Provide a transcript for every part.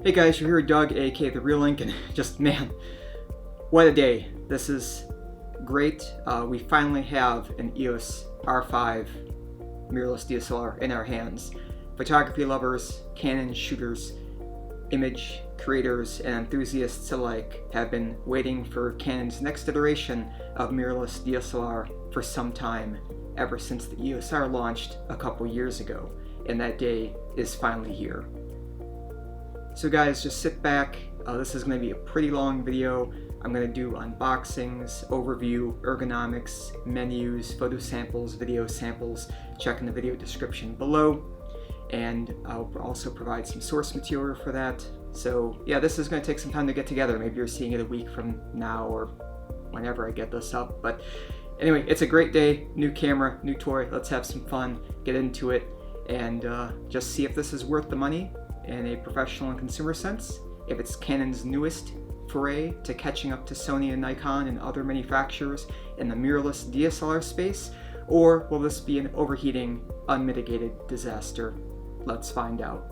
Hey guys, you're here with Doug, aka The Real Link, and just, man, what a day. This is great. We finally have an EOS R5 mirrorless DSLR in our hands. Photography lovers, Canon shooters, image creators, and enthusiasts alike have been waiting for Canon's next iteration of mirrorless DSLR for some time, ever since the EOS R launched a couple years ago, and that day is finally here. So guys, just sit back. This is going to be a pretty long video. I'm going to do unboxings, overview, ergonomics, menus, photo samples, video samples. Check in the video description below. And I'll also provide some source material for that. So yeah, this is going to take some time to get together. Maybe you're seeing it a week from now or whenever I get this up. But anyway, it's a great day. New camera, new toy. Let's have some fun, get into it, and just see if this is worth the money in a professional and consumer sense, if it's Canon's newest foray to catching up to Sony and Nikon and other manufacturers in the mirrorless DSLR space, or will this be an overheating, unmitigated disaster? Let's find out.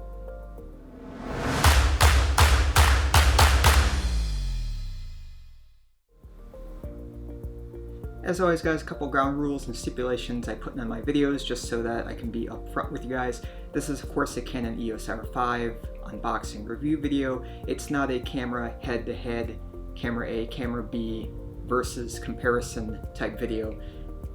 As always guys, a couple ground rules and stipulations I put in my videos just so that I can be upfront with you guys. This is of course a Canon EOS R5 unboxing review video. It's not a camera head-to-head, camera A, camera B versus comparison type video,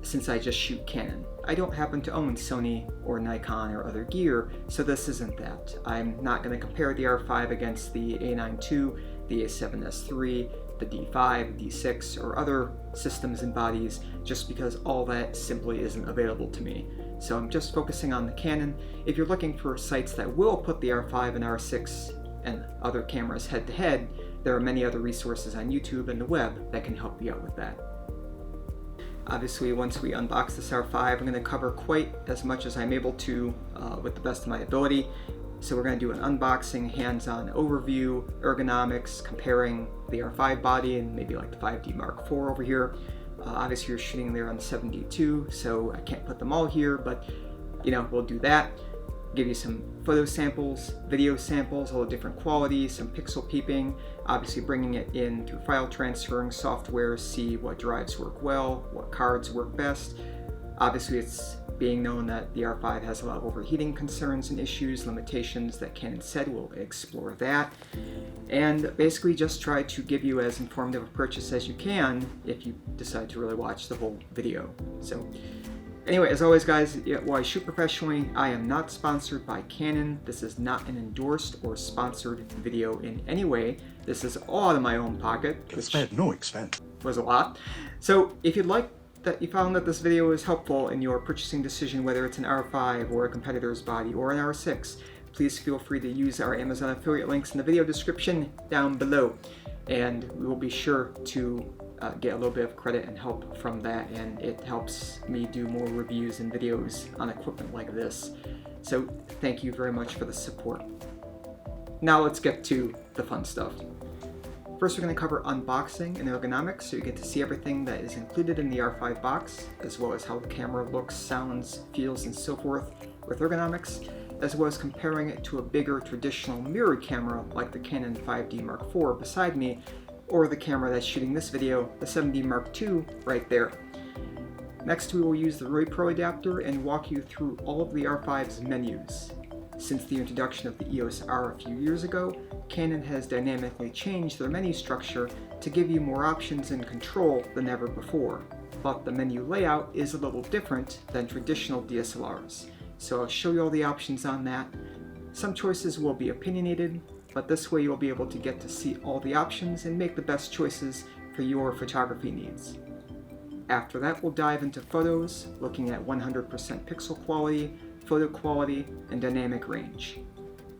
since I just shoot Canon. I don't happen to own Sony or Nikon or other gear, so this isn't that. I'm not going to compare the R5 against the A9 II, the A7S III, the D5, D6, or other systems and bodies, just because all that simply isn't available to me. So I'm just focusing on the Canon. If you're looking for sites that will put the R5 and R6 and other cameras head to head, there are many other resources on YouTube and the web that can help you out with that. Obviously, once we unbox this R5, I'm going to cover quite as much as I'm able to with the best of my ability. So we're going to do an unboxing, hands-on overview, ergonomics, comparing the R5 body and maybe like the 5D Mark IV over here. Obviously you're shooting there on the 7D2, so I can't put them all here, but you know, we'll do that. Give you some photo samples, video samples, all the different qualities, some pixel peeping, obviously bringing it in through file transferring software, see what drives work well, what cards work best. Obviously it's being known that the R5 has a lot of overheating concerns and issues, limitations that Canon said. We'll explore that. And basically just try to give you as informative a purchase as you can if you decide to really watch the whole video. So anyway, as always guys, while I shoot professionally, I am not sponsored by Canon. This is not an endorsed or sponsored video in any way. This is all out of my own pocket. Spared no expense. Was a lot. So if you'd like that you found that this video is helpful in your purchasing decision, whether it's an R5 or a competitor's body or an R6, please feel free to use our Amazon affiliate links in the video description down below, and we will be sure to get a little bit of credit and help from that, and it helps me do more reviews and videos on equipment like this. So thank you very much for the support. Now let's get to the fun stuff. First, we're going to cover unboxing and ergonomics, so you get to see everything that is included in the R5 box, as well as how the camera looks, sounds, feels, and so forth with ergonomics, as well as comparing it to a bigger traditional mirrored camera like the Canon 5D Mark IV beside me, or the camera that's shooting this video, the 7D Mark II, right there. Next, we will use the RoyPro adapter and walk you through all of the R5's menus. Since the introduction of the EOS R a few years ago, Canon has dynamically changed their menu structure to give you more options and control than ever before, but the menu layout is a little different than traditional DSLRs, so I'll show you all the options on that. Some choices will be opinionated, but this way you'll be able to get to see all the options and make the best choices for your photography needs. After that, we'll dive into photos, looking at 100% pixel quality, photo quality, and dynamic range.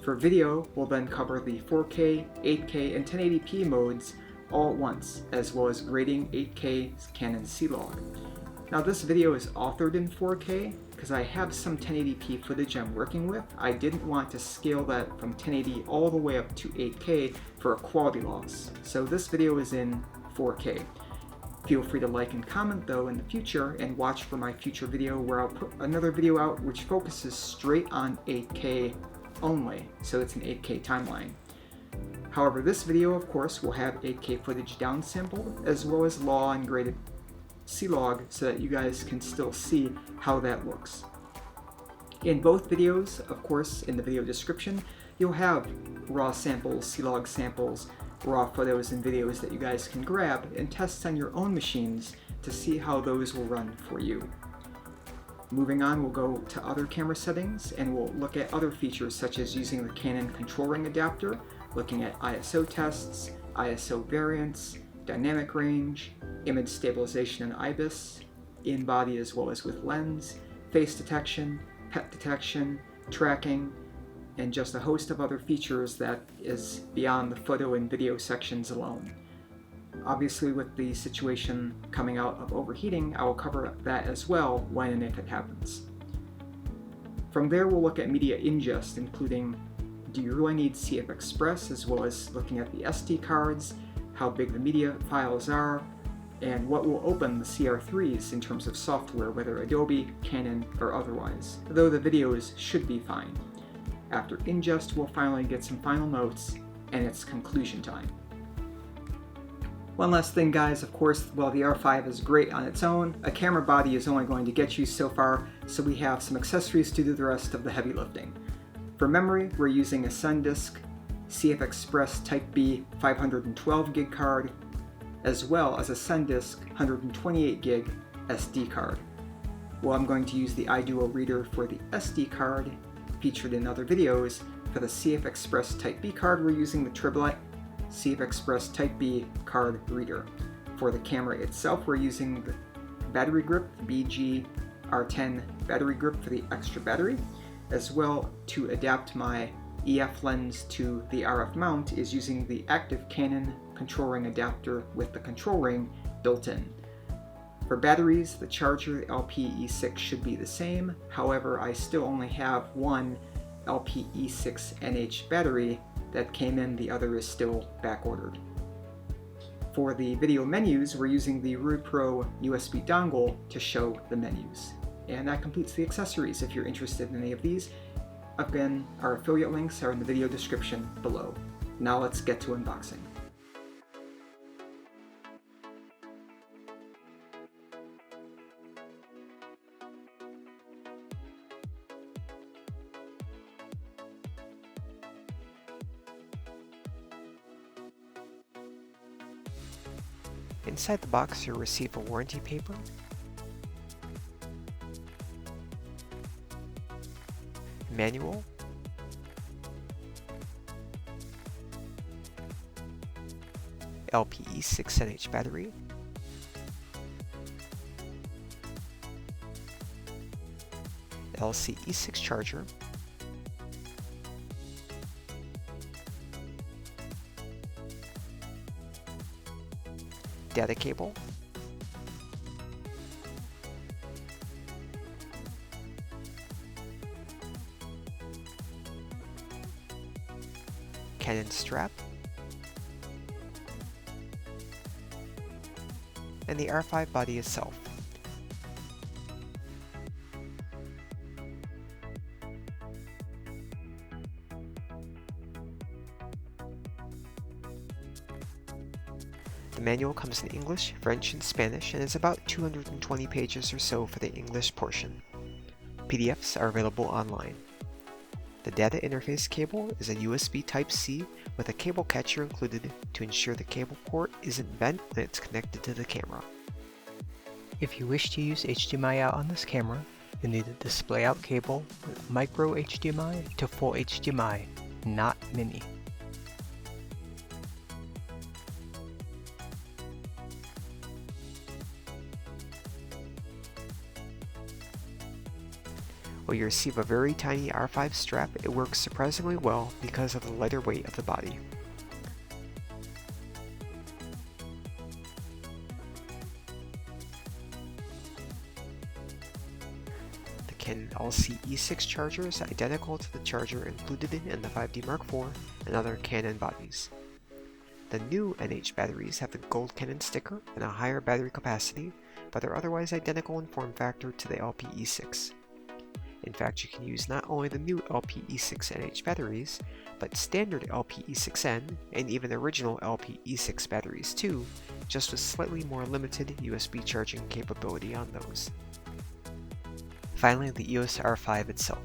For video, we'll then cover the 4K, 8K, and 1080p modes all at once, as well as grading 8K Canon C-Log. Now this video is authored in 4K because I have some 1080p footage I'm working with. I didn't want to scale that from 1080 all the way up to 8K for a quality loss, so this video is in 4K. Feel free to like and comment though in the future, and watch for my future video where I'll put another video out which focuses straight on 8K only, so it's an 8K timeline. However, this video, of course, will have 8K footage downsampled, as well as raw and graded C-Log, so that you guys can still see how that looks. In both videos, of course, in the video description, you'll have raw samples, C-Log samples, raw photos and videos that you guys can grab and test on your own machines to see how those will run for you. Moving on, we'll go to other camera settings and we'll look at other features such as using the Canon control ring adapter, looking at ISO tests, ISO variants, dynamic range, image stabilization and IBIS, in-body as well as with lens, face detection, pet detection, tracking, and just a host of other features that is beyond the photo and video sections alone. Obviously, with the situation coming out of overheating, I will cover that as well when and if it happens. From there, we'll look at media ingest, including do you really need CF Express, as well as looking at the SD cards, how big the media files are, and what will open the CR3s in terms of software, whether Adobe, Canon, or otherwise, though the videos should be fine. After ingest, we'll finally get some final notes, and it's conclusion time. One last thing, guys, of course, while the R5 is great on its own, a camera body is only going to get you so far, so we have some accessories to do the rest of the heavy lifting. For memory, we're using a SanDisk CF Express Type B 512 gig card, as well as a SanDisk 128 gig SD card. Well, I'm going to use the iDuo reader for the SD card, featured in other videos. For the CF Express Type B card, we're using the Triplet CF Express Type B card reader. For the camera itself, we're using the battery grip, the BG R10 battery grip for the extra battery, as well to adapt my EF lens to the RF mount is using the active Canon control ring adapter with the control ring built in. For batteries, the charger, the LPE6 should be the same. However, I still only have one LPE6 NH battery that came in, the other is still back ordered. For the video menus, we're using the RuPro USB dongle to show the menus. And that completes the accessories. If you're interested in any of these, again, our affiliate links are in the video description below. Now let's get to unboxing. Inside the box, you'll receive a warranty paper, manual, LPE6NH battery, LCE6 charger, data cable, Canon strap, and the R5 body itself. The manual comes in English, French, and Spanish, and is about 220 pages or so for the English portion. PDFs are available online. The data interface cable is a USB Type-C with a cable catcher included to ensure the cable port isn't bent when it's connected to the camera. If you wish to use HDMI out on this camera, you'll need a display out cable with micro HDMI to full HDMI, not mini. While you receive a very tiny R5 strap, it works surprisingly well because of the lighter weight of the body. The Canon LCE6 charger is identical to the charger included in the 5D Mark IV and other Canon bodies. The new NH batteries have the gold Canon sticker and a higher battery capacity, but are otherwise identical in form factor to the LPE6. In fact, you can use not only the new LPE6NH batteries, but standard LPE6N and even original LPE6 batteries too, just with slightly more limited USB charging capability on those. Finally, the EOS R5 itself.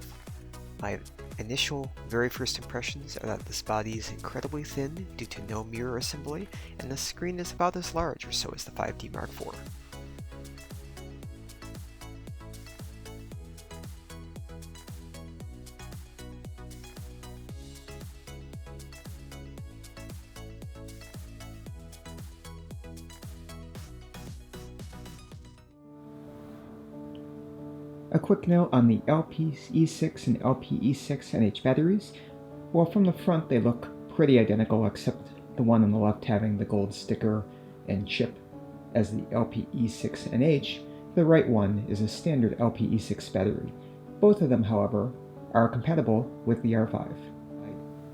My initial very first impressions are that this body is incredibly thin due to no mirror assembly, and the screen is about as large or so as the 5D Mark IV. A quick note on the LPE6 and LPE6NH batteries. Well, from the front they look pretty identical, except the one on the left having the gold sticker and chip as the LPE6NH. The right one is a standard LPE6 battery. Both of them, however, are compatible with the R5.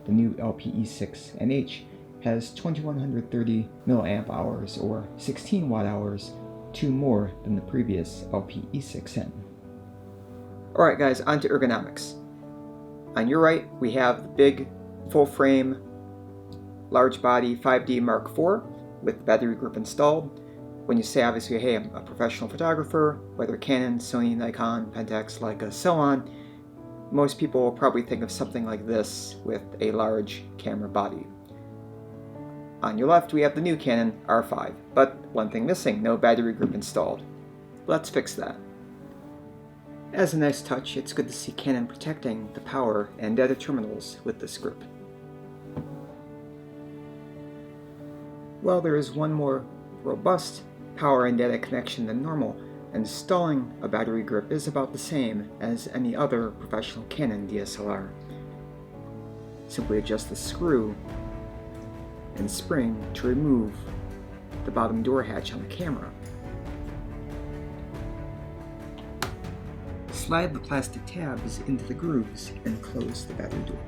The new LPE6NH has 2130 mAh or 16 watt-hours, 2 more than the previous LPE6N. Alright guys, on to ergonomics. On your right, we have the big, full-frame, large body 5D Mark IV with the battery group installed. When you say, obviously, hey, I'm a professional photographer, whether Canon, Sony, Nikon, Pentax, Leica, so on, most people will probably think of something like this with a large camera body. On your left, we have the new Canon R5, but one thing missing, no battery group installed. Let's fix that. As a nice touch, it's good to see Canon protecting the power and data terminals with this group. While there is one more robust power and data connection than normal, installing a battery grip is about the same as any other professional Canon DSLR. Simply adjust the screw and spring to remove the bottom door hatch on the camera. Slide the plastic tabs into the grooves and close the battery door.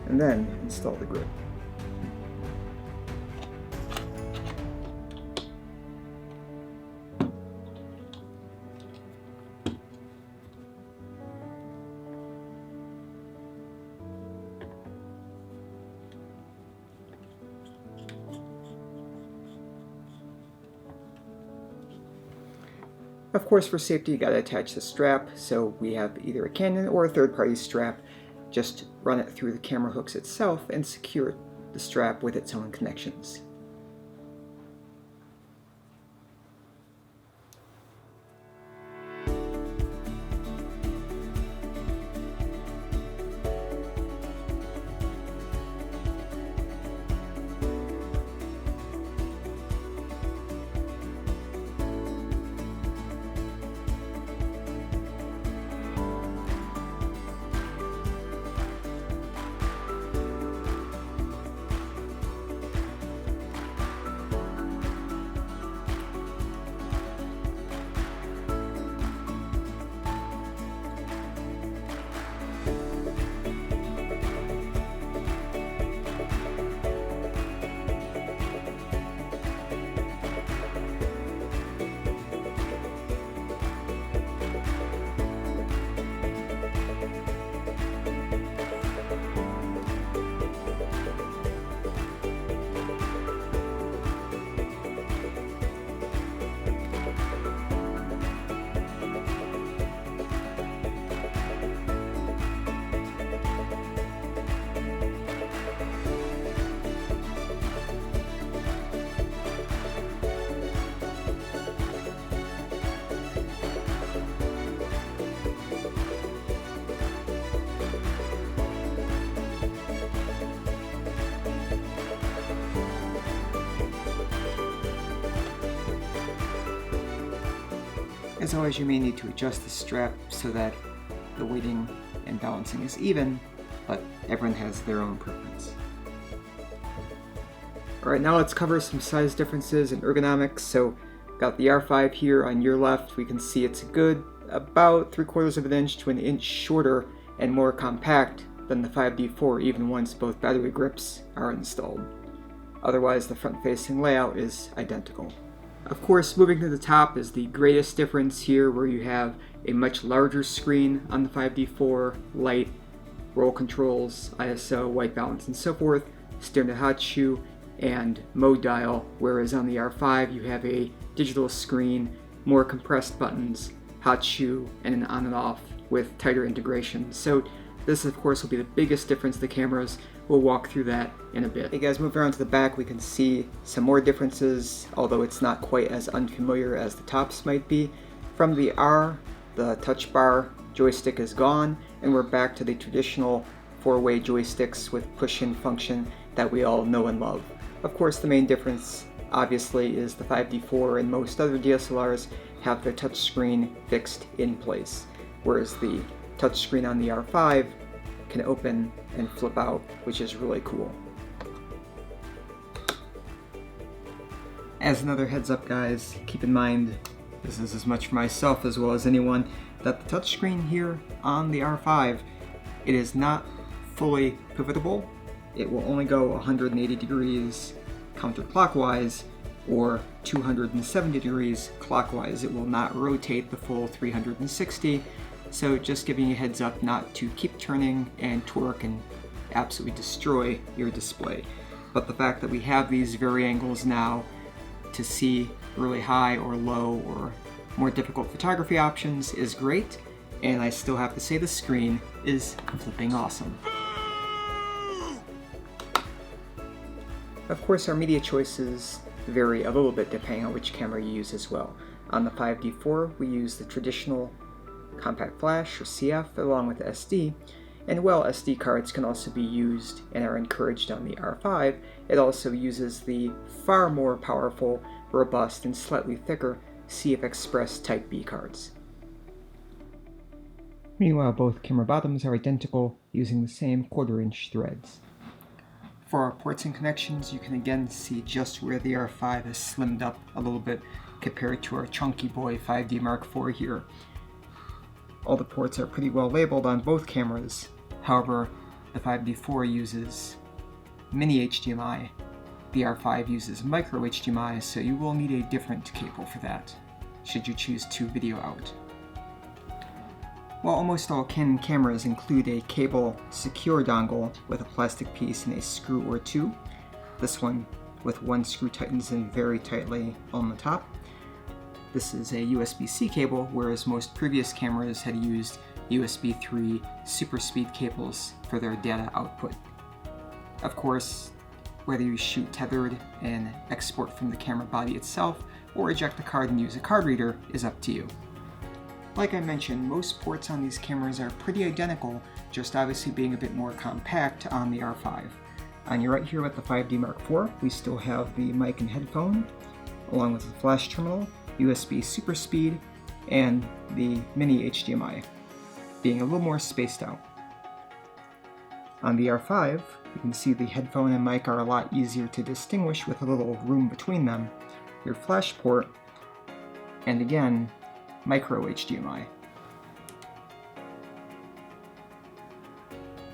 And then install the grip. Of course, for safety, you gotta attach the strap, so we have either a Canon or a third-party strap. Just run it through the camera hooks itself and secure the strap with its own connections. As always, you may need to adjust the strap so that the weighting and balancing is even, but everyone has their own preference. Alright, now let's cover some size differences in ergonomics. So, got the R5 here on your left. We can see it's a good about 3/4 of an inch to an inch shorter and more compact than the 5D4, even once both battery grips are installed. Otherwise, the front-facing layout is identical. Of course, moving to the top is the greatest difference here, where you have a much larger screen on the 5D4, light, roll controls, ISO, white balance, and so forth, steering to hot shoe, and mode dial, whereas on the R5 you have a digital screen, more compressed buttons, hot shoe, and an on and off with tighter integration. So this, of course, will be the biggest difference the cameras. We'll walk through that in a bit. Hey guys, moving around to the back, we can see some more differences, although it's not quite as unfamiliar as the tops might be. From the R, the touch bar joystick is gone, and we're back to the traditional 4-way joysticks with push-in function that we all know and love. Of course, the main difference, obviously, is the 5D4 and most other DSLRs have their touchscreen fixed in place, whereas the touchscreen on the R5 can open and flip out, which is really cool. As another heads up, guys, keep in mind, this is as much for myself as well as anyone, that the touchscreen here on the R5, it is not fully pivotable. It will only go 180 degrees counterclockwise or 270 degrees clockwise. It will not rotate the full 360. So just giving you a heads up not to keep turning and torque and absolutely destroy your display. But the fact that we have these variangles now to see really high or low or more difficult photography options is great, and I still have to say the screen is flipping awesome. Of course, our media choices vary a little bit depending on which camera you use as well. On the 5D4, we use the traditional compact flash or CF along with SD, and while SD cards can also be used and are encouraged on the R5, it also uses the far more powerful, robust, and slightly thicker CF Express Type B cards. Meanwhile, both camera bottoms are identical, using the same 1/4" threads. For our ports and connections, you can again see just where the R5 is slimmed up a little bit compared to our chunky boy 5D Mark IV here. All the ports are pretty well labeled on both cameras. However, the 5D4 uses mini HDMI, the R5 uses micro HDMI, so you will need a different cable for that, should you choose to video out. While almost all Canon cameras include a cable secure dongle with a plastic piece and a screw or two, this one with one screw tightens in very tightly on the top. This is a USB-C cable, whereas most previous cameras had used USB 3 super speed cables for their data output. Of course, whether you shoot tethered and export from the camera body itself, or eject the card and use a card reader, is up to you. Like I mentioned, most ports on these cameras are pretty identical, just obviously being a bit more compact on the R5. On your right here with the 5D Mark IV, we still have the mic and headphone, along with the flash terminal, USB super speed, and the mini HDMI, being a little more spaced out. On the R5, you can see the headphone and mic are a lot easier to distinguish with a little room between them, your flash port, and again, micro HDMI.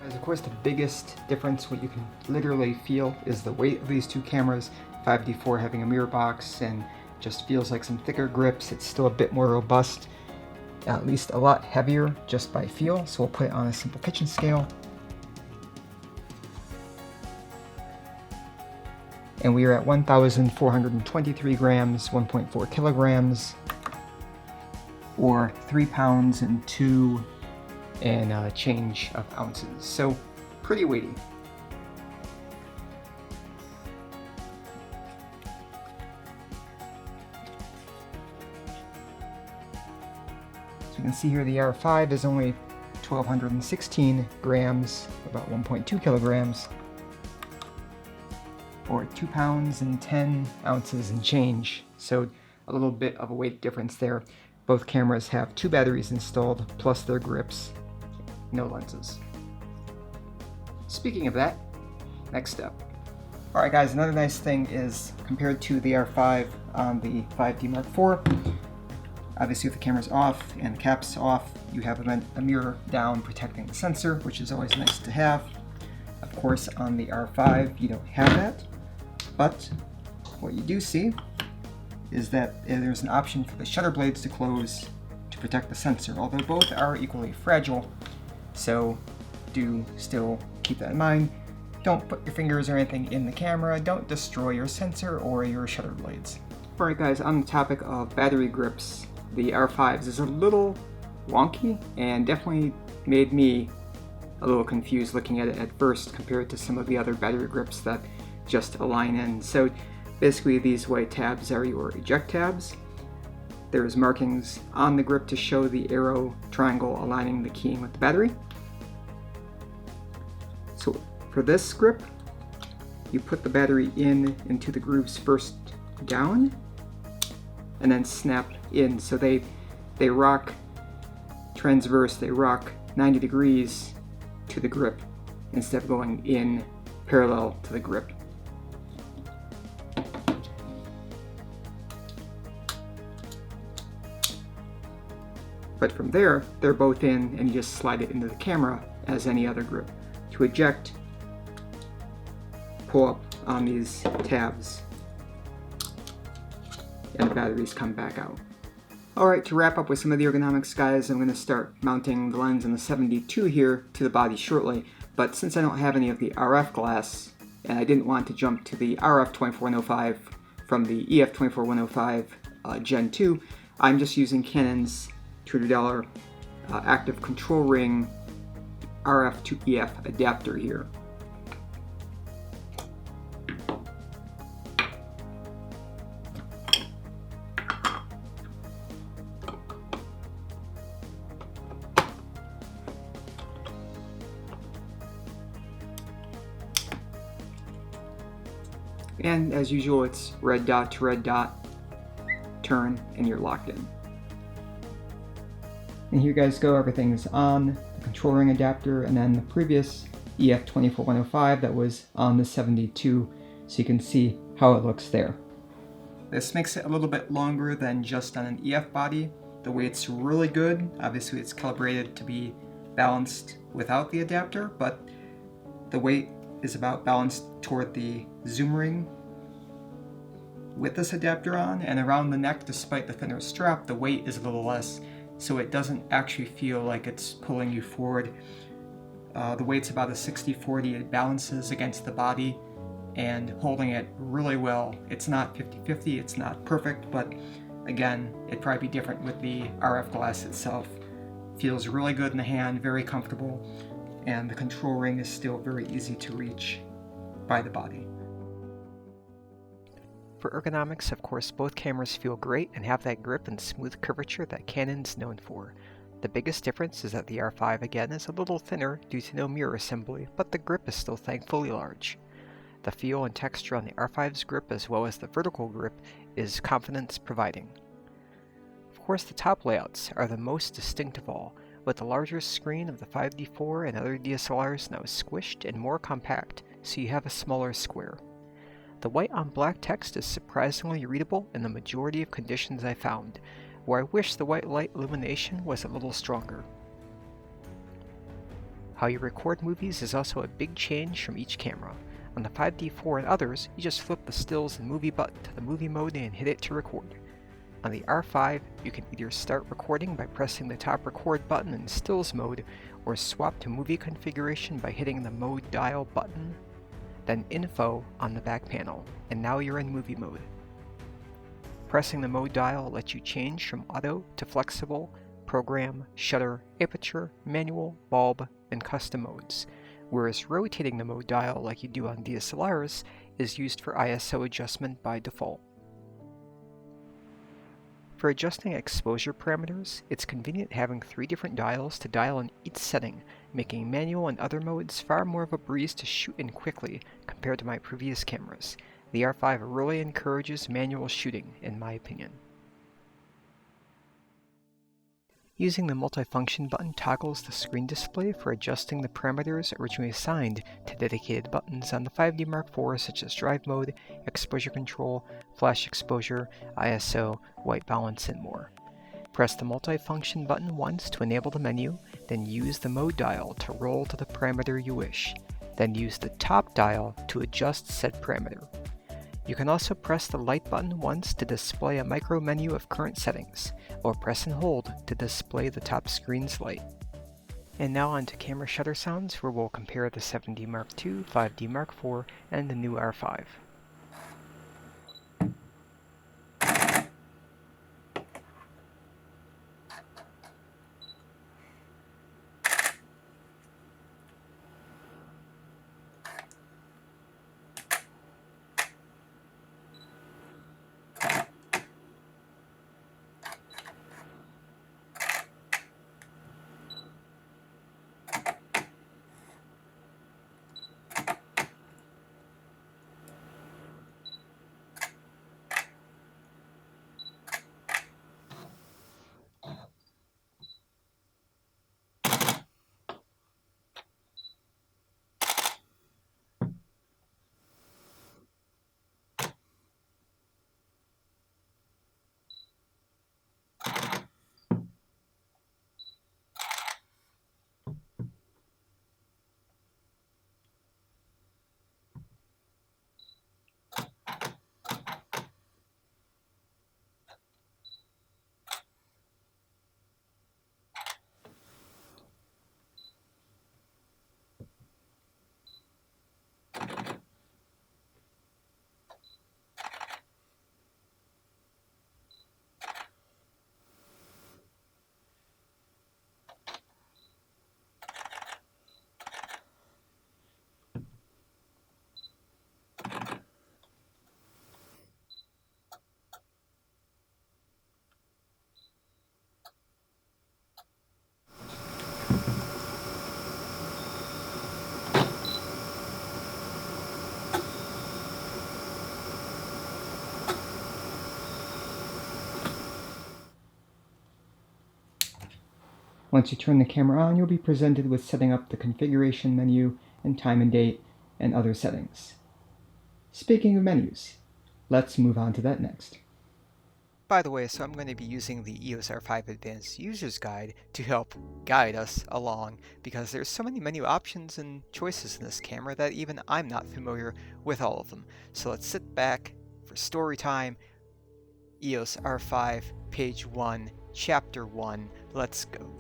As of course the biggest difference, what you can literally feel, is the weight of these two cameras. 5D4 having a mirror box and just feels like some thicker grips. It's still a bit more robust, at least a lot heavier just by feel, so we'll put it on a simple kitchen scale. And we are at 1,423 grams, 1.4 kilograms, or 3 pounds and 2 and a change of ounces. So pretty weighty. So you can see here the R5 is only 1,216 grams, about 1.2 kilograms, or 2 pounds and 10 ounces and change. So a little bit of a weight difference there. Both cameras have 2 batteries installed, plus their grips, no lenses. Speaking of that, next step. Alright guys, another nice thing is, compared to the R5 on the 5D Mark IV, obviously with the cameras off and the caps off, you have a mirror down protecting the sensor, which is always nice to have. Of course on the R5 you don't have that, But what you do see is that there's an option for the shutter blades to close to protect the sensor, although both are equally fragile, so do still keep that in mind. Don't put your fingers or anything in the camera, don't destroy your sensor or your shutter blades. Alright guys, on the topic of battery grips, the R5s is a little wonky and definitely made me a little confused looking at it at first compared to some of the other battery grips that just align in. So basically these white tabs are your eject tabs. There's markings on the grip to show the arrow triangle aligning the keying with the battery. So for this grip, you put the battery into the grooves first down and then snap in. So they rock transverse, they rock 90 degrees to the grip instead of going in parallel to the grip. But from there, they're both in and you just slide it into the camera as any other grip. To eject, pull up on these tabs and the batteries come back out. Alright, to wrap up with some of the ergonomics guys, I'm going to start mounting the lens in the 72 here to the body shortly, but since I don't have any of the RF glass and I didn't want to jump to the RF 24105 from the EF 24105 Gen 2, I'm just using Canon's $200 active control ring RF to EF adapter here. And as usual, it's red dot to red dot, turn, and you're locked in. And here you guys go, everything's on the control ring adapter and then the previous EF 24105 that was on the 72, so you can see how it looks there. This makes it a little bit longer than just on an EF body. The weight's really good. Obviously it's calibrated to be balanced without the adapter, but the weight is about balanced toward the zoom ring with this adapter on, and around the neck, despite the thinner strap, the weight is a little less, so it doesn't actually feel like it's pulling you forward. The weight's about a 60-40, it balances against the body and holding it really well. It's not 50-50, it's not perfect, but again, it'd probably be different with the RF glass itself. Feels really good in the hand, very comfortable, and the control ring is still very easy to reach by the body. For ergonomics, of course, both cameras feel great and have that grip and smooth curvature that Canon's known for. The biggest difference is that the R5 again is a little thinner due to no mirror assembly, but the grip is still thankfully large. The feel and texture on the R5's grip as well as the vertical grip is confidence providing. Of course, the top layouts are the most distinct of all, with the larger screen of the 5D4 and other DSLRs now squished and more compact, so you have a smaller square. The white on black text is surprisingly readable in the majority of conditions I found, where I wish the white light illumination was a little stronger. How you record movies is also a big change from each camera. On the 5D4 and others, you just flip the stills and movie button to the movie mode and hit it to record. On the R5, you can either start recording by pressing the top record button in stills mode, or swap to movie configuration by hitting the mode dial button, then info on the back panel, and now you're in movie mode. Pressing the mode dial lets you change from auto to flexible, program, shutter, aperture, manual, bulb, and custom modes, whereas rotating the mode dial like you do on DSLRs is used for ISO adjustment by default. For adjusting exposure parameters, it's convenient having 3 different dials to dial in each setting, making manual and other modes far more of a breeze to shoot in quickly compared to my previous cameras. The R5 really encourages manual shooting, in my opinion. Using the multifunction button toggles the screen display for adjusting the parameters originally assigned to dedicated buttons on the 5D Mark IV, such as drive mode, exposure control, flash exposure, ISO, white balance, and more. Press the multifunction button once to enable the menu, then use the mode dial to roll to the parameter you wish. Then use the top dial to adjust said parameter. You can also press the light button once to display a micro menu of current settings, or press and hold to display the top screen's light. And now on to camera shutter sounds, where we'll compare the 7D Mark II, 5D Mark IV, and the new R5. Once you turn the camera on, you'll be presented with setting up the configuration menu and time and date and other settings. Speaking of menus, let's move on to that next. By the way, so I'm going to be using the EOS R5 Advanced User's Guide to help guide us along, because there's so many menu options and choices in this camera that even I'm not familiar with all of them. So let's sit back for story time. EOS R5, page 1, chapter 1, let's go.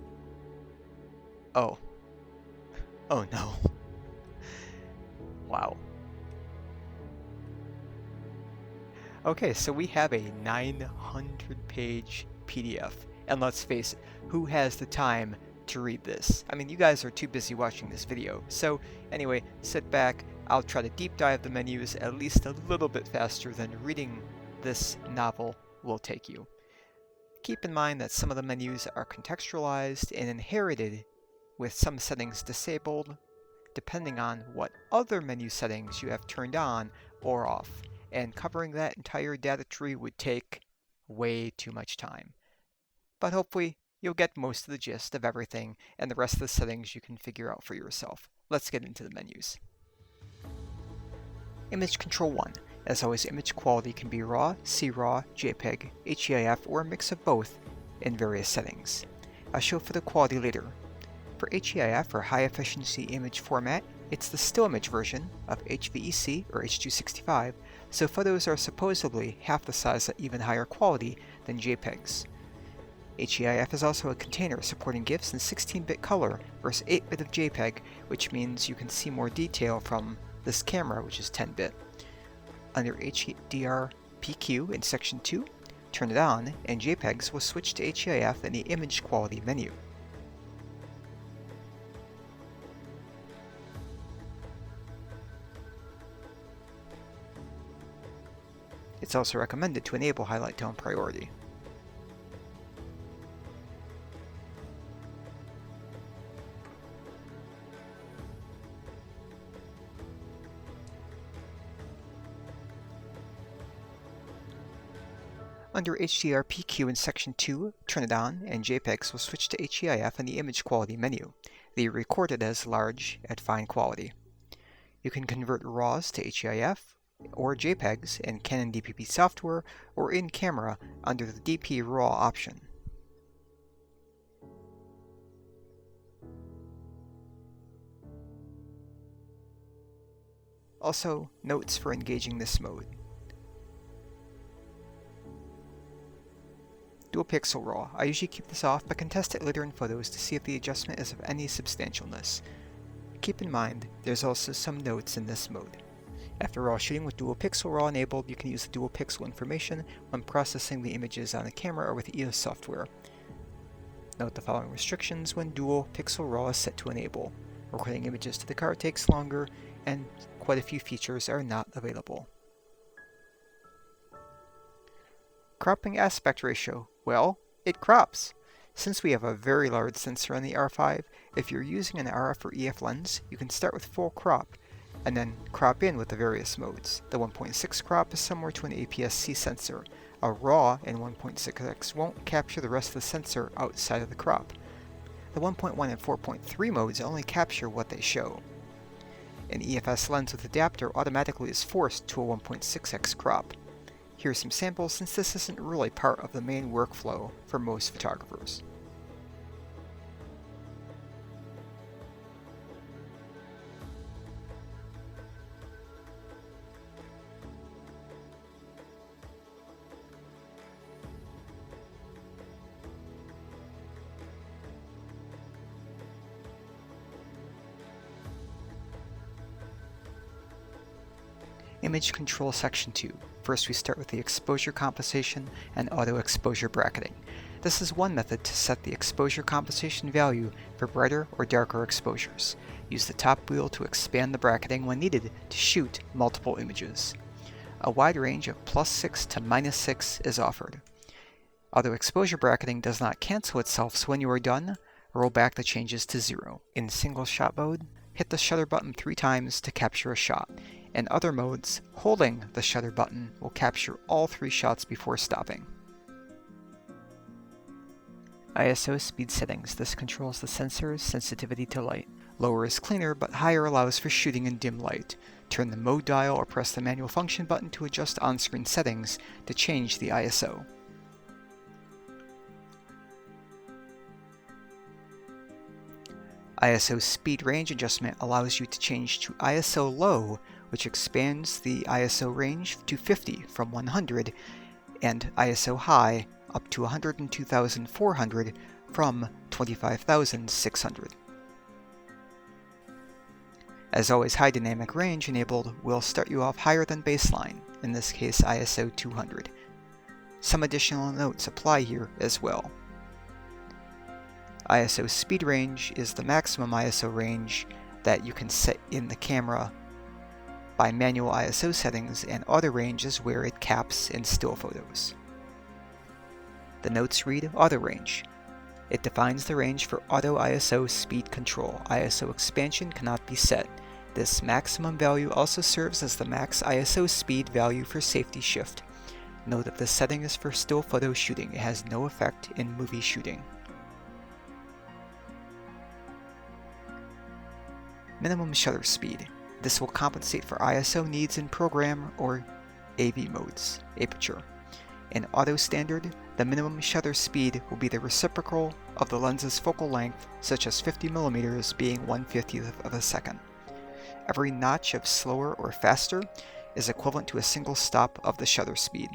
Oh no. Wow. Okay, so we have a 900-page PDF, and let's face it, who has the time to read this? I mean, you guys are too busy watching this video. So anyway, sit back. I'll try to deep dive the menus at least a little bit faster than reading this novel will take you. Keep in mind that some of the menus are contextualized and inherited with some settings disabled, depending on what other menu settings you have turned on or off. And covering that entire data tree would take way too much time. But hopefully you'll get most of the gist of everything, and the rest of the settings you can figure out for yourself. Let's get into the menus. Image Control 1. As always, image quality can be RAW, CRAW, Jpeg, HEIF, or a mix of both in various settings. I'll show for the quality later. For HEIF, or High Efficiency Image Format, it's the still image version of HVEC or H.265, so photos are supposedly half the size at even higher quality than JPEGs. HEIF is also a container supporting GIFs in 16-bit color versus 8-bit of JPEG, which means you can see more detail from this camera, which is 10-bit. Under HDR PQ in section 2, turn it on, and JPEGs will switch to HEIF in the Image Quality menu. It's also recommended to enable highlight tone priority. Under HDR PQ in section 2, turn it on, and JPEGs will switch to HEIF in the Image Quality menu. They are recorded as large at fine quality. You can convert RAWs to HEIF or JPEGs in Canon DPP software or in camera under the DP RAW option. Also, notes for engaging this mode. Dual Pixel RAW. I usually keep this off, but can test it later in photos to see if the adjustment is of any substantialness. Keep in mind, there's also some notes in this mode. After RAW shooting with Dual Pixel RAW enabled, you can use the Dual Pixel information when processing the images on the camera or with EOS software. Note the following restrictions when Dual Pixel RAW is set to enable. Recording images to the card takes longer, and quite a few features are not available. Cropping aspect ratio. Well, it crops. Since we have a very large sensor on the R5, if you're using an RF or EF lens, you can start with full crop, and then crop in with the various modes. The 1.6 crop is similar to an APS-C sensor. A RAW in 1.6x won't capture the rest of the sensor outside of the crop. The 1.1 and 4.3 modes only capture what they show. An EFS lens with adapter automatically is forced to a 1.6x crop. Here are some samples since this isn't really part of the main workflow for most photographers. Image Control Section 2. First we start with the exposure compensation and auto exposure bracketing. This is one method to set the exposure compensation value for brighter or darker exposures. Use the top wheel to expand the bracketing when needed to shoot multiple images. A wide range of +6 to -6 is offered. Auto exposure bracketing does not cancel itself, so when you are done, roll back the changes to 0. In single shot mode, hit the shutter button 3 times to capture a shot. In other modes, holding the shutter button will capture all 3 shots before stopping. ISO speed settings. This controls the sensor's sensitivity to light. Lower is cleaner, but higher allows for shooting in dim light. Turn the mode dial or press the manual function button to adjust on-screen settings to change the ISO. ISO speed range adjustment allows you to change to ISO low, which expands the ISO range to 50 from 100, and ISO high up to 102,400 from 25,600. As always, high dynamic range enabled will start you off higher than baseline, in this case ISO 200. Some additional notes apply here as well. ISO speed range is the maximum ISO range that you can set in the camera by manual ISO settings, and auto range is where it caps in still photos. The notes read auto range. It defines the range for auto ISO speed control. ISO expansion cannot be set. This maximum value also serves as the max ISO speed value for safety shift. Note that this setting is for still photo shooting. It has no effect in movie shooting. Minimum shutter speed. This will compensate for ISO needs in program or AV modes, aperture. In auto standard, the minimum shutter speed will be the reciprocal of the lens's focal length, such as 50mm being 1/50th of a second. Every notch of slower or faster is equivalent to a single stop of the shutter speed.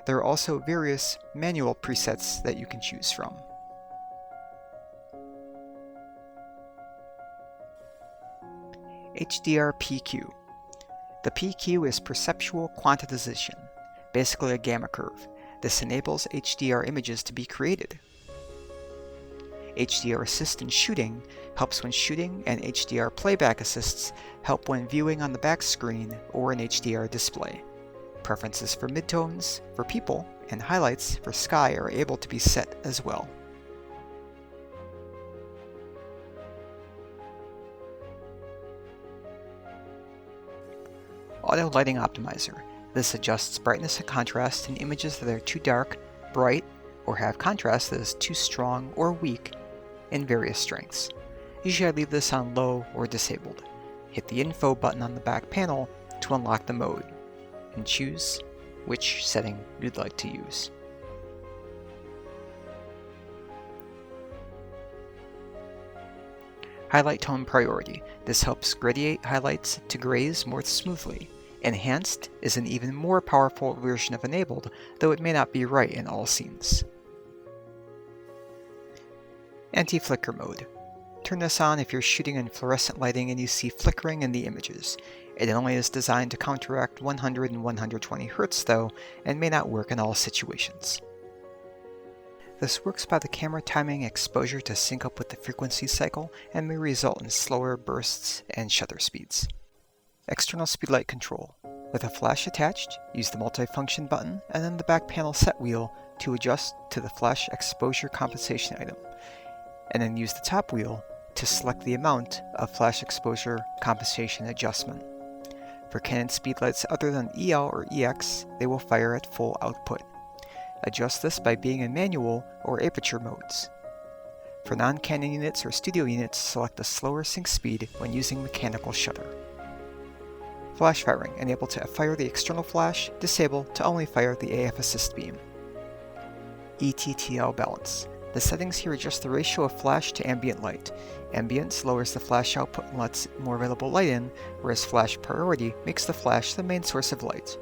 There are also various manual presets that you can choose from. HDR PQ. The PQ is perceptual quantization, basically a gamma curve. This enables HDR images to be created. HDR assist in shooting helps when shooting, and HDR playback assists help when viewing on the back screen or an HDR display. Preferences for midtones for people and highlights for sky are able to be set as well. Auto Lighting Optimizer. This adjusts brightness and contrast in images that are too dark, bright, or have contrast that is too strong or weak in various strengths. Usually I leave this on low or disabled. Hit the info button on the back panel to unlock the mode, and choose which setting you'd like to use. Highlight tone priority. This helps gradiate highlights to grays more smoothly. Enhanced is an even more powerful version of Enabled, though it may not be right in all scenes. Anti-flicker mode. Turn this on if you're shooting in fluorescent lighting and you see flickering in the images. It only is designed to counteract 100 and 120 Hz though, and may not work in all situations. This works by the camera timing exposure to sync up with the frequency cycle and may result in slower bursts and shutter speeds. External speedlight control. With a flash attached, use the multifunction button and then the back panel set wheel to adjust to the flash exposure compensation item, and then use the top wheel to select the amount of flash exposure compensation adjustment. For Canon speedlights other than EL or EX, they will fire at full output. Adjust this by being in manual or aperture modes. For non-Canon units or studio units, select a slower sync speed when using mechanical shutter. Flash firing, enable to fire the external flash, disable to only fire the AF assist beam. ETTL balance. The settings here adjust the ratio of flash to ambient light. Ambience lowers the flash output and lets more available light in, whereas flash priority makes the flash the main source of light.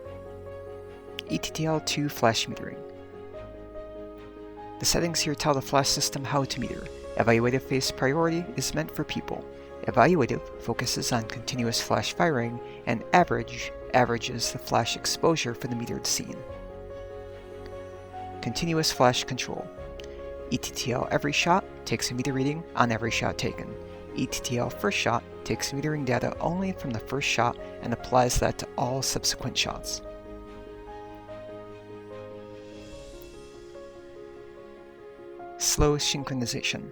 ETTL2 flash metering. The settings here tell the flash system how to meter. Evaluative phase priority is meant for people. Evaluative focuses on continuous flash firing, and average averages the flash exposure for the metered scene. Continuous flash control. ETTL every shot takes a meter reading on every shot taken. ETTL first shot takes metering data only from the first shot and applies that to all subsequent shots. Slow synchronization.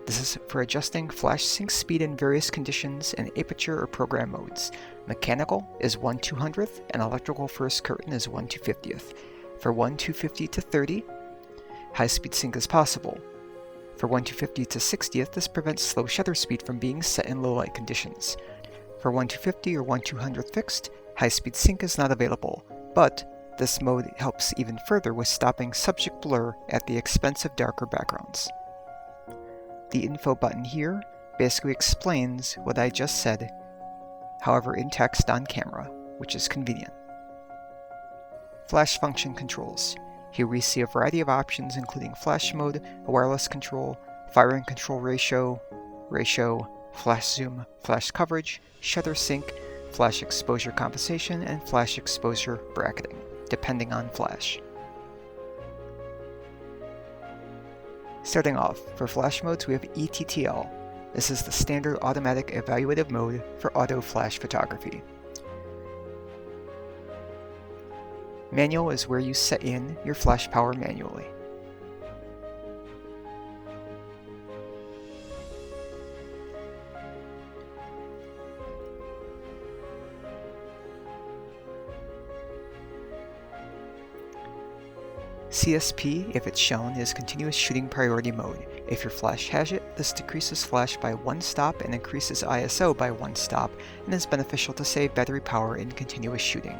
This is for adjusting flash sync speed in various conditions in aperture or program modes. Mechanical is 1/200th and electrical first curtain is 1/250th. For 1/250 to 30, high-speed sync is possible. For 1/250 to 60th, this prevents slow shutter speed from being set in low light conditions. For 1/250 or 1/200th fixed, high-speed sync is not available, but this mode helps even further with stopping subject blur at the expense of darker backgrounds. The info button here basically explains what I just said, however in text on camera, which is convenient. Flash function controls. Here we see a variety of options including flash mode, wireless control, firing control ratio, flash zoom, flash coverage, shutter sync, flash exposure compensation, and flash exposure bracketing, depending on flash. Starting off, for flash modes we have ETTL. This is the standard automatic evaluative mode for auto flash photography. Manual is where you set in your flash power manually. CSP, if it's shown, is continuous shooting priority mode. If your flash has it, this decreases flash by 1 stop and increases ISO by 1 stop, and is beneficial to save battery power in continuous shooting.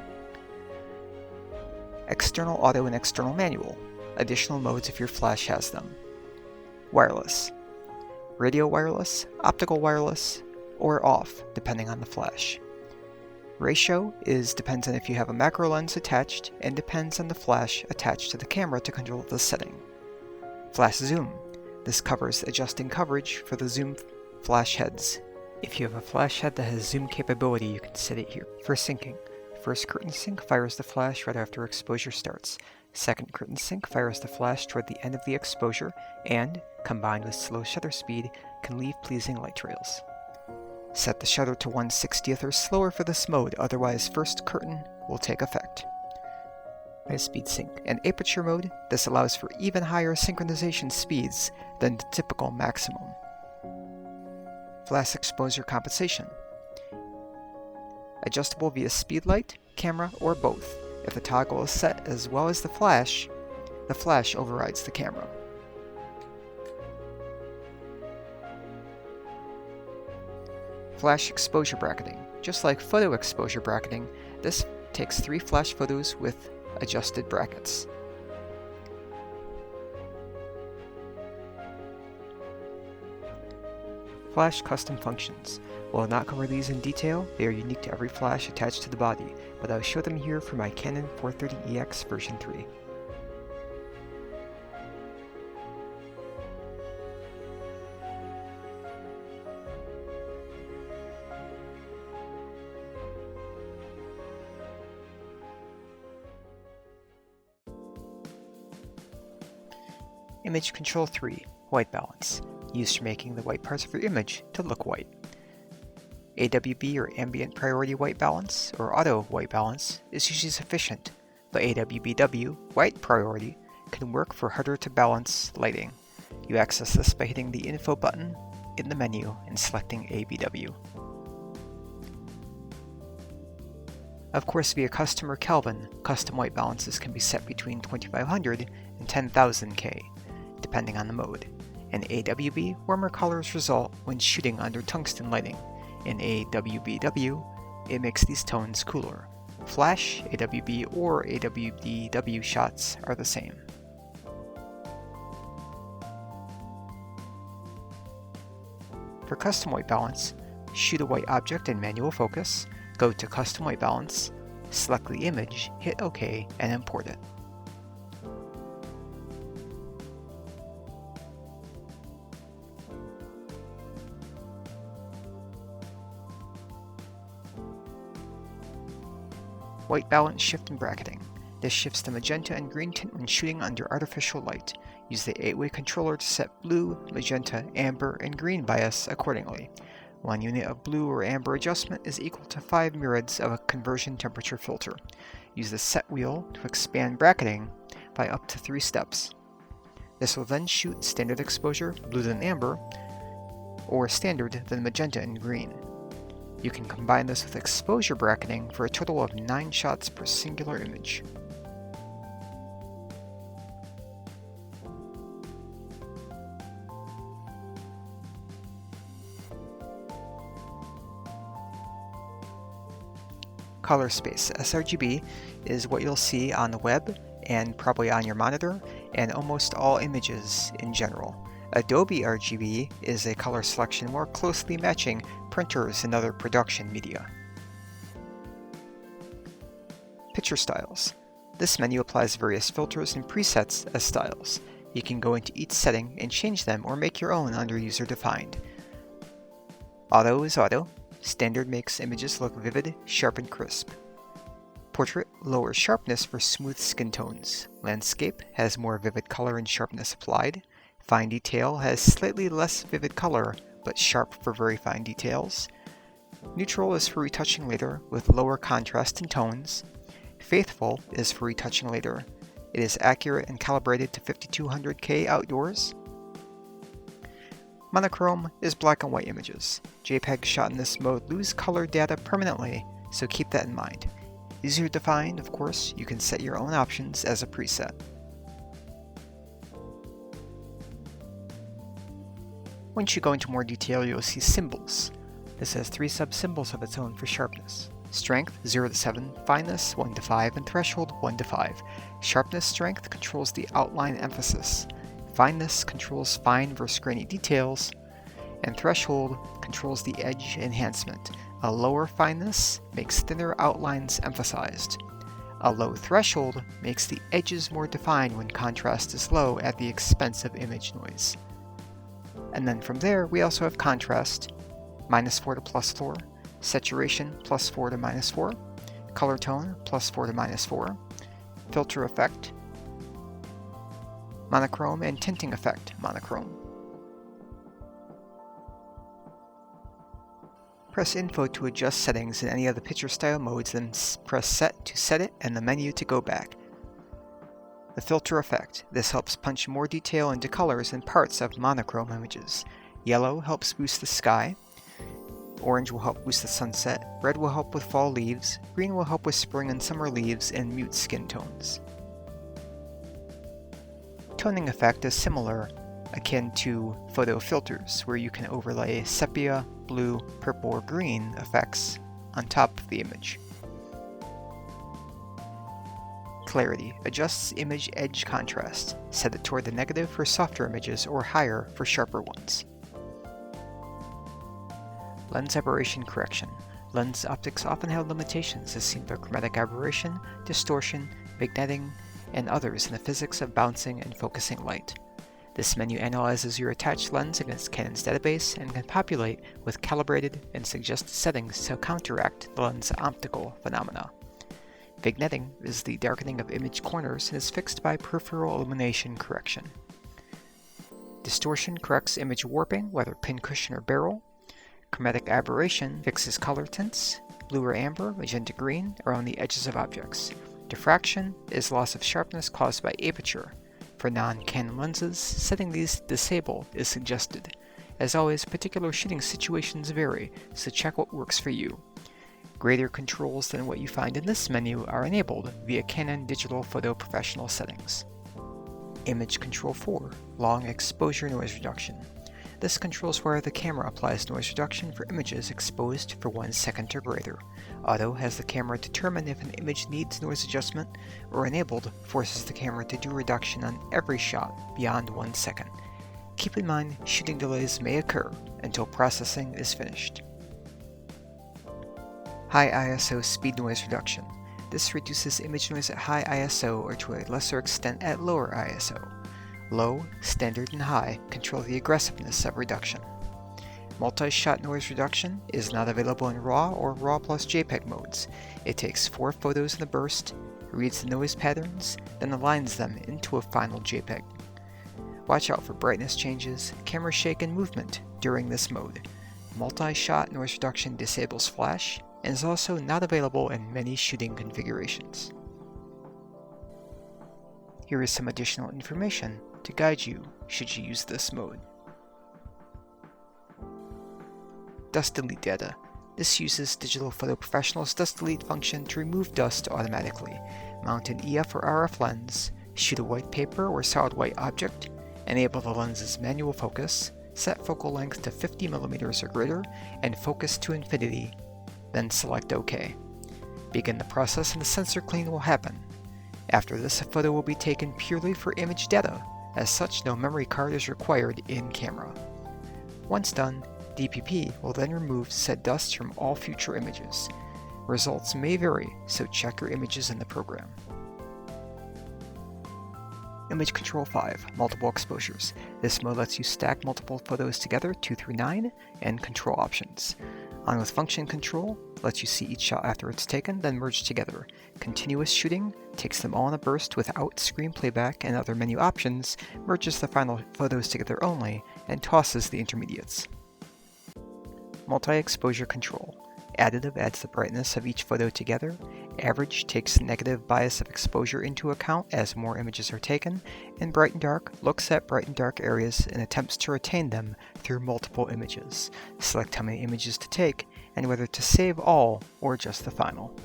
External auto and external manual. Additional modes if your flash has them. Wireless. Radio wireless, optical wireless, or off, depending on the flash. Ratio depends on if you have a macro lens attached, and depends on the flash attached to the camera to control the setting. Flash zoom. This covers adjusting coverage for the zoom flash heads. If you have a flash head that has zoom capability, you can set it here. For syncing. First curtain sync fires the flash right after exposure starts. Second curtain sync fires the flash toward the end of the exposure, and, combined with slow shutter speed, can leave pleasing light trails. Set the shutter to 1/60th or slower for this mode, otherwise first curtain will take effect. High-speed sync. In aperture mode, this allows for even higher synchronization speeds than the typical maximum. Flash exposure compensation. Adjustable via speedlight, camera, or both. If the toggle is set as well as the flash overrides the camera. Flash exposure bracketing. Just like photo exposure bracketing, this takes 3 flash photos with adjusted brackets. Flash custom functions. While not cover these in detail, they are unique to every flash attached to the body, but I'll show them here for my Canon 430EX version 3. Image Control 3, White Balance, used for making the white parts of your image to look white. AWB or Ambient Priority White Balance, or Auto White Balance, is usually sufficient, but AWBW, White Priority, can work for harder to balance lighting. You access this by hitting the Info button in the menu and selecting ABW. Of course, via Custom or Kelvin, custom white balances can be set between 2500 and 10,000 K, depending on the mode. In AWB, warmer colors result when shooting under tungsten lighting. In AWBW, it makes these tones cooler. Flash, AWB, or AWBW shots are the same. For custom white balance, shoot a white object in manual focus, go to Custom White Balance, select the image, hit OK, and import it. White balance shift and bracketing. This shifts the magenta and green tint when shooting under artificial light. Use the 8-way controller to set blue, magenta, amber, and green bias accordingly. 1 unit of blue or amber adjustment is equal to 5 myriads of a conversion temperature filter. Use the set wheel to expand bracketing by up to 3 steps. This will then shoot standard exposure, blue then amber, or standard then magenta and green. You can combine this with exposure bracketing for a total of 9 shots per singular image. Color space. sRGB is what you'll see on the web and probably on your monitor and almost all images in general. Adobe RGB is a color selection more closely matching printers and other production media. Picture styles. This menu applies various filters and presets as styles. You can go into each setting and change them or make your own under user defined. Auto is auto. Standard makes images look vivid, sharp, and crisp. Portrait lowers sharpness for smooth skin tones. Landscape has more vivid color and sharpness applied. Fine detail has slightly less vivid color, but sharp for very fine details. Neutral is for retouching later, with lower contrast and tones. Faithful is for retouching later. It is accurate and calibrated to 5200K outdoors. Monochrome is black and white images. JPEG shot in this mode lose color data permanently, so keep that in mind. User defined, of course, you can set your own options as a preset. Once you go into more detail, you'll see symbols. This has 3 sub-symbols of its own for sharpness. Strength 0 to 7, fineness 1 to 5, and threshold 1 to 5. Sharpness strength controls the outline emphasis. Fineness controls fine versus grainy details, and threshold controls the edge enhancement. A lower fineness makes thinner outlines emphasized. A low threshold makes the edges more defined when contrast is low at the expense of image noise. And then from there, we also have contrast, -4 to +4, saturation, +4 to -4, color tone, +4 to -4, filter effect, monochrome, and tinting effect, monochrome. Press Info to adjust settings in any of the picture style modes, then press Set to set it and the menu to go back. The filter effect. This helps punch more detail into colors and parts of monochrome images. Yellow helps boost the sky. Orange will help boost the sunset. Red will help with fall leaves. Green will help with spring and summer leaves and mute skin tones. Toning effect is similar, akin to photo filters, where you can overlay sepia, blue, purple, or green effects on top of the image. Clarity adjusts image edge contrast. Set it toward the negative for softer images or higher for sharper ones. Lens aberration correction. Lens optics often have limitations as seen by chromatic aberration, distortion, vignetting, and others in the physics of bouncing and focusing light. This menu analyzes your attached lens against Canon's database and can populate with calibrated and suggested settings to counteract the lens optical phenomena. Vignetting is the darkening of image corners and is fixed by peripheral illumination correction. Distortion corrects image warping, whether pincushion or barrel. Chromatic aberration fixes color tints, blue or amber, magenta green, around the edges of objects. Diffraction is loss of sharpness caused by aperture. For non-Canon lenses, setting these to disable is suggested. As always, particular shooting situations vary, so check what works for you. Greater controls than what you find in this menu are enabled via Canon Digital Photo Professional settings. Image Control 4, Long Exposure Noise Reduction. This controls where the camera applies noise reduction for images exposed for 1 second or greater. Auto has the camera determine if an image needs noise adjustment, or Enabled forces the camera to do reduction on every shot beyond 1 second. Keep in mind, shooting delays may occur until processing is finished. High ISO Speed Noise Reduction. This reduces image noise at high ISO or to a lesser extent at lower ISO. Low, Standard, and High control the aggressiveness of reduction. Multi-shot noise reduction is not available in RAW or RAW plus JPEG modes. It takes 4 photos in a burst, reads the noise patterns, then aligns them into a final JPEG. Watch out for brightness changes, camera shake, and movement during this mode. Multi-shot noise reduction disables flash and is also not available in many shooting configurations. Here is some additional information to guide you should you use this mode. Dust Delete Data. This uses Digital Photo Professional's Dust Delete function to remove dust automatically. Mount an EF or RF lens, shoot a white paper or solid white object, enable the lens's manual focus, set focal length to 50mm or greater, and focus to infinity, then select OK. Begin the process and the sensor clean will happen. After this, a photo will be taken purely for image data. As such, no memory card is required in camera. Once done, DPP will then remove said dust from all future images. Results may vary, so check your images in the program. Image Control 5, Multiple Exposures. This mode lets you stack multiple photos together 2 through 9, and control options. On with Function Control lets you see each shot after it's taken, then merge together. Continuous Shooting takes them all in a burst without screen playback and other menu options, merges the final photos together only, and tosses the intermediates. Multi-Exposure Control. Additive adds the brightness of each photo together. Average takes the negative bias of exposure into account as more images are taken, and Bright and Dark looks at bright and dark areas and attempts to retain them through multiple images. Select how many images to take, and whether to save all or just the final.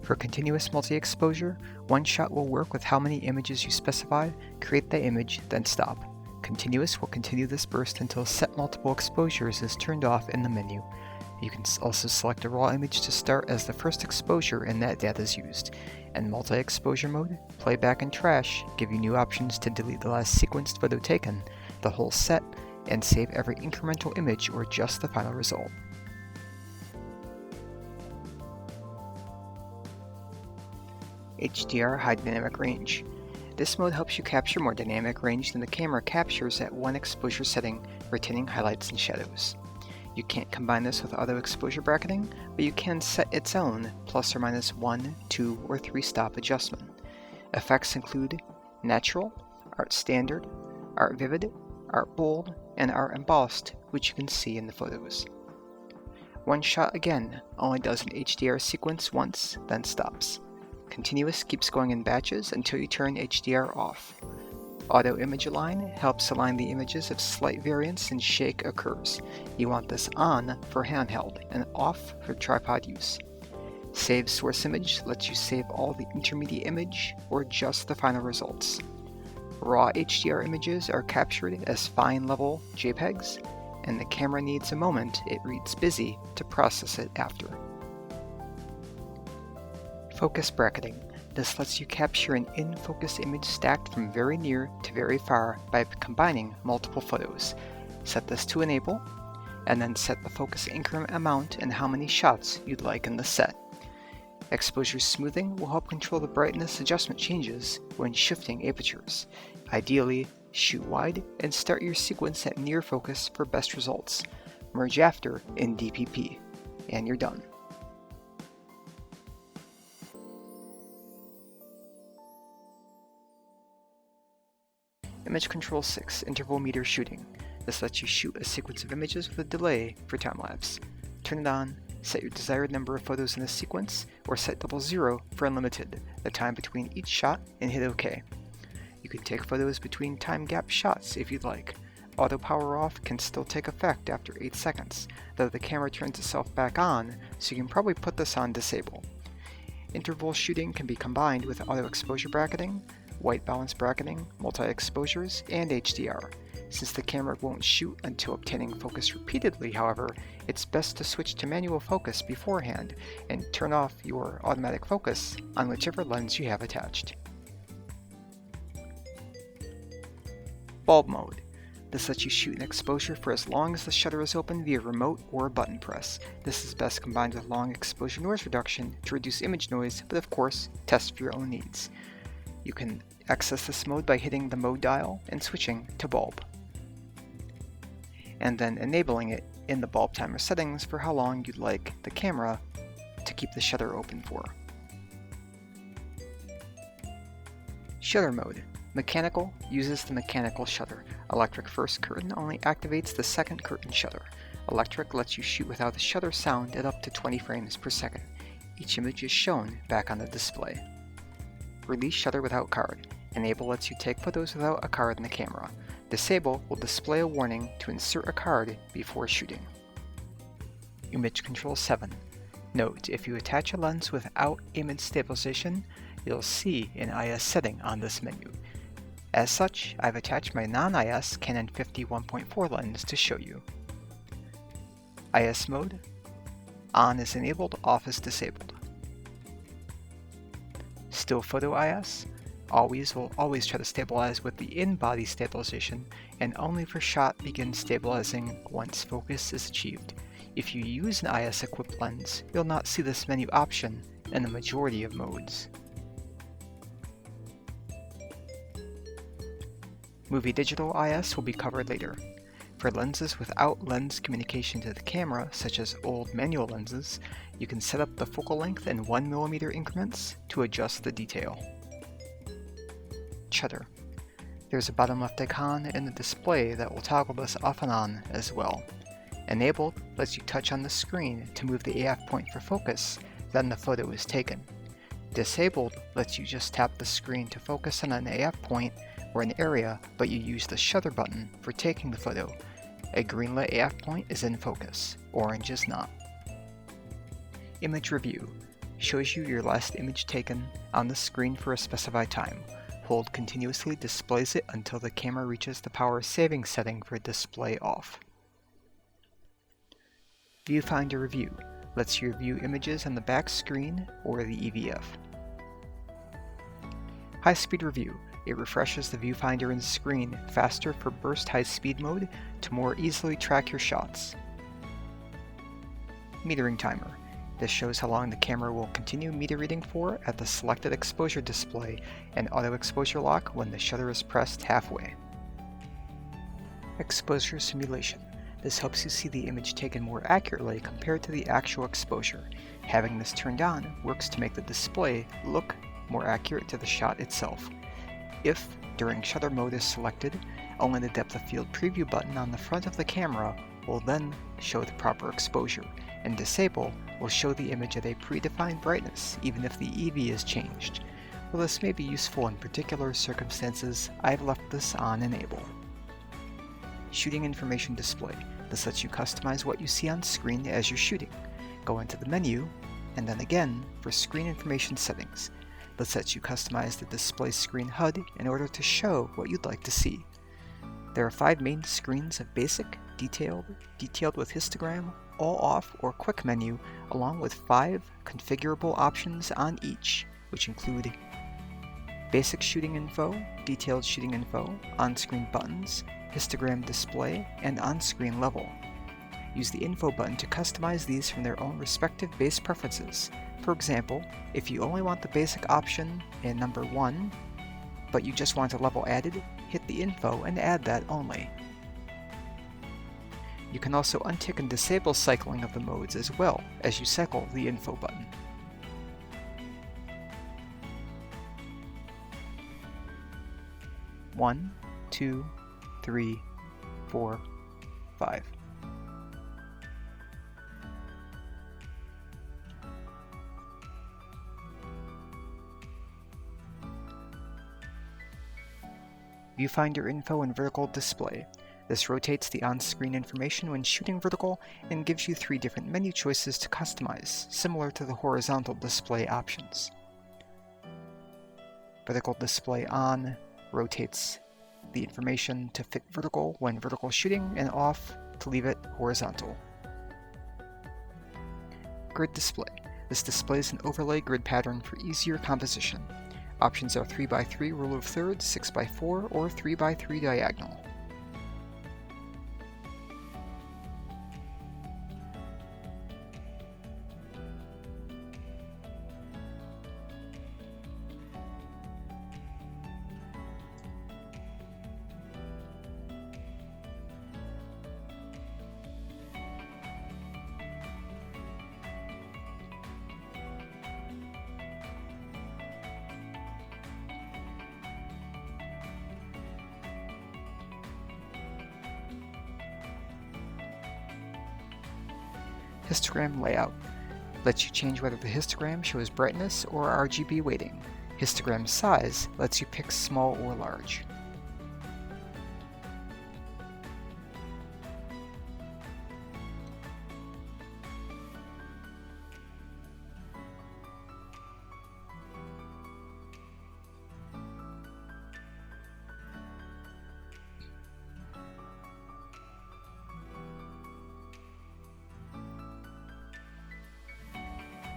For continuous multi-exposure, one shot will work with how many images you specify, create the image, then stop. Continuous will continue this burst until Set Multiple Exposures is turned off in the menu. You can also select a raw image to start as the first exposure and that data is used. And multi-exposure mode, Playback, and Trash give you new options to delete the last sequenced photo taken, the whole set, and save every incremental image or just the final result. HDR High Dynamic Range. This mode helps you capture more dynamic range than the camera captures at one exposure setting, retaining highlights and shadows. You can't combine this with auto exposure bracketing, but you can set its own plus or minus 1, 2, or 3 stop adjustment. Effects include Natural, Art Standard, Art Vivid, Art Bold, and Art Embossed, which you can see in the photos. One shot again only does an HDR sequence once, then stops. Continuous keeps going in batches until you turn HDR off. Auto Image Align helps align the images if slight variance and shake occurs. You want this on for handheld and off for tripod use. Save Source Image lets you save all the intermediate image or just the final results. Raw HDR images are captured as fine level JPEGs, and the camera needs a moment it reads busy to process it after. Focus bracketing. This lets you capture an in-focus image stacked from very near to very far by combining multiple photos. Set this to enable, and then set the focus increment amount and how many shots you'd like in the set. Exposure smoothing will help control the brightness adjustment changes when shifting apertures. Ideally, shoot wide and start your sequence at near focus for best results. Merge after in DPP, and you're done. Image Control 6 Interval Meter Shooting. This lets you shoot a sequence of images with a delay for time-lapse. Turn it on, set your desired number of photos in the sequence, or set 00 for unlimited, the time between each shot, and hit OK. You can take photos between time gap shots if you'd like. Auto power off can still take effect after 8 seconds, though the camera turns itself back on, so you can probably put this on disable. Interval shooting can be combined with auto exposure bracketing, white balance bracketing, multi-exposures, and HDR. Since the camera won't shoot until obtaining focus repeatedly, however, it's best to switch to manual focus beforehand and turn off your automatic focus on whichever lens you have attached. Bulb mode. This lets you shoot an exposure for as long as the shutter is open via remote or a button press. This is best combined with long exposure noise reduction to reduce image noise, but of course, test for your own needs. You can access this mode by hitting the mode dial and switching to bulb, and then enabling it in the bulb timer settings for how long you'd like the camera to keep the shutter open for. Shutter mode. Mechanical uses the mechanical shutter. Electric first curtain only activates the second curtain shutter. Electric lets you shoot without the shutter sound at up to 20 frames per second. Each image is shown back on the display. Release shutter without card. Enable lets you take photos without a card in the camera. Disable will display a warning to insert a card before shooting. Image Control 7. Note, if you attach a lens without image stabilization, you'll see an IS setting on this menu. As such, I've attached my non-IS Canon 51.4 lens to show you. IS mode. On is enabled, off is disabled. Still photo IS. Will always try to stabilize with the in-body stabilization, and only for shot begin stabilizing once focus is achieved. If you use an IS-equipped lens, you'll not see this menu option in the majority of modes. Movie Digital IS will be covered later. For lenses without lens communication to the camera, such as old manual lenses, you can set up the focal length in 1mm increments to adjust the detail. Shutter. There's a bottom left icon in the display that will toggle this off and on as well. Enabled lets you touch on the screen to move the AF point for focus, then the photo is taken. Disabled lets you just tap the screen to focus on an AF point or an area, but you use the shutter button for taking the photo. A green lit AF point is in focus, orange is not. Image Review shows you your last image taken on the screen for a specified time. Hold continuously displays it until the camera reaches the power saving setting for display off. Viewfinder Review lets you review images on the back screen or the EVF. High Speed Review. It refreshes the viewfinder and screen faster for burst high speed mode to more easily track your shots. Metering Timer. This shows how long the camera will continue meter reading for at the selected exposure display and auto exposure lock when the shutter is pressed halfway. Exposure Simulation. This helps you see the image taken more accurately compared to the actual exposure. Having this turned on works to make the display look more accurate to the shot itself. If, during shutter mode is selected, only the depth of field preview button on the front of the camera will then show the proper exposure, and disable will show the image at a predefined brightness even if the EV is changed. While this may be useful in particular circumstances, I've left this on enable. Shooting Information Display. This lets you customize what you see on screen as you're shooting. Go into the menu, and then again for Screen Information Settings. This lets you customize the display screen HUD in order to show what you'd like to see. There are 5 main screens of Basic, Detailed, Detailed with Histogram, All Off, or Quick menu, along with 5 configurable options on each. which include basic shooting info, detailed shooting info, on-screen buttons, histogram display, and on-screen level. Use the info button to customize these from their own respective base preferences. For example, if you only want the basic option in number 1, but you just want a level added, hit the info and add that only. You can also untick and disable cycling of the modes as well as you cycle the info button. One, 2, 3, 4, 5. Viewfinder info and vertical display. This rotates the on-screen information when shooting vertical and gives you 3 different menu choices to customize, similar to the horizontal display options. Vertical display on rotates the information to fit vertical when vertical shooting, and off to leave it horizontal. Grid display. This displays an overlay grid pattern for easier composition. Options are 3x3 rule of thirds, 6x4, or 3x3 diagonal. Histogram layout lets you change whether the histogram shows brightness or RGB weighting. Histogram size lets you pick small or large.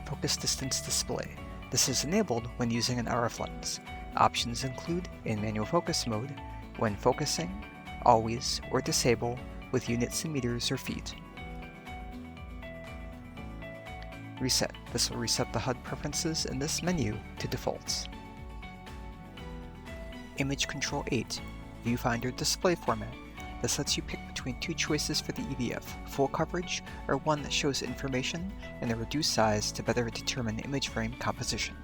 Focus distance display. This is enabled when using an RF lens. Options include in manual focus mode, when focusing, always, or disable with units in meters or feet. Reset. This will reset the HUD preferences in this menu to defaults. Image Control 8. Viewfinder display format. This lets you pick between 2 choices for the EVF, full coverage or one that shows information in a reduced size to better determine image frame composition.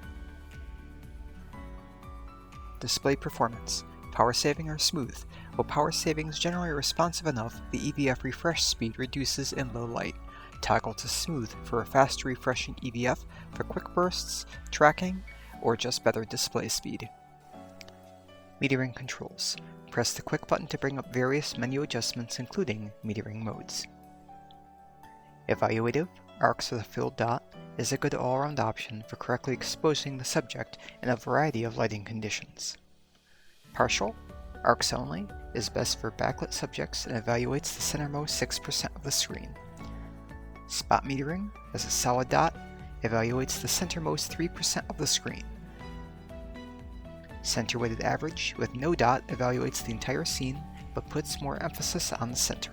Display performance. Power saving or smooth. While power saving is generally responsive enough, the EVF refresh speed reduces in low light. Toggle to smooth for a faster refreshing EVF for quick bursts, tracking, or just better display speed. Metering controls. Press the quick button to bring up various menu adjustments including metering modes. Evaluative, arcs with a filled dot, is a good all-around option for correctly exposing the subject in a variety of lighting conditions. Partial, arcs only, is best for backlit subjects and evaluates the centermost 6% of the screen. Spot metering, as a solid dot, evaluates the centermost 3% of the screen. Center weighted average with no dot evaluates the entire scene but puts more emphasis on the center.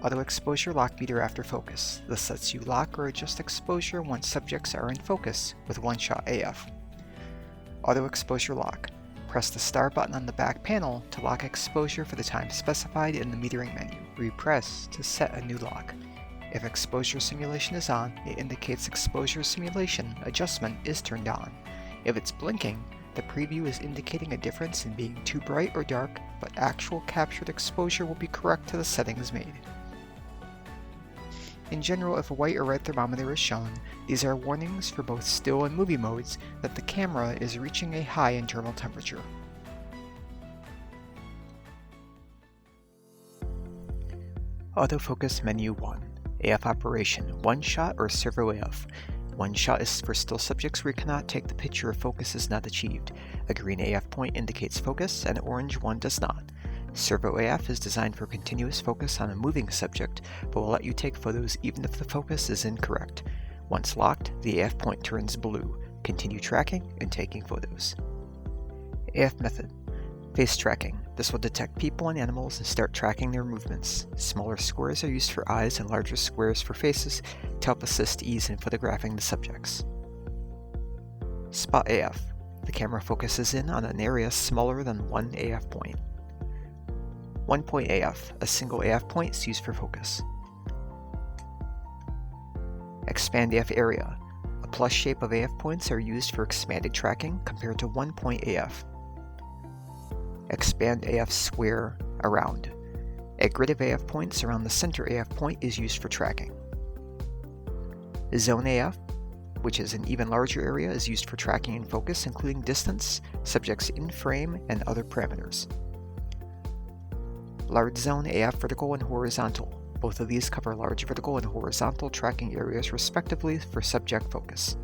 Auto exposure lock meter after focus. This lets you lock or adjust exposure once subjects are in focus with one-shot AF. Auto exposure lock. Press the star button on the back panel to lock exposure for the time specified in the metering menu. Repress to set a new lock. If exposure simulation is on, it indicates exposure simulation adjustment is turned on. If it's blinking, the preview is indicating a difference in being too bright or dark, but actual captured exposure will be correct to the settings made. In general, if a white or red thermometer is shown, these are warnings for both still and movie modes that the camera is reaching a high internal temperature. Autofocus Menu 1. AF Operation, One Shot or Servo AF. One shot is for still subjects where you cannot take the picture if focus is not achieved. A green AF point indicates focus and an orange one does not. Servo AF is designed for continuous focus on a moving subject, but will let you take photos even if the focus is incorrect. Once locked, the AF point turns blue. continue tracking and taking photos. AF method. Face tracking. This will detect people and animals and start tracking their movements. Smaller squares are used for eyes and larger squares for faces to help assist ease in photographing the subjects. Spot AF. The camera focuses in on an area smaller than one AF point. 1 point AF. A single AF point is used for focus. Expand AF area. A plus shape of AF points are used for expanded tracking compared to 1 point AF. Expand AF square around. A grid of AF points around the center AF point is used for tracking. Zone AF, which is an even larger area, is used for tracking and focus, including distance, subjects in frame, and other parameters. Large zone AF vertical and horizontal. Both of these cover large vertical and horizontal tracking areas respectively for subject focus.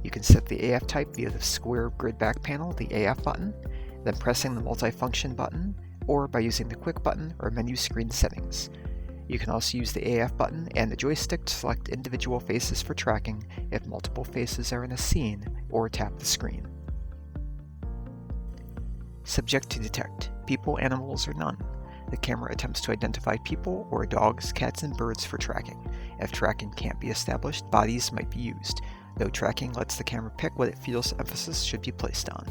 You can set the AF type via the square grid back panel, the AF button, then pressing the multifunction button, or by using the quick button or menu screen settings. You can also use the AF button and the joystick to select individual faces for tracking if multiple faces are in a scene, or tap the screen. Subject to detect. People, animals, or none. The camera attempts to identify people or dogs, cats, and birds for tracking. If tracking can't be established, bodies might be used, though tracking lets the camera pick what it feels emphasis should be placed on.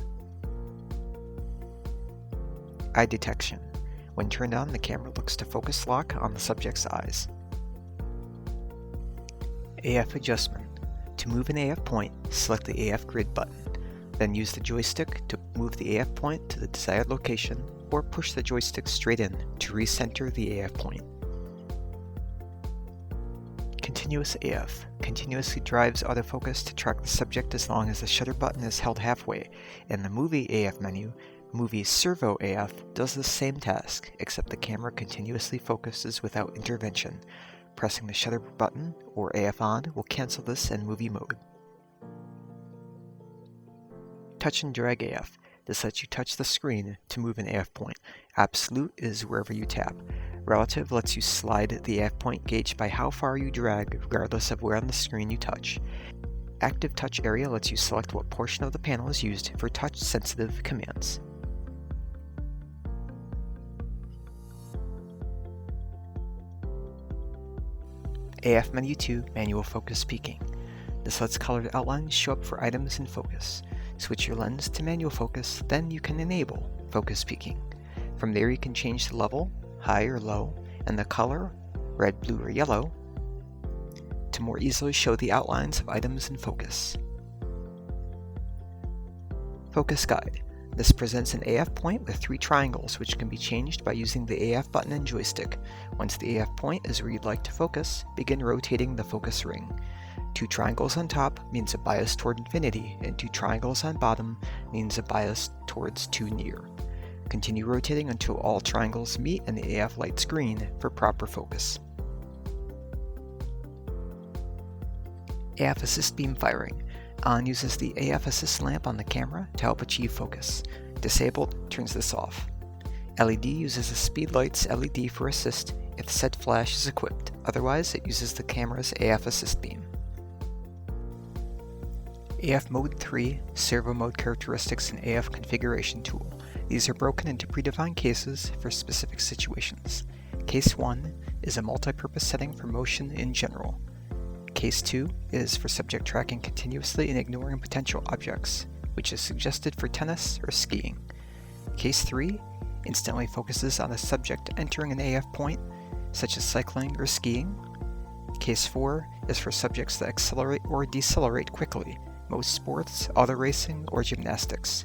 Eye detection. When turned on, the camera looks to focus lock on the subject's eyes. AF adjustment. To move an AF point, select the AF grid button. Then use the joystick to move the AF point to the desired location, or push the joystick straight in to recenter the AF point. Continuous AF. Continuously drives autofocus to track the subject as long as the shutter button is held halfway. In the Movie AF menu, Movie Servo AF does the same task, except the camera continuously focuses without intervention. Pressing the shutter button, or AF on, will cancel this in movie mode. Touch and drag AF. This lets you touch the screen to move an AF point. Absolute is wherever you tap. Relative lets you slide the AF point gauged by how far you drag, regardless of where on the screen you touch. Active touch area lets you select what portion of the panel is used for touch-sensitive commands. AF Menu 2 Manual Focus Peaking. This lets colored outlines show up for items in focus. Switch your lens to manual focus, then you can enable focus peaking. From there you can change the level, high or low, and the color, red, blue, or yellow, to more easily show the outlines of items in focus. Focus Guide. This presents an AF point with 3 triangles which can be changed by using the AF button and joystick. Once the AF point is where you'd like to focus, begin rotating the focus ring. 2 triangles on top means a bias toward infinity, and 2 triangles on bottom means a bias towards too near. Continue rotating until all triangles meet and the AF light's green for proper focus. AF Assist Beam Firing. On uses the AF Assist lamp on the camera to help achieve focus. Disabled turns this off. LED uses the Speed Light's LED for assist if said flash is equipped, otherwise it uses the camera's AF Assist Beam. AF Mode 3 Servo Mode Characteristics and AF Configuration Tool. These are broken into predefined cases for specific situations. Case 1 is a multi-purpose setting for motion in general. Case 2 is for subject tracking continuously and ignoring potential objects, which is suggested for tennis or skiing. Case 3 instantly focuses on a subject entering an AF point, such as cycling or skiing. Case 4 is for subjects that accelerate or decelerate quickly, most sports, auto racing, or gymnastics.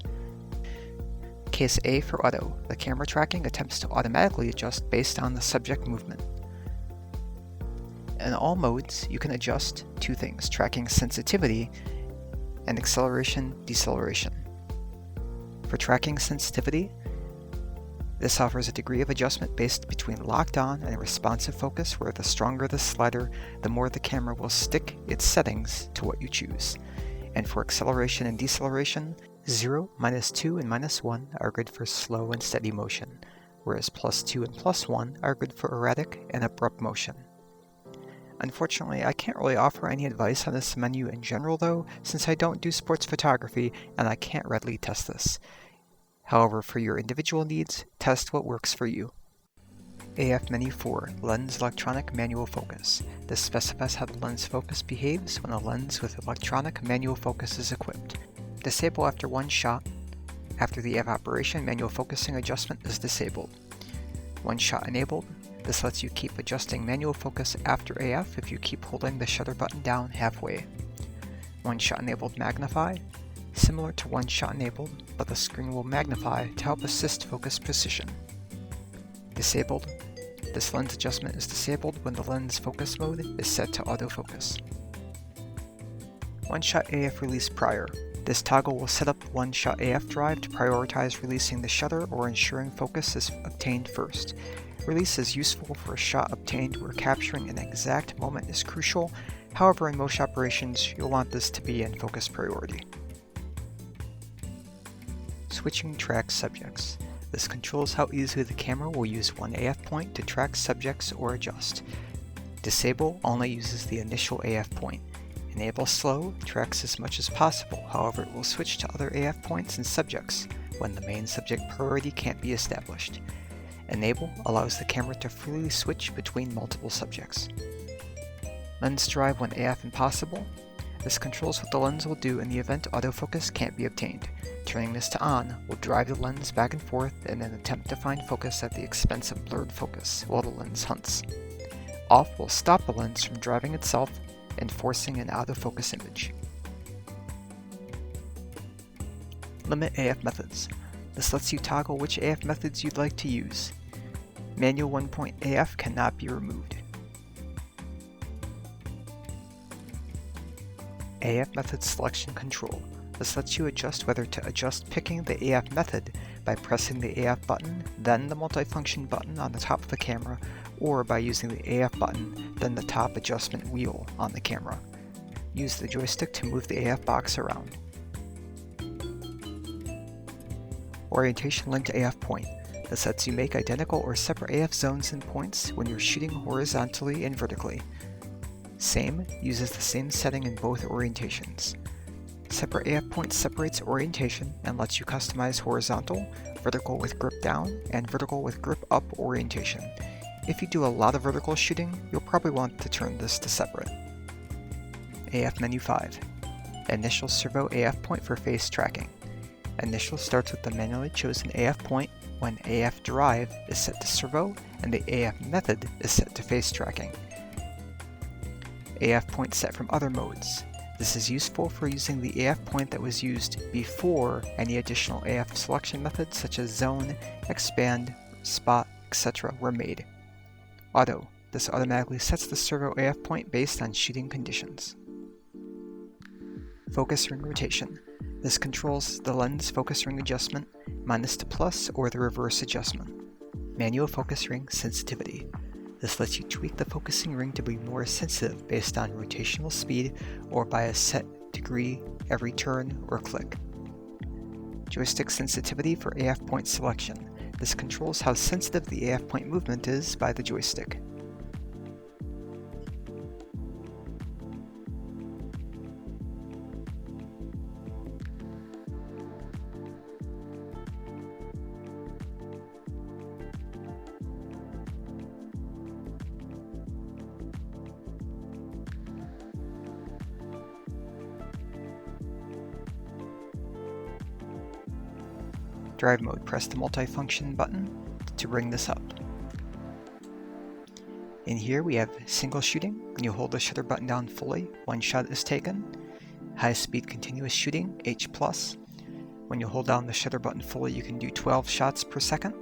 Case A for auto. The camera tracking attempts to automatically adjust based on the subject movement. In all modes, you can adjust 2 things, tracking sensitivity and acceleration, deceleration. For tracking sensitivity, this offers a degree of adjustment based between locked on and responsive focus, where the stronger the slider, the more the camera will stick its settings to what you choose. And for acceleration and deceleration, 0, -2, and -1 are good for slow and steady motion, whereas +2 and +1 are good for erratic and abrupt motion. Unfortunately, I can't really offer any advice on this menu in general though, since I don't do sports photography and I can't readily test this. However, for your individual needs, test what works for you. AF Menu 4, Lens Electronic Manual Focus. This specifies how the lens focus behaves when a lens with electronic manual focus is equipped. Disable after one shot. After the AF operation, manual focusing adjustment is disabled. One shot enabled. This lets you keep adjusting manual focus after AF if you keep holding the shutter button down halfway. One shot enabled magnify. Similar to one shot enabled, but the screen will magnify to help assist focus precision. Disabled. This lens adjustment is disabled when the lens focus mode is set to autofocus. One-shot AF release prior. This toggle will set up the one-shot AF drive to prioritize releasing the shutter or ensuring focus is obtained first. Release is useful for a shot obtained where capturing an exact moment is crucial. However, in most operations, you'll want this to be in focus priority. Switching track subjects. This controls how easily the camera will use one AF point to track subjects or adjust. Disable only uses the initial AF point. Enable slow tracks as much as possible, however it will switch to other AF points and subjects when the main subject priority can't be established. Enable allows the camera to freely switch between multiple subjects. Lens drive when AF impossible. This controls what the lens will do in the event autofocus can't be obtained. Turning this to on will drive the lens back and forth in an attempt to find focus at the expense of blurred focus while the lens hunts. Off will stop the lens from driving itself and forcing an autofocus image. Limit AF methods. This lets you toggle which AF methods you'd like to use. Manual 1-point AF cannot be removed. AF method selection control. This lets you adjust whether to adjust picking the AF method by pressing the AF button, then the multifunction button on the top of the camera, or by using the AF button, then the top adjustment wheel on the camera. Use the joystick to move the AF box around. Orientation linked AF point. This lets you make identical or separate AF zones and points when you're shooting horizontally and vertically. Same uses the same setting in both orientations. Separate AF point separates orientation and lets you customize horizontal, vertical with grip down, and vertical with grip up orientation. If you do a lot of vertical shooting, you'll probably want to turn this to separate. AF Menu 5. Initial servo AF point for face tracking. Initial starts with the manually chosen AF point when AF drive is set to servo and the AF method is set to face tracking. AF point set from other modes. This is useful for using the AF point that was used before any additional AF selection methods such as zone, expand, spot, etc. were made. Auto. This automatically sets the servo AF point based on shooting conditions. Focus ring rotation. This controls the lens focus ring adjustment, minus to plus, or the reverse adjustment. Manual focus ring sensitivity. This lets you tweak the focusing ring to be more sensitive based on rotational speed or by a set degree every turn or click. Joystick sensitivity for AF point selection. This controls how sensitive the AF point movement is by the joystick. Drive mode, press the multifunction button to bring this up. In here we have single shooting. When you hold the shutter button down fully, one shot is taken. High speed continuous shooting, H+. When you hold down the shutter button fully, you can do 12 shots per second.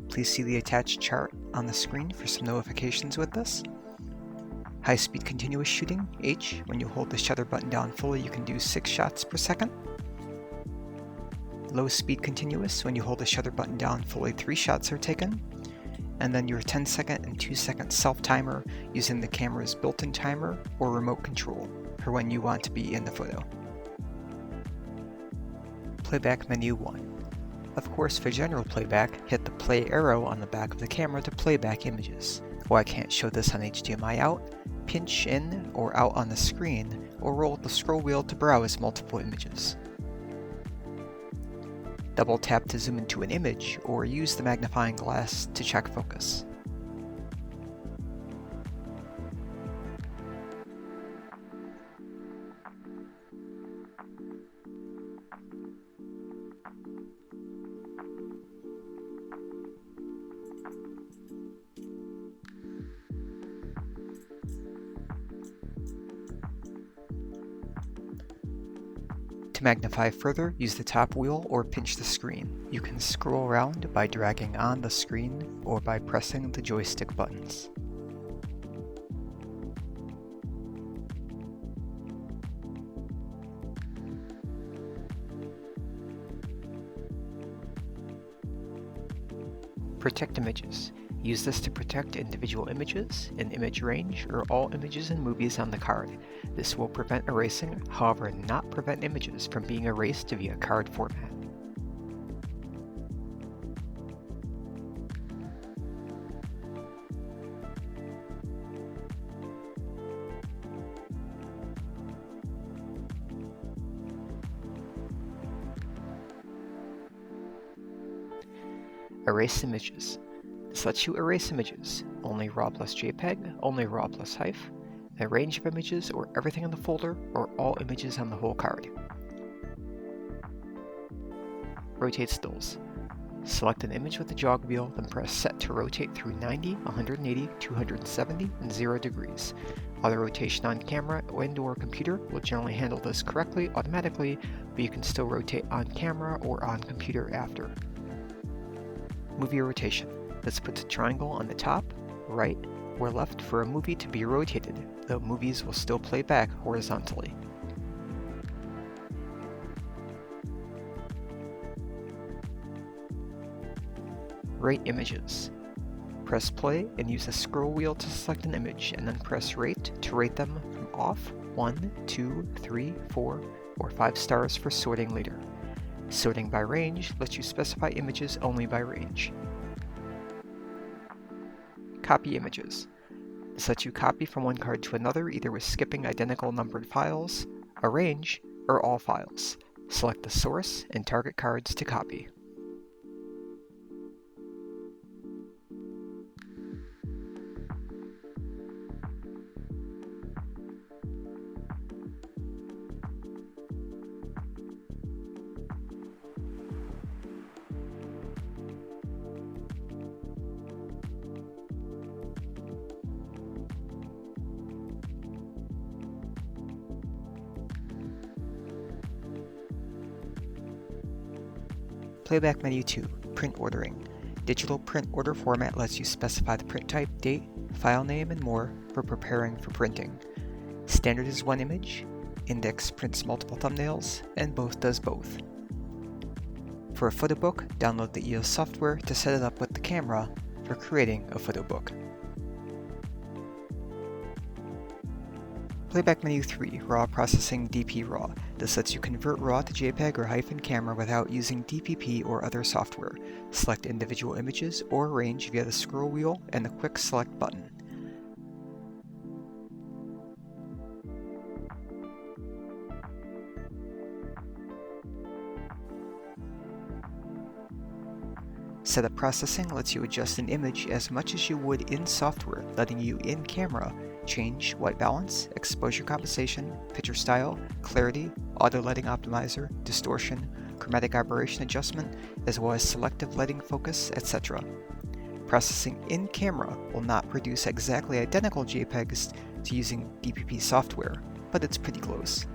Please see the attached chart on the screen for some notifications with this. High speed continuous shooting, H. When you hold the shutter button down fully, you can do 6 shots per second. Low speed continuous, when you hold the shutter button down fully, 3 shots are taken. And then your 10-second and 2-second self-timer using the camera's built-in timer or remote control for when you want to be in the photo. Playback Menu 1. Of course, for general playback, hit the play arrow on the back of the camera to play back images. While I can't show this on HDMI out, pinch in or out on the screen, or roll the scroll wheel to browse multiple images. Double tap to zoom into an image, or use the magnifying glass to check focus. To magnify further, use the top wheel or pinch the screen. You can scroll around by dragging on the screen or by pressing the joystick buttons. Protect images. Use this to protect individual images, an image range, or all images and movies on the card. This will prevent erasing, however not prevent images from being erased via card format. Erase images. This lets you erase images, only RAW plus JPEG, only RAW plus HEIF, a range of images or everything in the folder, or all images on the whole card. Rotate stills. Select an image with the jog wheel, then press set to rotate through 90, 180, 270, and 0 degrees. Auto rotation on camera and/or computer will generally handle this correctly automatically, but you can still rotate on camera or on computer after. Movie rotation. This puts a triangle on the top, right, or left for a movie to be rotated, though movies will still play back horizontally. Rate images. Press play and use the scroll wheel to select an image, and then press rate to rate them from off, 1, 2, 3, 4, or 5 stars for sorting later. Sorting by range lets you specify images only by range. Copy images. This lets you copy from one card to another either with skipping identical numbered files, arrange, or all files. Select the source and target cards to copy. Playback menu 2, print ordering. Digital print order format lets you specify the print type, date, file name, and more for preparing for printing. Standard is one image, Index prints multiple thumbnails, and both does both. For a photo book, download the EOS software to set it up with the camera for creating a photo book. Playback menu 3, raw processing DP raw. This lets you convert RAW to JPEG or HEIF in camera without using DPP or other software. Select individual images or range via the scroll wheel and the quick select button. Setup processing lets you adjust an image as much as you would in software, letting you in camera change white balance, exposure compensation, picture style, clarity, auto lighting optimizer, distortion, chromatic aberration adjustment, as well as selective lighting focus, etc. Processing in camera will not produce exactly identical JPEGs to using DPP software, but it's pretty close.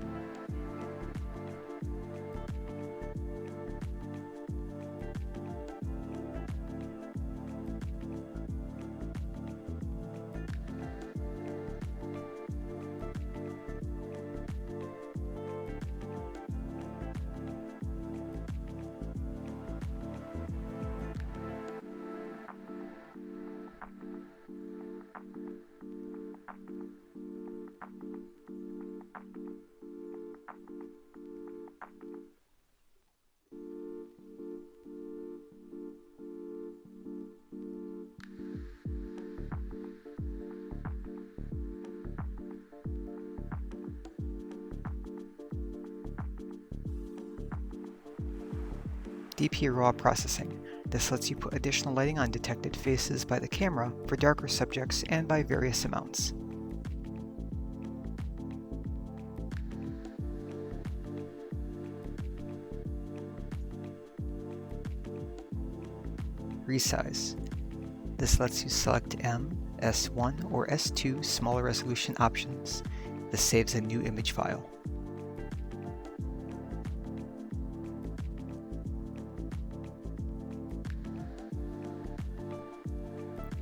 DP RAW processing. This lets you put additional lighting on detected faces by the camera for darker subjects and by various amounts. Resize. This lets you select M, S1, or S2 smaller resolution options. This saves a new image file.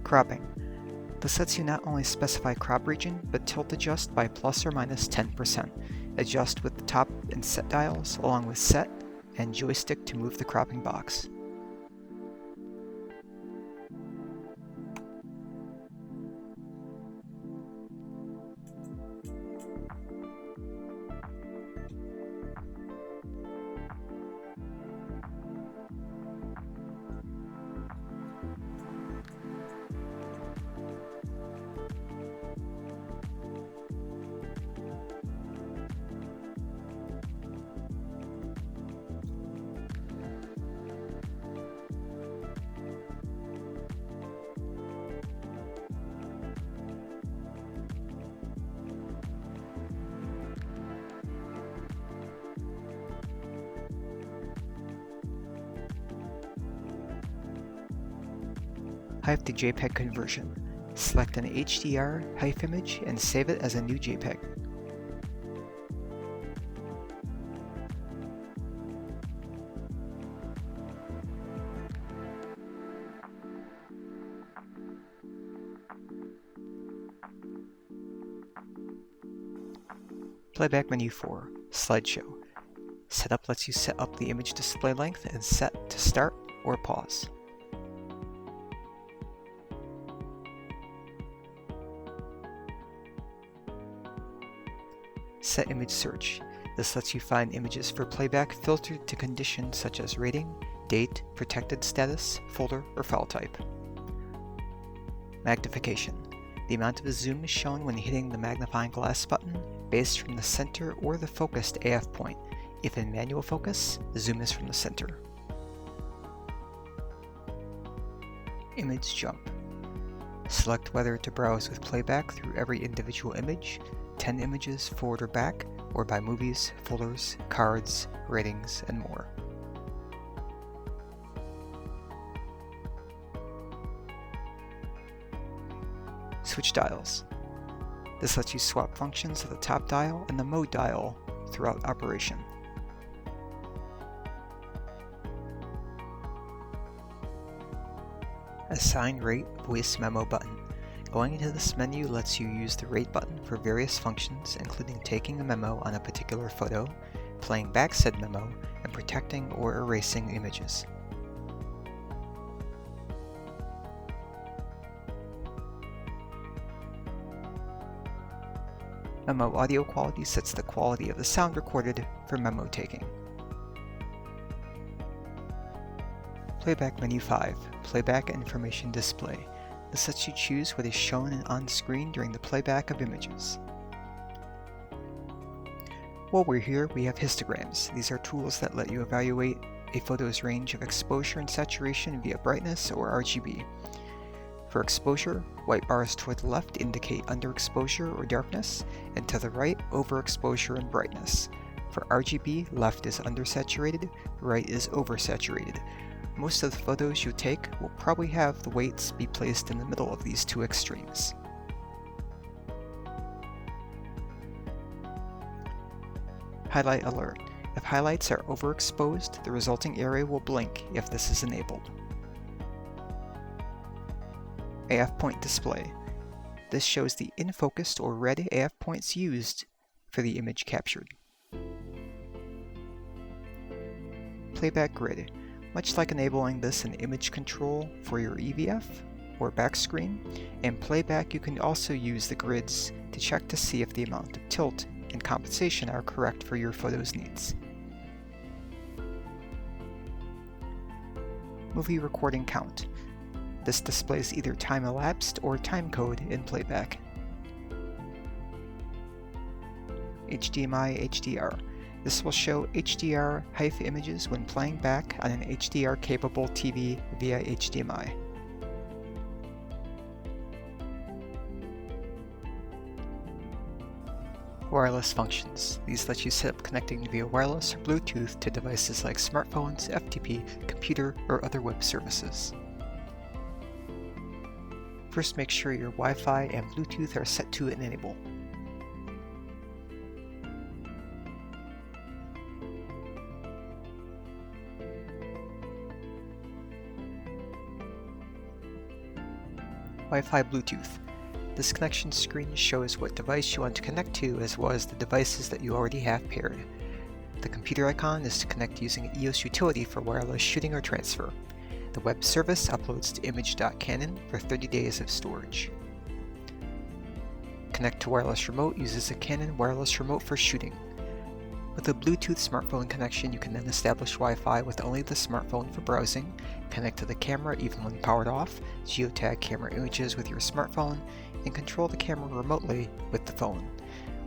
Cropping. This lets you not only specify crop region, but tilt adjust by plus or minus 10%. Adjust with the top and set dials, along with set and joystick to move the cropping box. HEIF to JPEG conversion. Select an HDR HEIF image and save it as a new JPEG. Playback menu 4, Slideshow. Setup lets you set up the image display length and set to start or pause. Set image search. This lets you find images for playback filtered to conditions such as rating, date, protected status, folder, or file type. Magnification. The amount of zoom is shown when hitting the magnifying glass button based from the center or the focused AF point. If in manual focus, the zoom is from the center. Image jump. Select whether to browse with playback through every individual image, 10 images forward or back, or by movies, folders, cards, ratings, and more. Switch dials. This lets you swap functions of the top dial and the mode dial throughout operation. Assign rate voice memo button. Going into this menu lets you use the rate button for various functions, including taking a memo on a particular photo, playing back said memo, and protecting or erasing images. Memo audio quality sets the quality of the sound recorded for memo taking. Playback menu 5, Playback information display. This lets you choose what is shown on screen during the playback of images. While we're here, we have histograms. These are tools that let you evaluate a photo's range of exposure and saturation via brightness or RGB. For exposure, white bars toward the left indicate underexposure or darkness, and to the right, overexposure and brightness. For RGB, left is undersaturated, right is oversaturated. Most of the photos you take will probably have the weights be placed in the middle of these two extremes. Highlight alert. If highlights are overexposed, the resulting area will blink if this is enabled. AF point display. This shows the in-focused or red AF points used for the image captured. Playback grid. Much like enabling this in image control for your EVF or back screen, in playback you can also use the grids to check to see if the amount of tilt and compensation are correct for your photo's needs. Movie recording count. This displays either time elapsed or timecode in playback. HDMI HDR. This will show HDR HEIF images when playing back on an HDR-capable TV via HDMI. Wireless functions. These let you set up connecting via wireless or Bluetooth to devices like smartphones, FTP, computer, or other web services. First, make sure your Wi-Fi and Bluetooth are set to enable. Wi-Fi Bluetooth. This connection screen shows what device you want to connect to as well as the devices that you already have paired. The computer icon is to connect using an EOS utility for wireless shooting or transfer. The web service uploads to image.canon for 30 days of storage. Connect to wireless remote uses a Canon wireless remote for shooting. With a Bluetooth smartphone connection, you can then establish Wi-Fi with only the smartphone for browsing, connect to the camera even when powered off, geotag camera images with your smartphone, and control the camera remotely with the phone.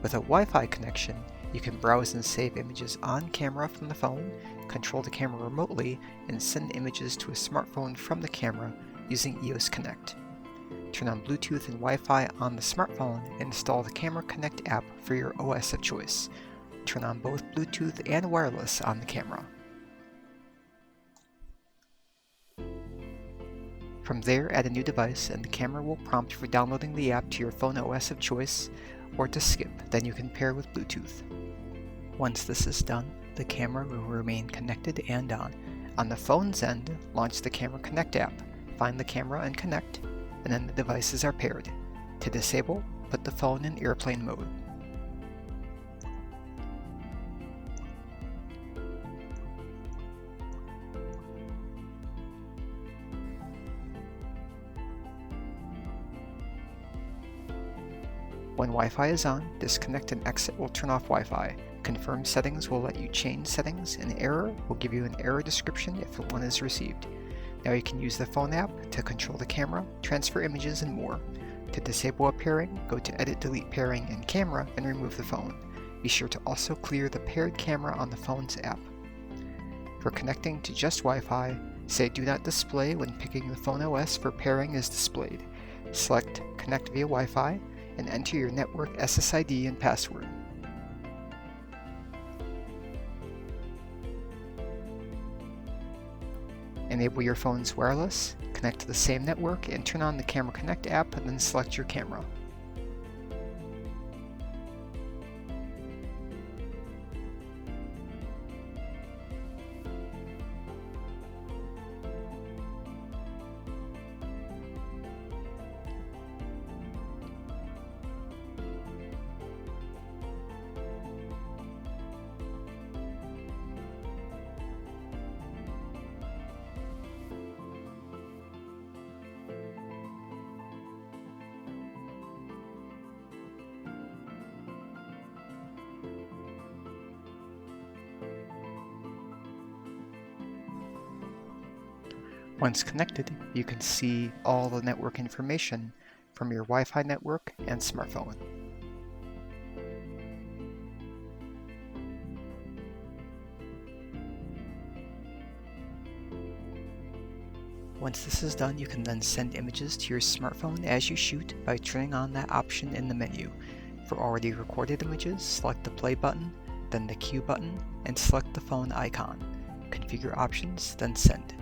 With a Wi-Fi connection, you can browse and save images on camera from the phone, control the camera remotely, and send images to a smartphone from the camera using EOS Connect. Turn on Bluetooth and Wi-Fi on the smartphone and install the Camera Connect app for your OS of choice. Turn on both Bluetooth and wireless on the camera. From there, add a new device and the camera will prompt for downloading the app to your phone OS of choice or to skip, then you can pair with Bluetooth. Once this is done, the camera will remain connected and on. On the phone's end, launch the Camera Connect app, find the camera and connect, and then the devices are paired. To disable, put the phone in airplane mode. When Wi-Fi is on, disconnect and exit will turn off Wi-Fi. Confirm settings will let you change settings, and error will give you an error description if one is received. Now you can use the phone app to control the camera, transfer images, and more. To disable a pairing, go to Edit Delete Pairing in Camera and remove the phone. Be sure to also clear the paired camera on the phone's app. For connecting to just Wi-Fi, say Do Not Display when picking the phone OS for pairing is displayed. Select Connect via Wi-Fi and enter your network SSID and password. Enable your phone's wireless, connect to the same network, and turn on the Camera Connect app and then select your camera. Once connected, you can see all the network information from your Wi-Fi network and smartphone. Once this is done, you can then send images to your smartphone as you shoot by turning on that option in the menu. For already recorded images, select the play button, then the Q button, and select the phone icon. Configure options, then send.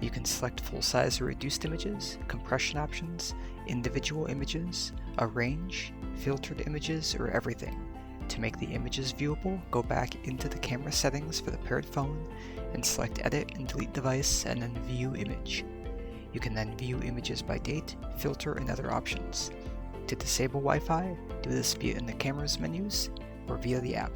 You can select full-size or reduced images, compression options, individual images, arrange, filtered images, or everything. To make the images viewable, go back into the camera settings for the paired phone and select Edit and Delete Device and then View Image. You can then view images by date, filter, and other options. To disable Wi-Fi, do this via in the camera's menus or via the app.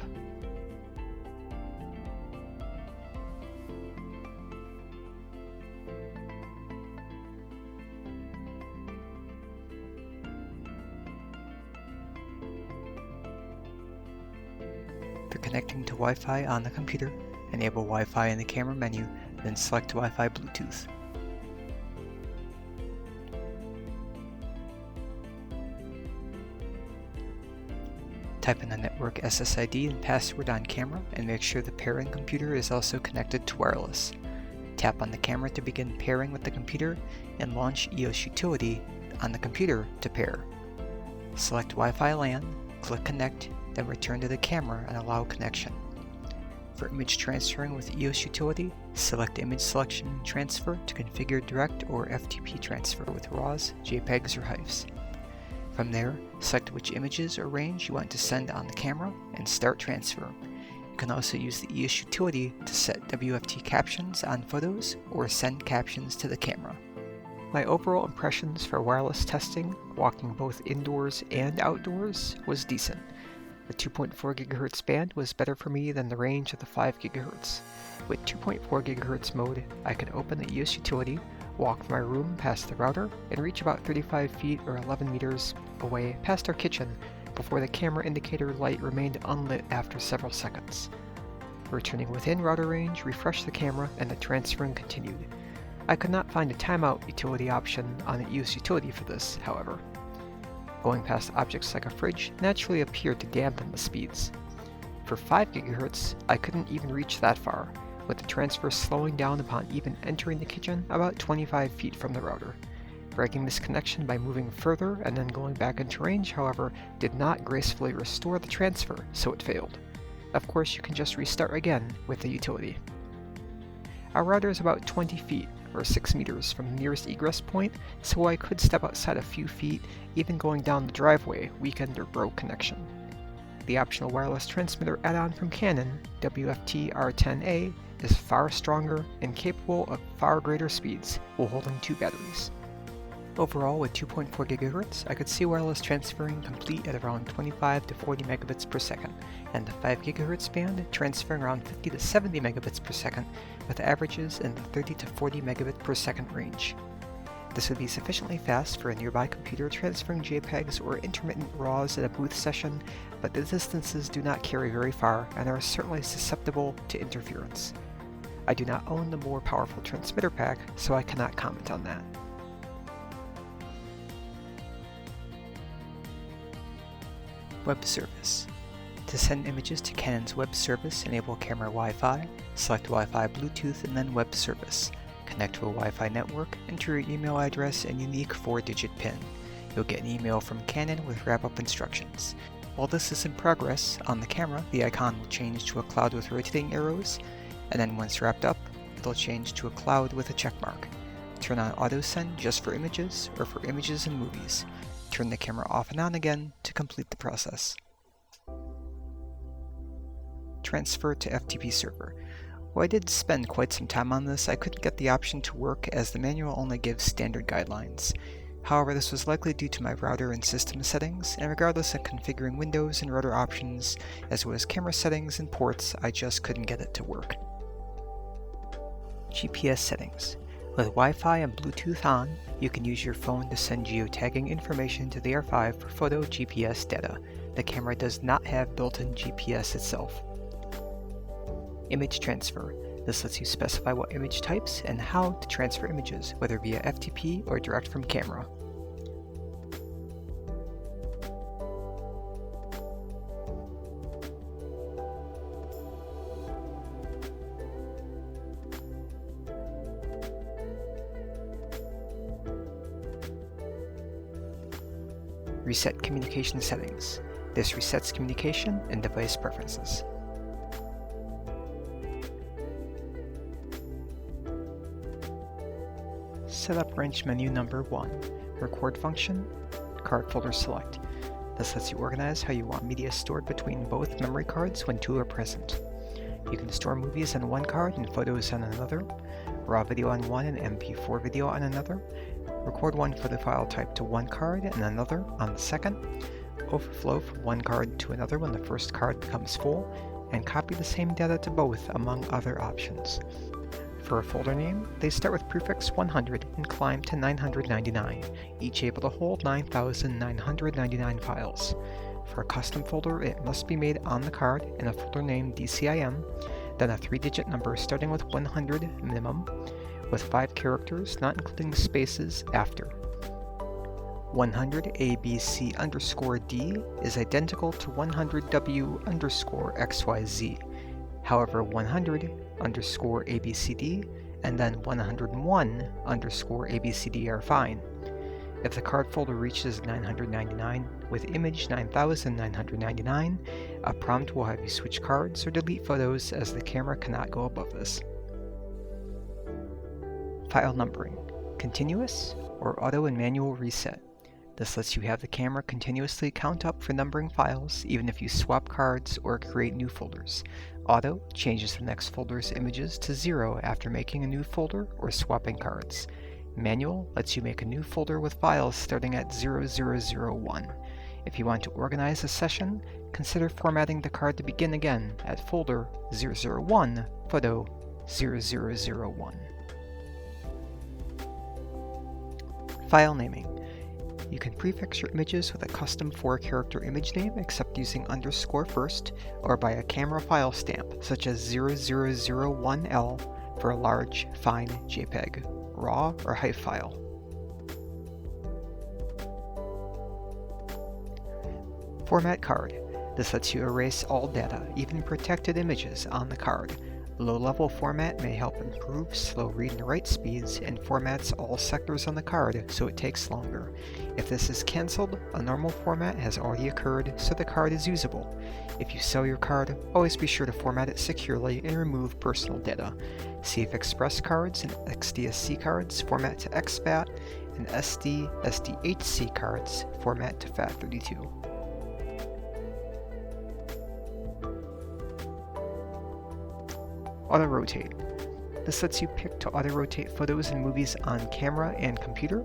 For connecting to Wi-Fi on the computer, enable Wi-Fi in the camera menu, then select Wi-Fi Bluetooth. Type in the network SSID and password on camera and make sure the pairing computer is also connected to wireless. Tap on the camera to begin pairing with the computer and launch EOS Utility on the computer to pair. Select Wi-Fi LAN, click Connect, then return to the camera and allow connection. For image transferring with EOS Utility, select Image Selection and Transfer to configure direct or FTP transfer with RAWs, JPEGs, or HEIFs. From there, select which images or range you want to send on the camera and start transfer. You can also use the EOS Utility to set WFT captions on photos or send captions to the camera. My overall impressions for wireless testing, walking both indoors and outdoors, was decent. The 2.4 GHz band was better for me than the range of the 5 GHz. With 2.4 GHz mode, I could open the EOS Utility, walk from my room past the router, and reach about 35 feet or 11 meters away past our kitchen before the camera indicator light remained unlit after several seconds. Returning within router range, refreshed the camera and the transferring continued. I could not find a timeout utility option on the EOS Utility for this, however. Going past objects like a fridge naturally appeared to dampen the speeds. For 5 GHz, I couldn't even reach that far, with the transfer slowing down upon even entering the kitchen about 25 feet from the router. Breaking this connection by moving further and then going back into range, however, did not gracefully restore the transfer, so it failed. Of course, you can just restart again with the utility. Our router is about 20 feet, or 6 meters, from the nearest egress point, so I could step outside a few feet, even going down the driveway, weakened or broke connection. The optional wireless transmitter add-on from Canon, WFT R10A, is far stronger and capable of far greater speeds while holding 2 batteries. Overall, with 2.4 GHz, I could see wireless transferring complete at around 25 to 40 megabits per second, and the 5 GHz band transferring around 50 to 70 megabits per second, with averages in the 30 to 40 megabit per second range. This would be sufficiently fast for a nearby computer transferring JPEGs or intermittent RAWs in a booth session, but the distances do not carry very far and are certainly susceptible to interference. I do not own the more powerful transmitter pack, so I cannot comment on that. Web service. To send images to Canon's web service, enable camera Wi-Fi, select Wi-Fi Bluetooth, and then web service. Connect to a Wi-Fi network, enter your email address and unique 4-digit PIN. You'll get an email from Canon with wrap-up instructions. While this is in progress, on the camera, the icon will change to a cloud with rotating arrows, and then once wrapped up, it'll change to a cloud with a checkmark. Turn on auto send just for images or for images and movies. Turn the camera off and on again to complete the process. Transfer to FTP server. While I did spend quite some time on this, I couldn't get the option to work as the manual only gives standard guidelines. However, this was likely due to my router and system settings, and regardless of configuring Windows and router options, as well as camera settings and ports, I just couldn't get it to work. GPS settings. With Wi-Fi and Bluetooth on, you can use your phone to send geotagging information to the R5 for photo GPS data. The camera does not have built-in GPS itself. Image transfer. This lets you specify what image types and how to transfer images, whether via FTP or direct from camera. Reset communication settings. This resets communication and device preferences. Set up wrench menu number 1. Record function, card folder select. This lets you organize how you want media stored between both memory cards when two are present. You can store movies on one card and photos on another, RAW video on one and MP4 video on another, record one photo file type to one card and another on the second, overflow from one card to another when the first card becomes full, and copy the same data to both, among other options. For a folder name, they start with prefix 100 and climb to 999, each able to hold 9,999 files. For a custom folder, it must be made on the card in a folder named DCIM, then a 3-digit number starting with 100 minimum, with 5 characters, not including the spaces, after. 100ABC_D is identical to 100W_XYZ. However, 100_ABCD and then 101_ABCD are fine. If the card folder reaches 999 with image 9999, a prompt will have you switch cards or delete photos as the camera cannot go above this. File numbering: continuous or auto and manual reset. This lets you have the camera continuously count up for numbering files even if you swap cards or create new folders. Auto changes the next folder's images to 0 after making a new folder or swapping cards. Manual lets you make a new folder with files starting at 0001. If you want to organize a session, consider formatting the card to begin again at folder 001, photo 0001. File naming. You can prefix your images with a custom 4-character image name except using underscore first, or by a camera file stamp such as 0001L for a large, fine Jpeg, RAW, or HEIF file. Format card. This lets you erase all data, even protected images, on the card. Low-level format may help improve slow read and write speeds and formats all sectors on the card so it takes longer. If this is cancelled, a normal format has already occurred so the card is usable. If you sell your card, always be sure to format it securely and remove personal data. CF Express cards and XDSC cards format to exFAT, and SDHC cards format to FAT32. Auto-rotate. This lets you pick to auto-rotate photos and movies on camera and computer,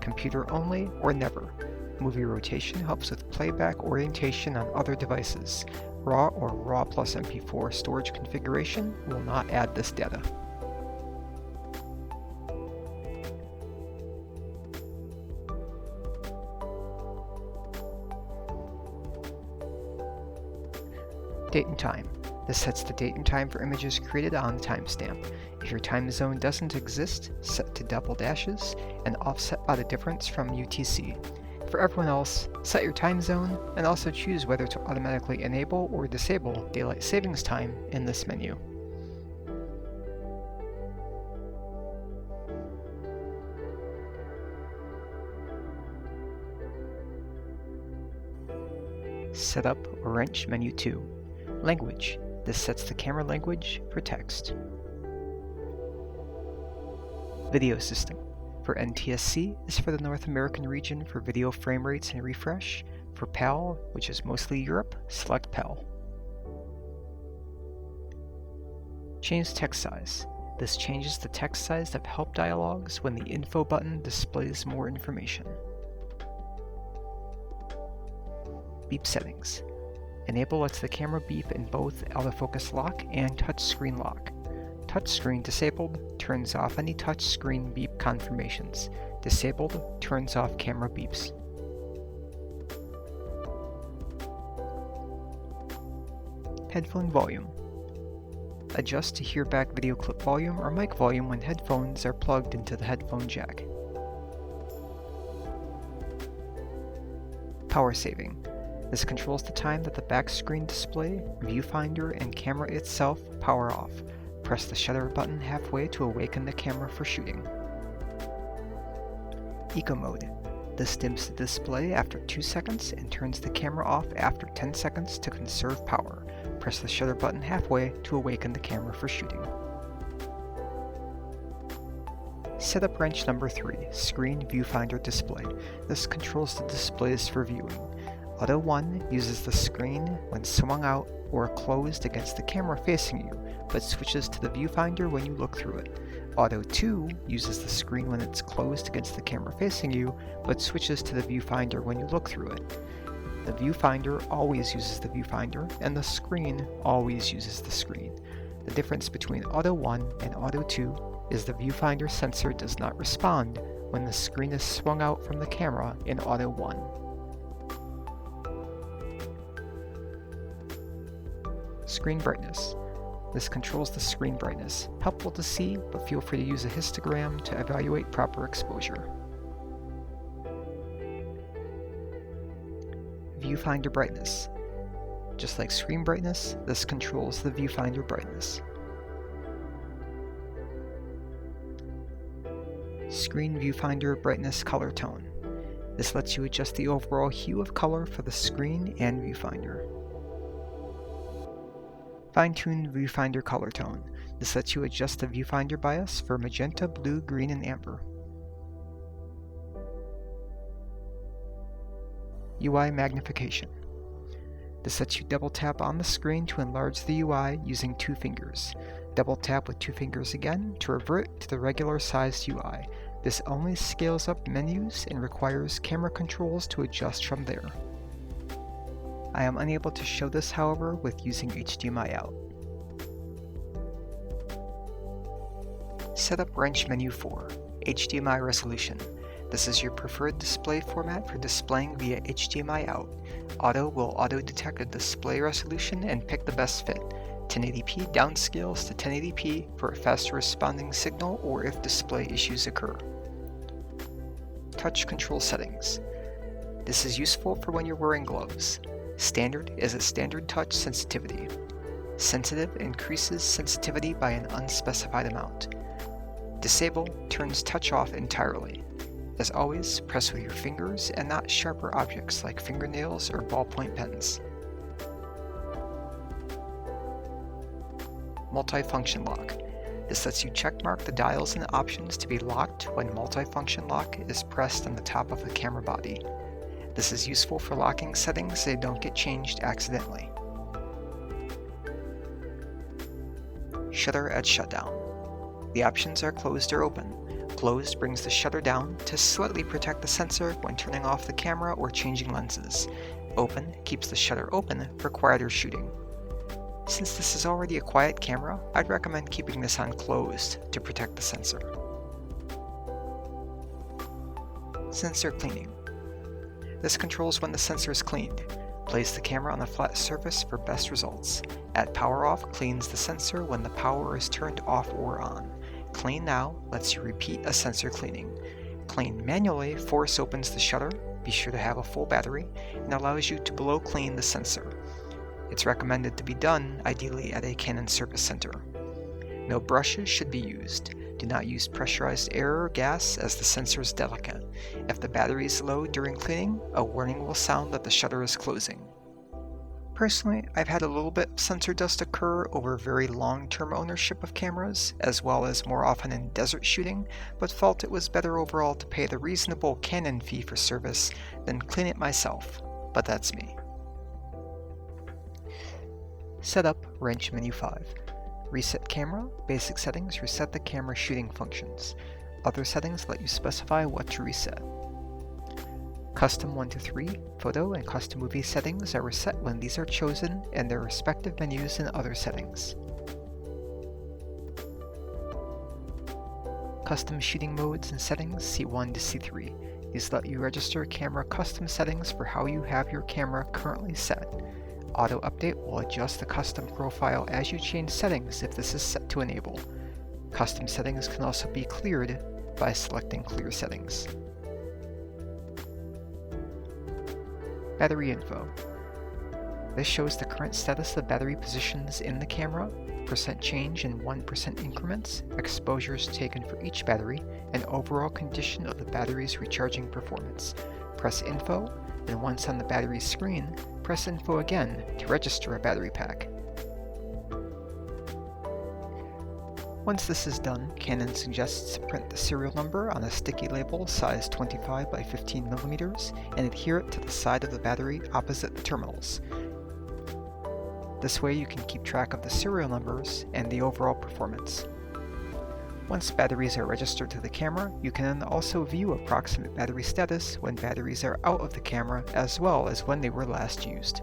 computer only, or never. Movie rotation helps with playback orientation on other devices. RAW or RAW plus MP4 storage configuration will not add this data. Date and time. This sets the date and time for images created on the timestamp. If your time zone doesn't exist, set to double dashes and offset by the difference from UTC. For everyone else, set your time zone and also choose whether to automatically enable or disable daylight savings time in this menu. Setup or wrench menu 2. Language. This sets the camera language for text. Video system. For NTSC is for the North American region for video frame rates and refresh. For PAL, which is mostly Europe, select PAL. Change text size. This changes the text size of help dialogues when the info button displays more information. Beep settings. Enable lets the camera beep in both autofocus lock and touchscreen lock. Touchscreen disabled turns off any touchscreen beep confirmations. Disabled turns off camera beeps. Headphone volume. Adjust to hear back video clip volume or mic volume when headphones are plugged into the headphone jack. Power saving. This controls the time that the back screen display, viewfinder, and camera itself power off. Press the shutter button halfway to awaken the camera for shooting. Eco mode. This dims the display after 2 seconds and turns the camera off after 10 seconds to conserve power. Press the shutter button halfway to awaken the camera for shooting. Setup wrench number 3, screen viewfinder display. This controls the displays for viewing. Auto 1 uses the screen when swung out or closed against the camera facing you, but switches to the viewfinder when you look through it. Auto 2 uses the screen when it's closed against the camera facing you, but switches to the viewfinder when you look through it. The viewfinder always uses the viewfinder, and the screen always uses the screen. The difference between Auto 1 and Auto 2 is the viewfinder sensor does not respond when the screen is swung out from the camera in Auto 1. Screen brightness. This controls the screen brightness. Helpful to see, but feel free to use a histogram to evaluate proper exposure. viewfinder brightness. Just like screen brightness, this controls the viewfinder brightness. Screen viewfinder brightness color tone. This lets you adjust the overall hue of color for the screen and viewfinder. Fine-tune viewfinder color tone. This lets you adjust the viewfinder bias for magenta, blue, green, and amber. UI magnification. This lets you double tap on the screen to enlarge the UI using 2 fingers. Double tap with 2 fingers again to revert to the regular sized UI. This only scales up menus and requires camera controls to adjust from there. I am unable to show this, however, with using HDMI out. Setup wrench menu 4, HDMI resolution. This is your preferred display format for displaying via HDMI out. Auto will auto-detect a display resolution and pick the best fit. 1080p downscales to 1080p for a faster responding signal or if display issues occur. Touch control settings. This is useful for when you're wearing gloves. Standard is a standard touch sensitivity. Sensitive increases sensitivity by an unspecified amount. Disable turns touch off entirely. As always, press with your fingers and not sharper objects like fingernails or ballpoint pens. Multifunction lock. This lets you checkmark the dials and options to be locked when multifunction lock is pressed on the top of the camera body. This is useful for locking settings so they don't get changed accidentally. Shutter at shutdown. The options are closed or open. Closed brings the shutter down to slightly protect the sensor when turning off the camera or changing lenses. Open keeps the shutter open for quieter shooting. Since this is already a quiet camera, I'd recommend keeping this on closed to protect the sensor. Sensor cleaning. This controls when the sensor is cleaned. Place the camera on a flat surface for best results. At power off cleans the sensor when the power is turned off or on. Clean now lets you repeat a sensor cleaning. Clean manually force opens the shutter, be sure to have a full battery, and allows you to blow clean the sensor. It's recommended to be done ideally at a Canon service center. No brushes should be used. Do not use pressurized air or gas as the sensor is delicate. If the battery is low during cleaning, a warning will sound that the shutter is closing. Personally, I've had a little bit of sensor dust occur over very long-term ownership of cameras, as well as more often in desert shooting, but felt it was better overall to pay the reasonable Canon fee for service than clean it myself, but that's me. Setup wrench menu 5. Reset camera, basic settings reset the camera shooting functions. Other settings let you specify what to reset. Custom 1 to 3, photo and custom movie settings are reset when these are chosen and their respective menus and other settings. Custom shooting modes and settings C1 to C3. These let you register camera custom settings for how you have your camera currently set. Auto update will adjust the custom profile as you change settings if this is set to enable. Custom settings can also be cleared by selecting clear settings. Battery info. This shows the current status of battery positions in the camera, percent change in 1% increments, exposures taken for each battery, and overall condition of the battery's recharging performance. Press info, and once on the battery screen, press info again to register a battery pack. Once this is done, Canon suggests to print the serial number on a sticky label size 25 by 15 millimeters and adhere it to the side of the battery opposite the terminals. This way you can keep track of the serial numbers and the overall performance. Once batteries are registered to the camera, you can then also view approximate battery status when batteries are out of the camera as well as when they were last used.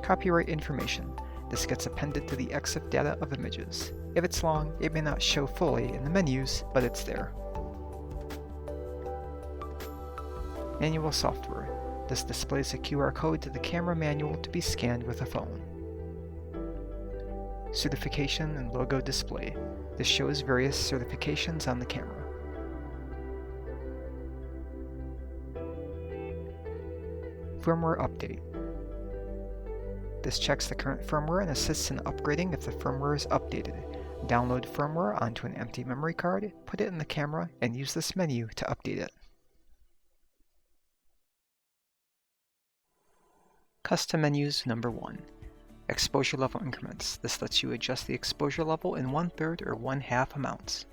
Copyright information. This gets appended to the EXIF data of images. If it's long, it may not show fully in the menus, but it's there. Manual software. This displays a QR code to the camera manual to be scanned with a phone. Certification and logo display. This shows various certifications on the camera. Firmware Update. This checks the current firmware and assists in upgrading if the firmware is updated. Download firmware onto an empty memory card, put it in the camera, and use this menu to update it. Custom menus number 1. Exposure level increments. This lets you adjust the exposure level in 1/3 or 1/2 amounts.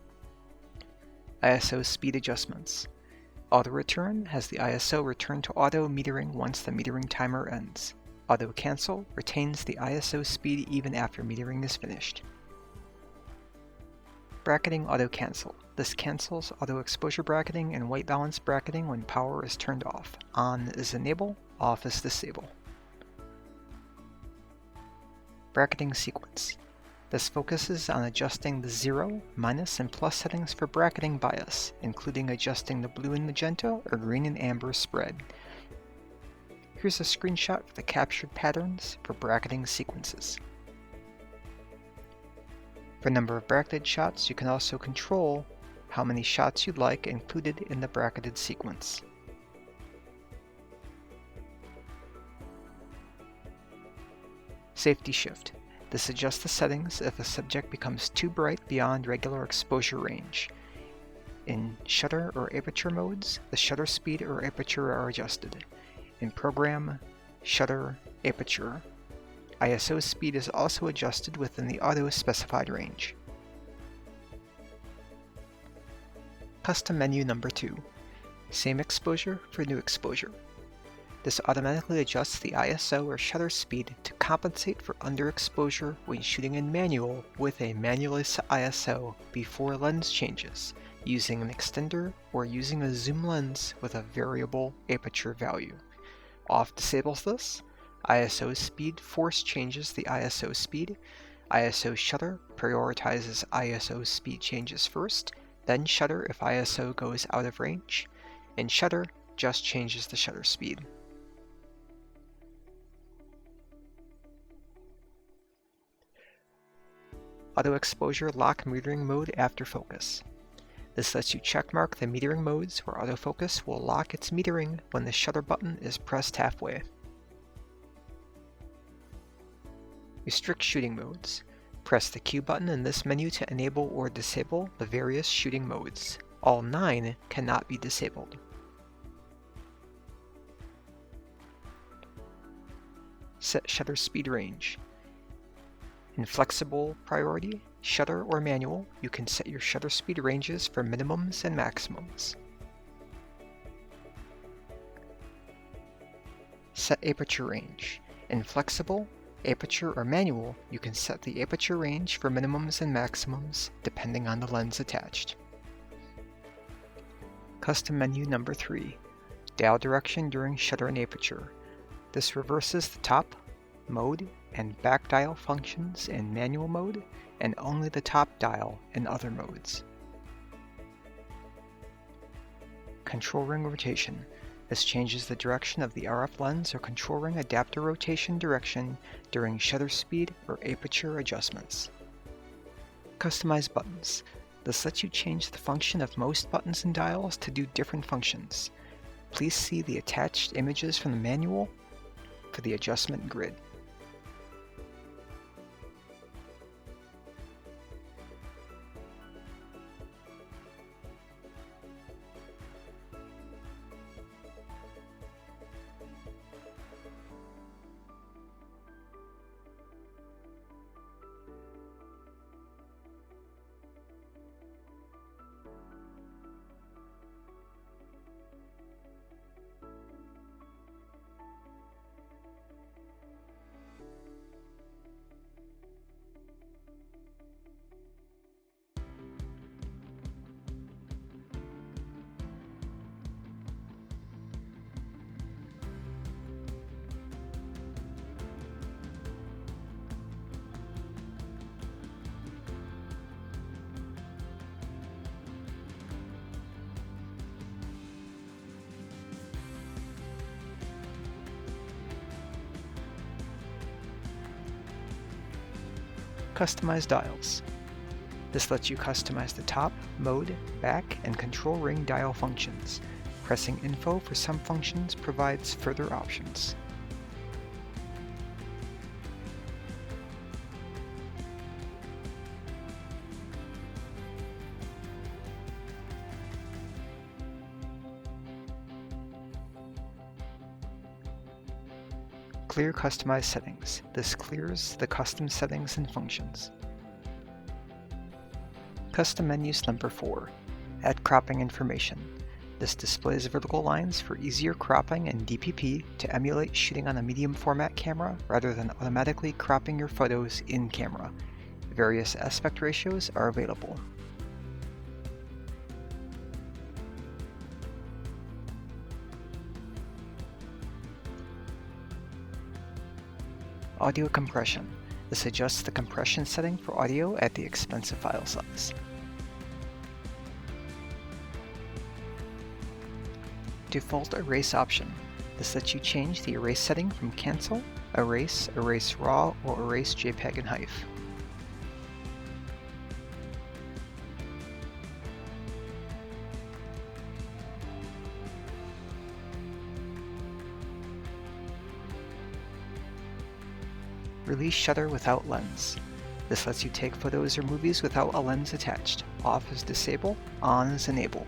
ISO speed adjustments. Auto return has the ISO return to auto metering once the metering timer ends. Auto cancel retains the ISO speed even after metering is finished. Bracketing auto cancel. This cancels auto exposure bracketing and white balance bracketing when power is turned off. On is enable, off is disable. Bracketing sequence. This focuses on adjusting the 0, minus, and plus settings for bracketing bias, including adjusting the blue and magenta or green and amber spread. Here's a screenshot of the captured patterns for bracketing sequences. For number of bracketed shots, you can also control how many shots you'd like included in the bracketed sequence. Safety shift. This adjusts the settings if the subject becomes too bright beyond regular exposure range. In shutter or aperture modes, the shutter speed or aperture are adjusted. In program, shutter, aperture, ISO speed is also adjusted within the auto-specified range. Custom menu number 2. Same exposure for new exposure. This automatically adjusts the ISO or shutter speed to compensate for underexposure when shooting in manual with a manual ISO before lens changes, using an extender or using a zoom lens with a variable aperture value. Off disables this. ISO speed force changes the ISO speed. ISO shutter prioritizes ISO speed changes first, then shutter if ISO goes out of range, and shutter just changes the shutter speed. Auto exposure lock metering mode after focus. This lets you checkmark the metering modes where autofocus will lock its metering when the shutter button is pressed halfway. Restrict shooting modes. Press the Q button in this menu to enable or disable the various shooting modes. All 9 cannot be disabled. Set shutter speed range. In flexible priority, shutter, or manual, you can set your shutter speed ranges for minimums and maximums. Set aperture range. In flexible, aperture, or manual, you can set the aperture range for minimums and maximums depending on the lens attached. Custom menu number 3. Dial direction during shutter and aperture. This reverses the top, mode, and back dial functions in manual mode, and only the top dial in other modes. Control ring rotation. This changes the direction of the RF lens or control ring adapter rotation direction during shutter speed or aperture adjustments. Customize buttons. This lets you change the function of most buttons and dials to do different functions. Please see the attached images from the manual for the adjustment grid. Customize dials. This lets you customize the top, mode, back, and control ring dial functions. Pressing Info for some functions provides further options. Clear Customized Settings. This clears the custom settings and functions. Custom Menus Number 4. Add cropping information. This displays vertical lines for easier cropping in DPP to emulate shooting on a medium format camera rather than automatically cropping your photos in camera. Various aspect ratios are available. Audio compression. This adjusts the compression setting for audio at the expense of file size. Default erase option. This lets you change the erase setting from cancel, erase, erase raw, or erase Jpeg and HEIF. Release shutter without lens. This lets you take photos or movies without a lens attached. Off is disable, on is enable.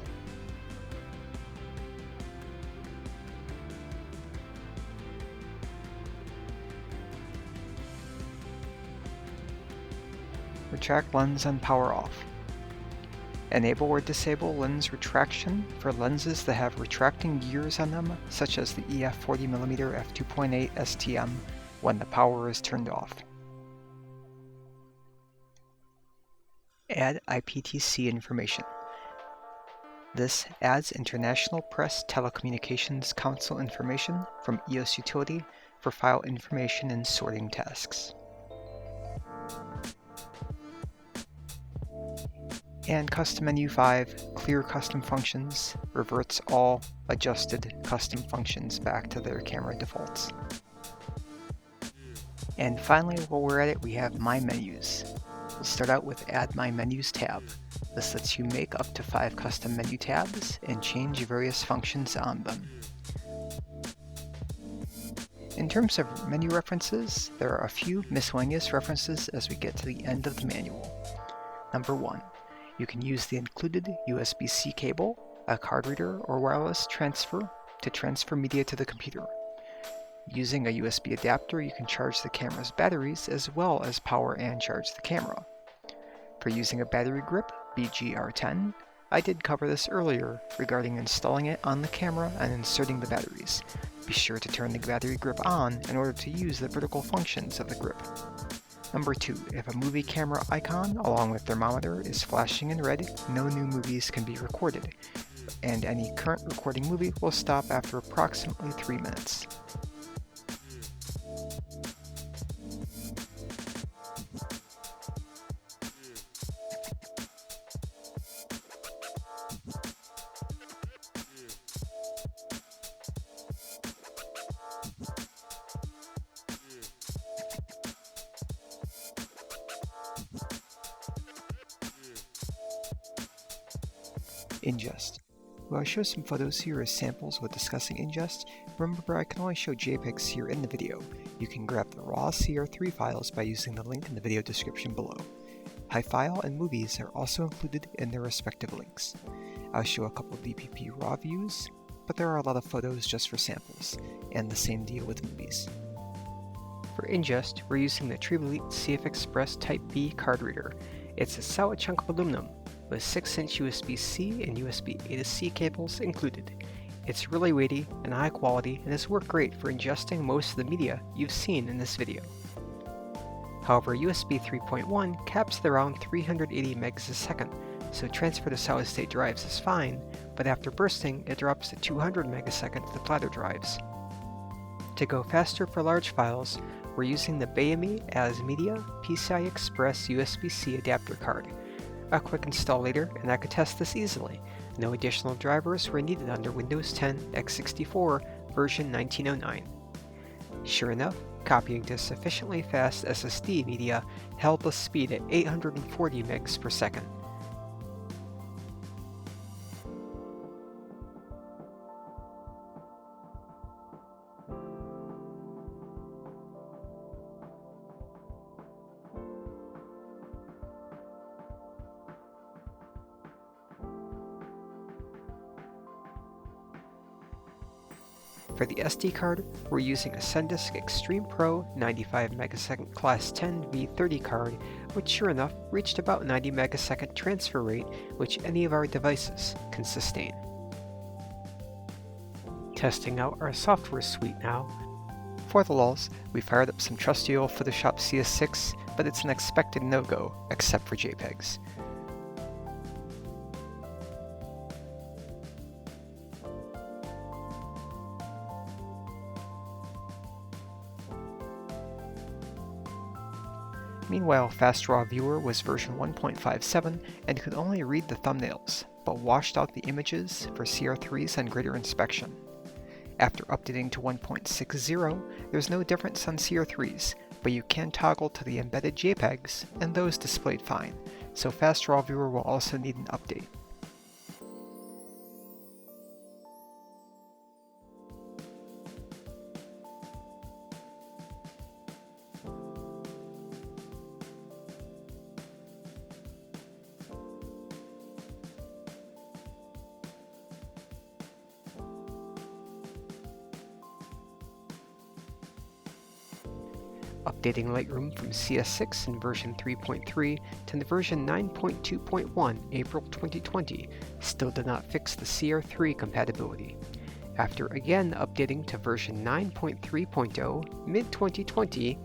Retract lens on power off. Enable or disable lens retraction for lenses that have retracting gears on them, such as the EF 40mm f2.8 STM, when the power is turned off. Add IPTC information. This adds International Press Telecommunications Council information from EOS Utility for file information and sorting tasks. And Custom Menu 5, Clear Custom Functions, reverts all adjusted custom functions back to their camera defaults. And finally, while we're at it, we have My Menus. We'll start out with Add My Menus tab. This lets you make up to 5 custom menu tabs and change various functions on them. In terms of menu references, there are a few miscellaneous references as we get to the end of the manual. Number 1. You can use the included USB-C cable, a card reader, or wireless transfer to transfer media to the computer. Using a USB adapter, you can charge the camera's batteries as well as power and charge the camera. For using a battery grip, BGR10, I did cover this earlier regarding installing it on the camera and inserting the batteries. Be sure to turn the battery grip on in order to use the vertical functions of the grip. Number 2, if a movie camera icon along with thermometer is flashing in red, no new movies can be recorded, and any current recording movie will stop after approximately 3 minutes. Ingest. While I show some photos here as samples with discussing ingest, remember I can only show JPEGs here in the video. You can grab the raw CR3 files by using the link in the video description below. HEIF file and movies are also included in their respective links. I'll show a couple of DPP raw views, but there are a lot of photos just for samples, and the same deal with movies. For ingest, we're using the Tribolite CF Express Type B card reader. It's a solid chunk of aluminum, with 6-inch USB-C and USB A to C cables included. It's really weighty and high quality and has worked great for ingesting most of the media you've seen in this video. However, USB 3.1 caps at around 380 megs a second, so transfer to solid-state drives is fine, but after bursting it drops to 200 megasecond to the flatter drives. To go faster for large files, we're using the BAMI as Media PCI Express USB-C adapter card. A quick install later, and I could test this easily. No additional drivers were needed under Windows 10 x64 version 1909. Sure enough, copying to sufficiently fast SSD media held the speed at 840 megs per second. For the SD card, we're using a SanDisk Extreme Pro 95 megasecond Class 10 V30 card, which sure enough reached about 90 megasecond transfer rate, which any of our devices can sustain. Testing out our software suite now. For the lulz, we fired up some trusty old Photoshop CS6, but it's an expected no-go, except for JPEGs. Meanwhile, FastRAW Viewer was version 1.57 and could only read the thumbnails, but washed out the images for CR3s on greater inspection. After updating to 1.60, there's no difference on CR3s, but you can toggle to the embedded JPEGs, and those displayed fine, so FastRAW Viewer will also need an update. Updating Lightroom from CS6 in version 3.3 to version 9.2.1 April 2020 still did not fix the CR3 compatibility. After again updating to version 9.3.0 mid-2020,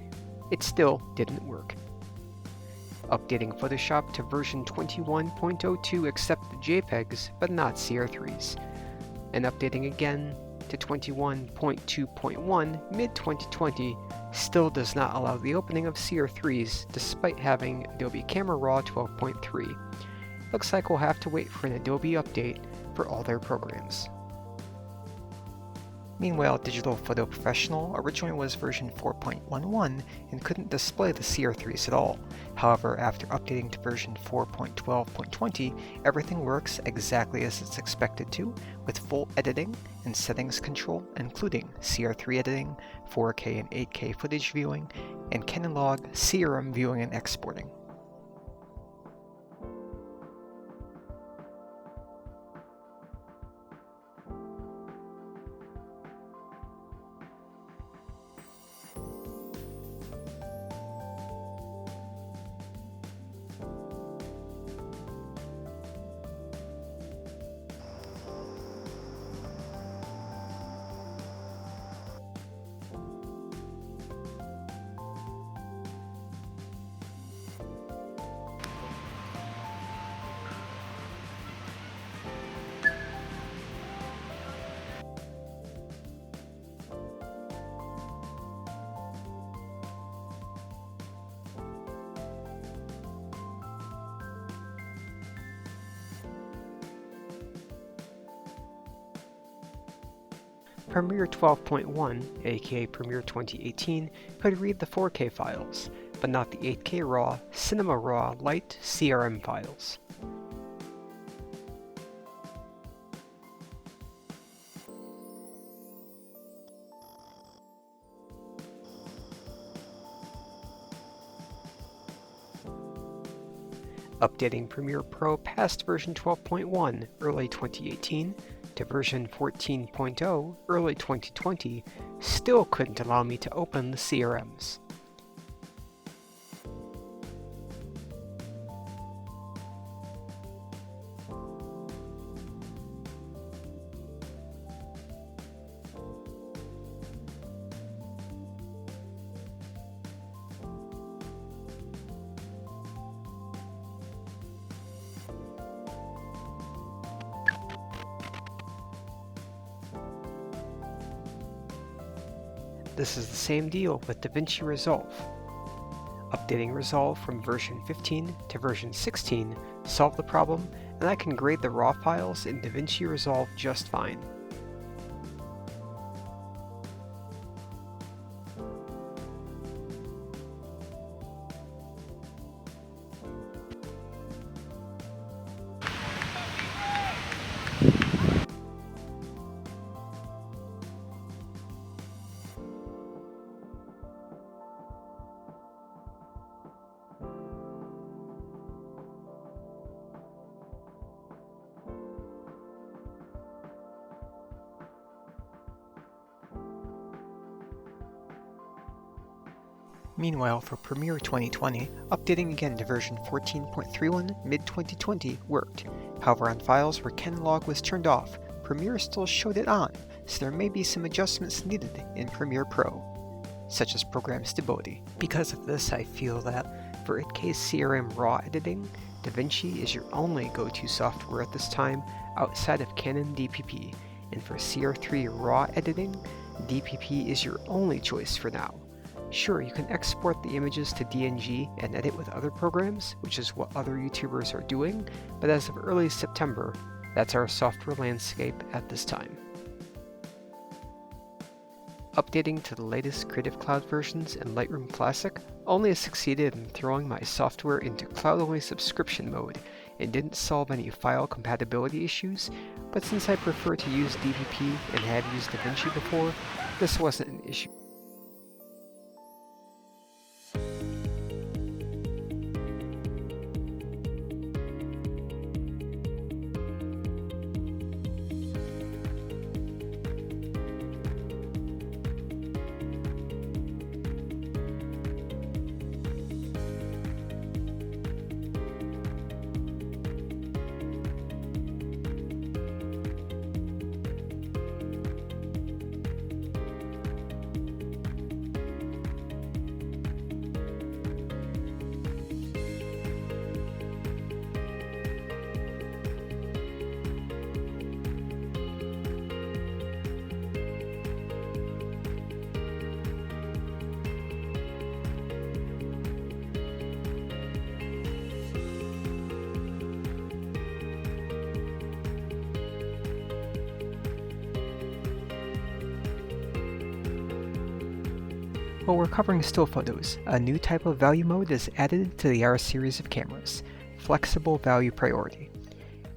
it still didn't work. Updating Photoshop to version 21.02 accepted JPEGs but not CR3s, and updating again to 21.2.1 mid-2020 still does not allow the opening of CR3s despite having Adobe Camera Raw 12.3. Looks like we'll have to wait for an Adobe update for all their programs. Meanwhile, Digital Photo Professional originally was version 4.11 and couldn't display the CR3s at all. However, after updating to version 4.12.20, everything works exactly as it's expected to, with full editing and settings control, including CR3 editing, 4K and 8K footage viewing, and Canon Log CRM viewing and exporting. Premiere 12.1, aka Premiere 2018, could read the 4K files, but not the 8K RAW, Cinema RAW Lite CRM files. Updating Premiere Pro past version 12.1 early 2018 to version 14.0 early 2020 still couldn't allow me to open the CRMs. This is the same deal with DaVinci Resolve. Updating Resolve from version 15 to version 16 solved the problem, and I can grade the RAW files in DaVinci Resolve just fine. Meanwhile, for Premiere 2020, updating again to version 14.31 mid-2020 worked. However, on files where Canon Log was turned off, Premiere still showed it on, so there may be some adjustments needed in Premiere Pro, such as program stability. Because of this, I feel that for 8K CRM RAW editing, DaVinci is your only go-to software at this time outside of Canon DPP, and for CR3 RAW editing, DPP is your only choice for now. Sure, you can export the images to DNG and edit with other programs, which is what other YouTubers are doing, but as of early September, that's our software landscape at this time. Updating to the latest Creative Cloud versions and Lightroom Classic only succeeded in throwing my software into cloud-only subscription mode and didn't solve any file compatibility issues, but since I prefer to use DPP and have used DaVinci before, this wasn't an issue. While we're covering still photos, a new type of value mode is added to the R series of cameras, Flexible Value Priority.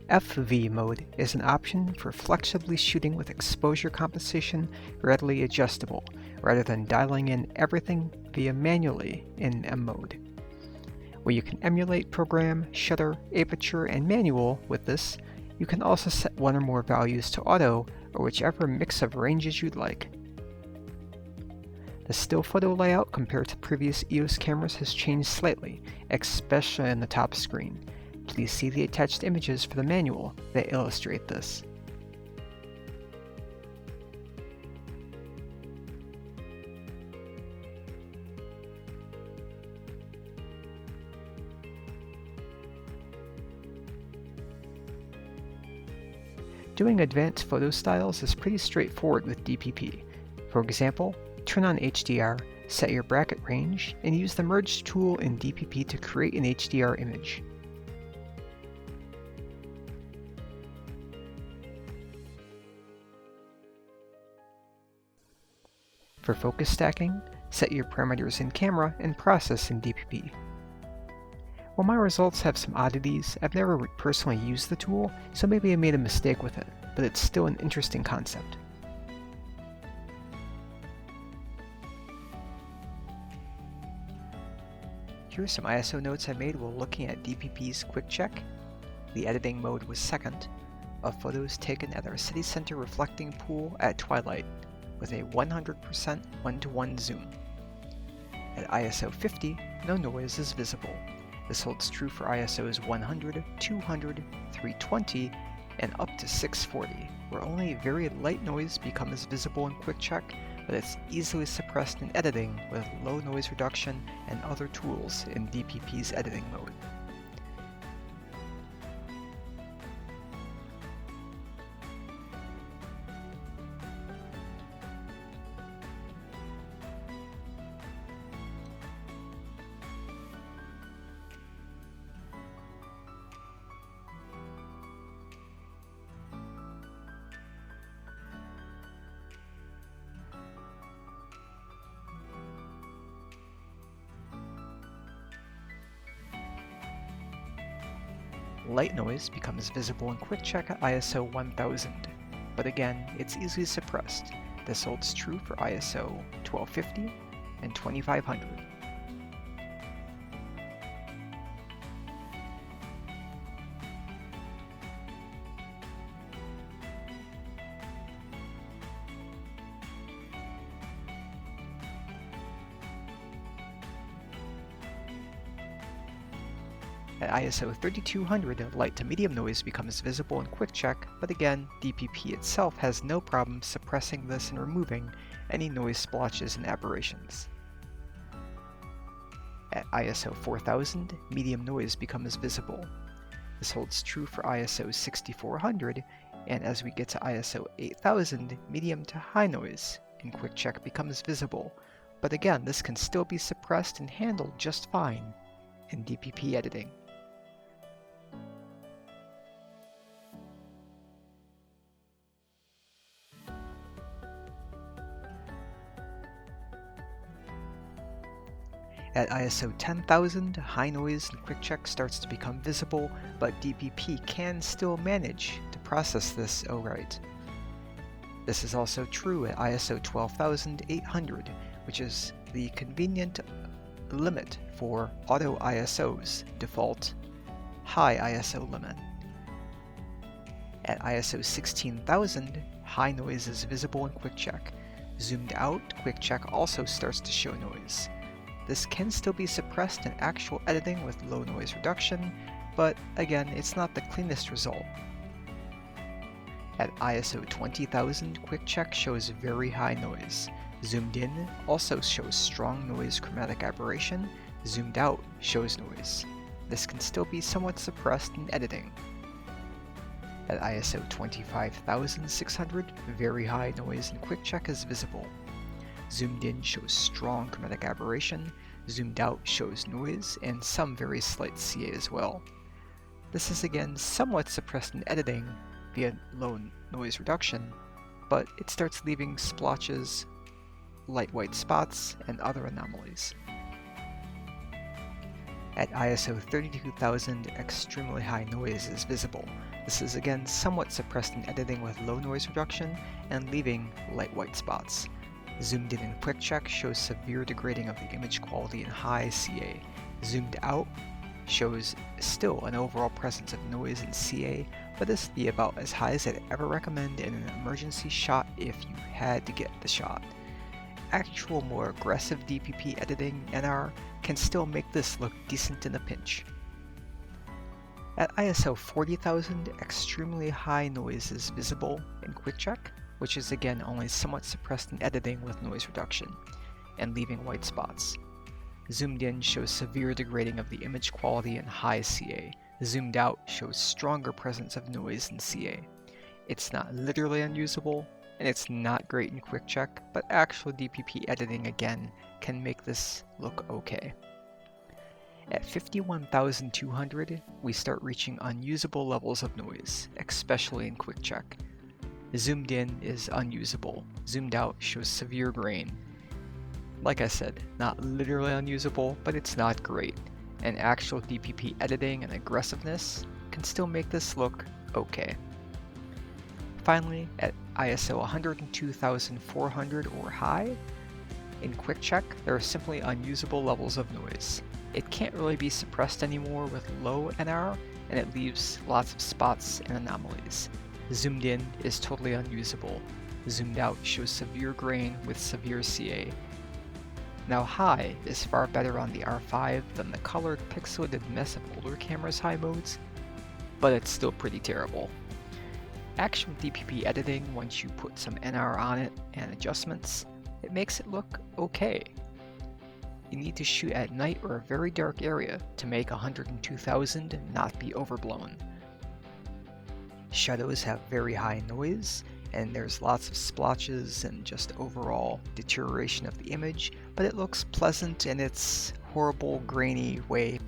FV mode is an option for flexibly shooting with exposure compensation readily adjustable, rather than dialing in everything via manually in M mode. Where you can emulate program, shutter, aperture, and manual with this, you can also set one or more values to auto or whichever mix of ranges you'd like. The still photo layout compared to previous EOS cameras has changed slightly, especially on the top screen. Please see the attached images for the manual that illustrate this. Doing advanced photo styles is pretty straightforward with DPP. For example, turn on HDR, set your bracket range, and use the Merge tool in DPP to create an HDR image. For focus stacking, set your parameters in camera and process in DPP. While my results have some oddities, I've never personally used the tool, so maybe I made a mistake with it, but it's still an interesting concept. Here are some ISO notes I made while looking at DPP's Quick Check. The editing mode was second, of photos taken at our city center reflecting pool at twilight, with a 100% one-to-one zoom. At ISO 50, no noise is visible. This holds true for ISOs 100, 200, 320, and up to 640, where only very light noise becomes visible in Quick Check, but it's easily suppressed in editing with low noise reduction and other tools in DPP's editing mode. Light noise becomes visible in Quick Check at ISO 1000, but again, it's easily suppressed. This holds true for ISO 1250 and 2500. At ISO 3200, light to medium noise becomes visible in Quick Check, but again, DPP itself has no problem suppressing this and removing any noise splotches and aberrations. At ISO 4000, medium noise becomes visible. This holds true for ISO 6400, and as we get to ISO 8000, medium to high noise in Quick Check becomes visible, but again, this can still be suppressed and handled just fine in DPP editing. At ISO 10,000, high noise in Quick Check starts to become visible, but DPP can still manage to process this alright. This is also true at ISO 12,800, which is the convenient limit for auto ISO's default high ISO limit. At ISO 16,000, high noise is visible in Quick Check. Zoomed out, Quick Check also starts to show noise. This can still be suppressed in actual editing with low noise reduction, but again, it's not the cleanest result. At ISO 20,000, Quick Check shows very high noise. Zoomed in also shows strong noise chromatic aberration. Zoomed out shows noise. This can still be somewhat suppressed in editing. At ISO 25,600, very high noise in Quick Check is visible. Zoomed in shows strong chromatic aberration, zoomed out shows noise, and some very slight CA as well. This is again somewhat suppressed in editing via low noise reduction, but it starts leaving splotches, light white spots, and other anomalies. At ISO 32,000, extremely high noise is visible. This is again somewhat suppressed in editing with low noise reduction and leaving light white spots. Zoomed in Quick Check shows severe degrading of the image quality in high CA. Zoomed out shows still an overall presence of noise in CA, but this would be about as high as I'd ever recommend in an emergency shot if you had to get the shot. Actual more aggressive DPP editing NR can still make this look decent in a pinch. At ISO 40,000, extremely high noise is visible in Quick Check, which is again only somewhat suppressed in editing with noise reduction, and leaving white spots. Zoomed in shows severe degrading of the image quality in high CA. Zoomed out shows stronger presence of noise in CA. It's not literally unusable, and it's not great in Quick Check, but actual DPP editing again can make this look okay. At 51,200, we start reaching unusable levels of noise, especially in Quick Check. Zoomed in is unusable. Zoomed out shows severe grain. Like I said, not literally unusable, but it's not great, and actual DPP editing and aggressiveness can still make this look okay. Finally, at ISO 102,400 or high, in Quick Check, there are simply unusable levels of noise. It can't really be suppressed anymore with low NR, and it leaves lots of spots and anomalies. Zoomed in is totally unusable. Zoomed out shows severe grain with severe CA. Now high is far better on the R5 than the colored pixelated mess of older cameras' high modes, but it's still pretty terrible. Actual DPP editing, once you put some NR on it and adjustments, it makes it look okay. You need to shoot at night or a very dark area to make 102,000 not be overblown. Shadows have very high noise, and there's lots of splotches and just overall deterioration of the image, but it looks pleasant in its horrible, grainy way.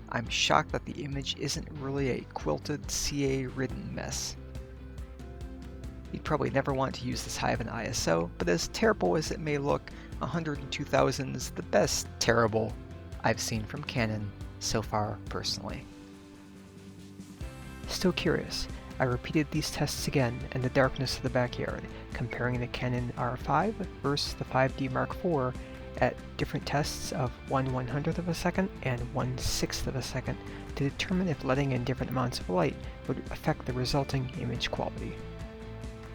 I'm shocked that the image isn't really a quilted, CA-ridden mess. You'd probably never want to use this high of an ISO, but as terrible as it may look, 102,000 is the best terrible I've seen from Canon so far personally. Still curious, I repeated these tests again in the darkness of the backyard, comparing the Canon R5 versus the 5D Mark IV at different tests of 1/100th of a second and 1/6th of a second to determine if letting in different amounts of light would affect the resulting image quality.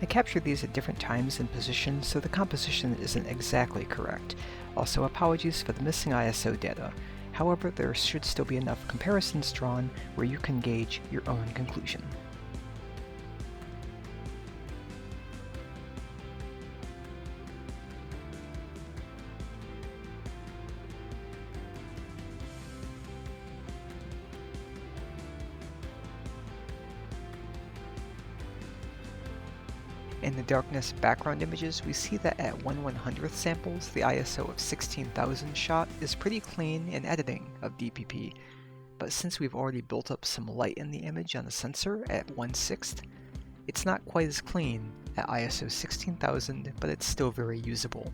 I captured these at different times and positions, so the composition isn't exactly correct. Also, apologies for the missing ISO data. However, there should still be enough comparisons drawn where you can gauge your own conclusion. In the darkness background images, we see that at 1/100th samples, the ISO of 16,000 shot is pretty clean in editing of DPP, but since we've already built up some light in the image on the sensor at 1/6, it's not quite as clean at ISO 16,000, but it's still very usable.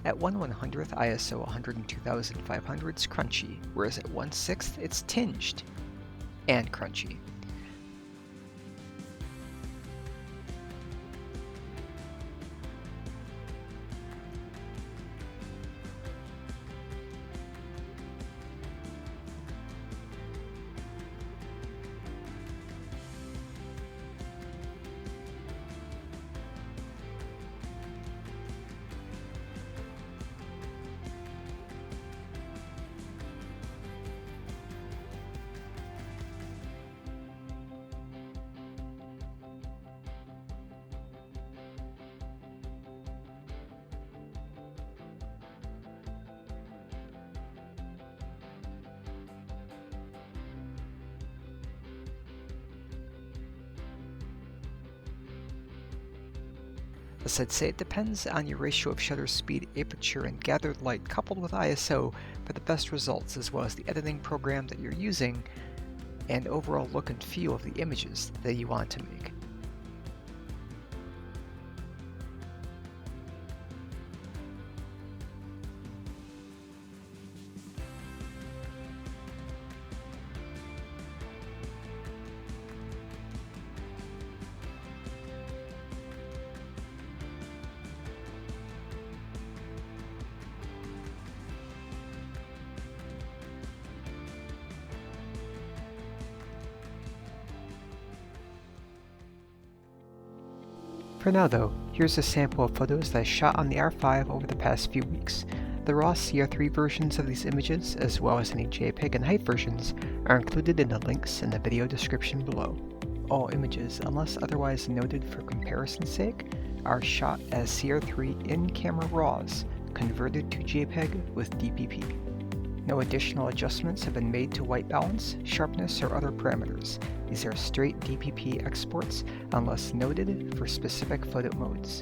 At 1/100th, ISO 102,500 is crunchy, whereas at 1/6 it's tinged and crunchy. As I'd say, it depends on your ratio of shutter speed, aperture, and gathered light coupled with ISO for the best results, as well as the editing program that you're using and overall look and feel of the images that you want to make. For now though, here's a sample of photos that I shot on the R5 over the past few weeks. The raw CR3 versions of these images, as well as any Jpeg and HEIF versions, are included in the links in the video description below. All images, unless otherwise noted for comparison's sake, are shot as CR3 in-camera RAWs, converted to Jpeg with DPP. No additional adjustments have been made to white balance, sharpness, or other parameters. These are straight DPP exports unless noted for specific photo modes.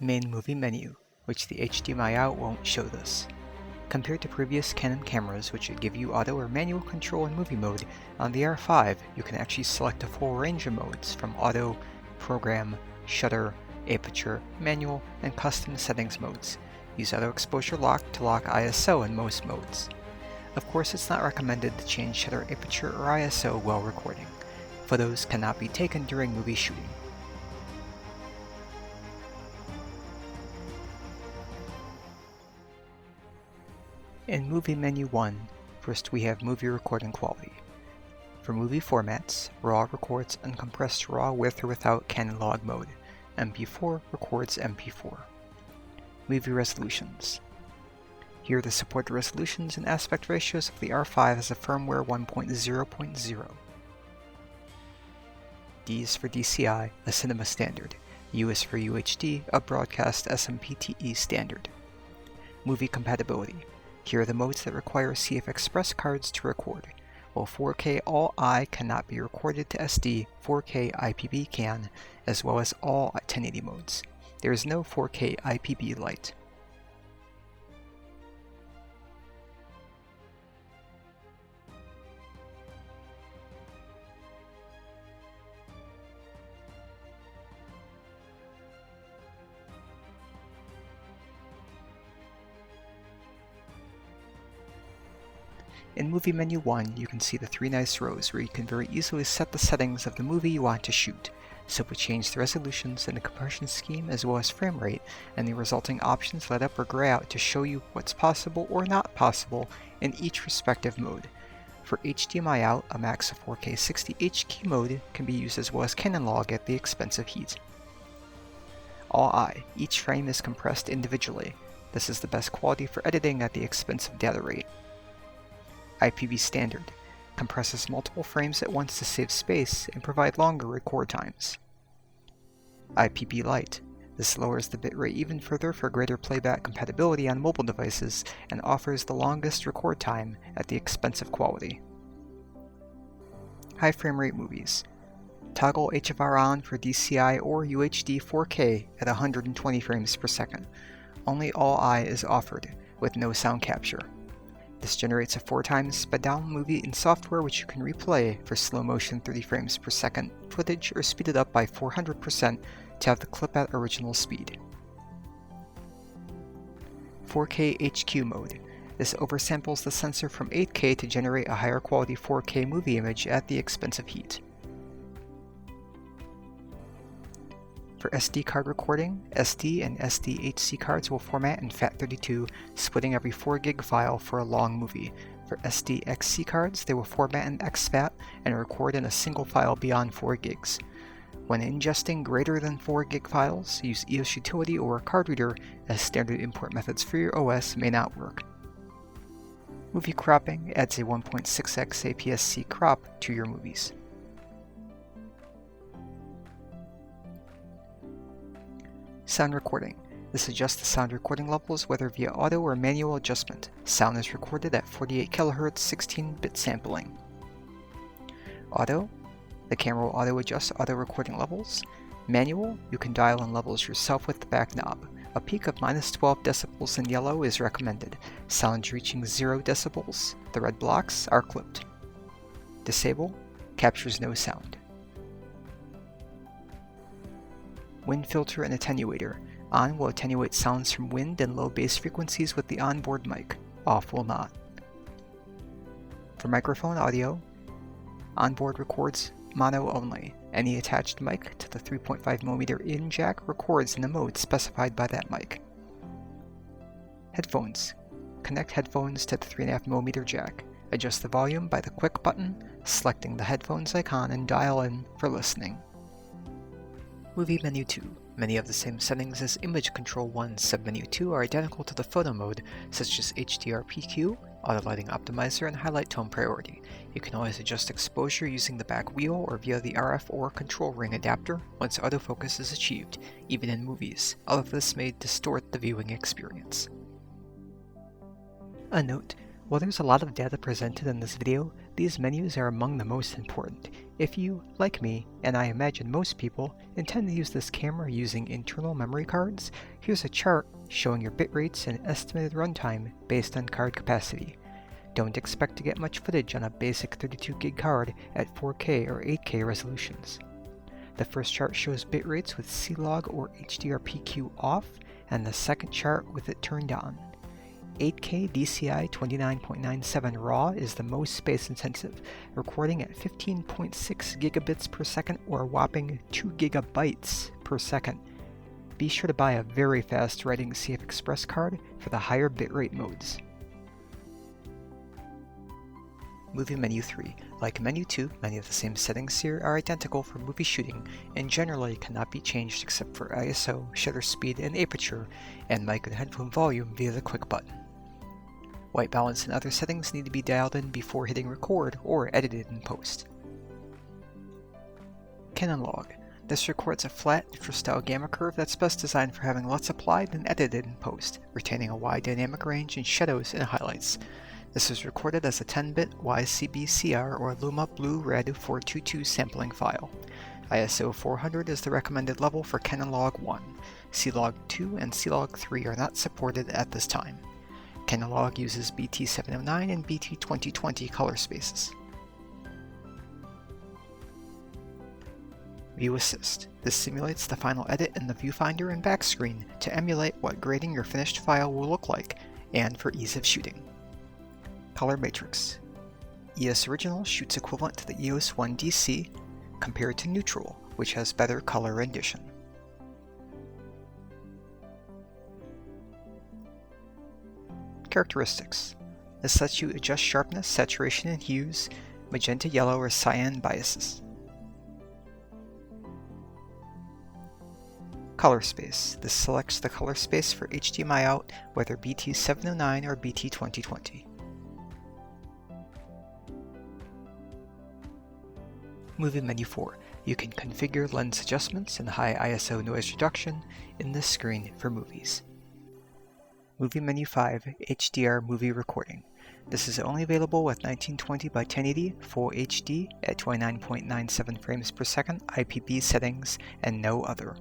Main movie menu, which the HDMI out won't show this. Compared to previous Canon cameras which would give you auto or manual control in movie mode, on the R5 you can actually select a full range of modes from auto, program, shutter, aperture, manual, and custom settings modes. Use auto exposure lock to lock ISO in most modes. Of course, it's not recommended to change shutter aperture or ISO while recording. Photos cannot be taken during movie shooting. In Movie Menu 1, first we have Movie Recording Quality. For movie formats, RAW records uncompressed RAW with or without Canon log mode. MP4 records MP4. Movie Resolutions. Here are the supported resolutions and aspect ratios of the R5 as a firmware 1.0.0. D is for DCI, a cinema standard. U is for UHD, a broadcast SMPTE standard. Movie Compatibility. Here are the modes that require CF Express cards to record. While 4K All-I cannot be recorded to SD, 4K IPB can, as well as all 1080 modes. There is no 4K IPB Lite. In Movie Menu 1, you can see the three nice rows where you can very easily set the settings of the movie you want to shoot. Simply change the resolutions and the compression scheme as well as frame rate, and the resulting options light up or gray out to show you what's possible or not possible in each respective mode. For HDMI out, a max of 4K 60 HQ mode can be used as well as Canon log at the expense of heat. All-I, each frame is compressed individually. This is the best quality for editing at the expense of data rate. IPB Standard compresses multiple frames at once to save space and provide longer record times. IPB Lite. This lowers the bitrate even further for greater playback compatibility on mobile devices and offers the longest record time at the expense of quality. High frame rate movies. Toggle HFR on for DCI or UHD 4K at 120 frames per second. Only All-I is offered, with no sound capture. This generates a 4x sped down movie in software which you can replay for slow motion 30 frames per second footage or speed it up by 400% to have the clip at original speed. 4K HQ mode. This oversamples the sensor from 8K to generate a higher quality 4K movie image at the expense of heat. For SD card recording, SD and SDHC cards will format in FAT32, splitting every 4 gig file for a long movie. For SDXC cards, they will format in exFAT and record in a single file beyond 4 gigs. When ingesting greater than 4 gig files, use EOS Utility or a card reader, as standard import methods for your OS may not work. Movie cropping adds a 1.6x APS-C crop to your movies. Sound recording. This adjusts the sound recording levels whether via auto or manual adjustment. Sound is recorded at 48 kHz 16-bit sampling. Auto. The camera will auto adjust auto recording levels. Manual. You can dial in levels yourself with the back knob. A peak of -12 decibels in yellow is recommended. Sounds reaching 0 decibels, the red blocks, are clipped. Disable. Captures no sound. Wind filter and attenuator. On will attenuate sounds from wind and low bass frequencies with the onboard mic. Off will not. For microphone audio, onboard records mono only. Any attached mic to the 3.5mm in jack records in the mode specified by that mic. Headphones. Connect headphones to the 3.5mm jack. Adjust the volume by the quick button, selecting the headphones icon and dial in for listening. Movie Menu 2. Many of the same settings as Image Control 1 Submenu 2 are identical to the photo mode, such as HDR PQ, Auto Lighting Optimizer, and Highlight Tone Priority. You can always adjust exposure using the back wheel or via the RF or control ring adapter once autofocus is achieved, even in movies. All of this may distort the viewing experience. A note. While there's a lot of data presented in this video, these menus are among the most important. If you, like me, and I imagine most people, intend to use this camera using internal memory cards, here's a chart showing your bit rates and estimated runtime based on card capacity. Don't expect to get much footage on a basic 32GB card at 4K or 8K resolutions. The first chart shows bit rates with C-Log or HDR-PQ off, and the second chart with it turned on. 8K DCI 29.97 RAW is the most space intensive, recording at 15.6 gigabits per second or a whopping 2 gigabytes per second. Be sure to buy a very fast writing CF Express card for the higher bitrate modes. Movie Menu 3. Like Menu 2, many of the same settings here are identical for movie shooting and generally cannot be changed except for ISO, shutter speed, and aperture, and mic and headphone volume via the quick button. White balance and other settings need to be dialed in before hitting record or edited in post. Canon Log. This records a flat, neutral-style gamma curve that's best designed for having LUTs applied and edited in post, retaining a wide dynamic range in shadows and highlights. This is recorded as a 10-bit YCBCR or Luma Blue Red 422 sampling file. ISO 400 is the recommended level for Canon Log 1. C-Log 2 and C-Log 3 are not supported at this time. Canon Log uses BT709 and BT2020 color spaces. View Assist. This simulates the final edit in the viewfinder and backscreen to emulate what grading your finished file will look like, and for ease of shooting. Color Matrix. EOS Original shoots equivalent to the EOS 1 DC, compared to Neutral, which has better color rendition. Characteristics. This lets you adjust sharpness, saturation, and hues, magenta, yellow, or cyan biases. Color space. This selects the color space for HDMI out, whether BT709 or BT2020. Movie Menu 4. You can configure lens adjustments and high ISO noise reduction in this screen for movies. Movie Menu 5, HDR Movie Recording. This is only available with 1920 by 1080 Full HD at 29.97 frames per second IPB settings and no other.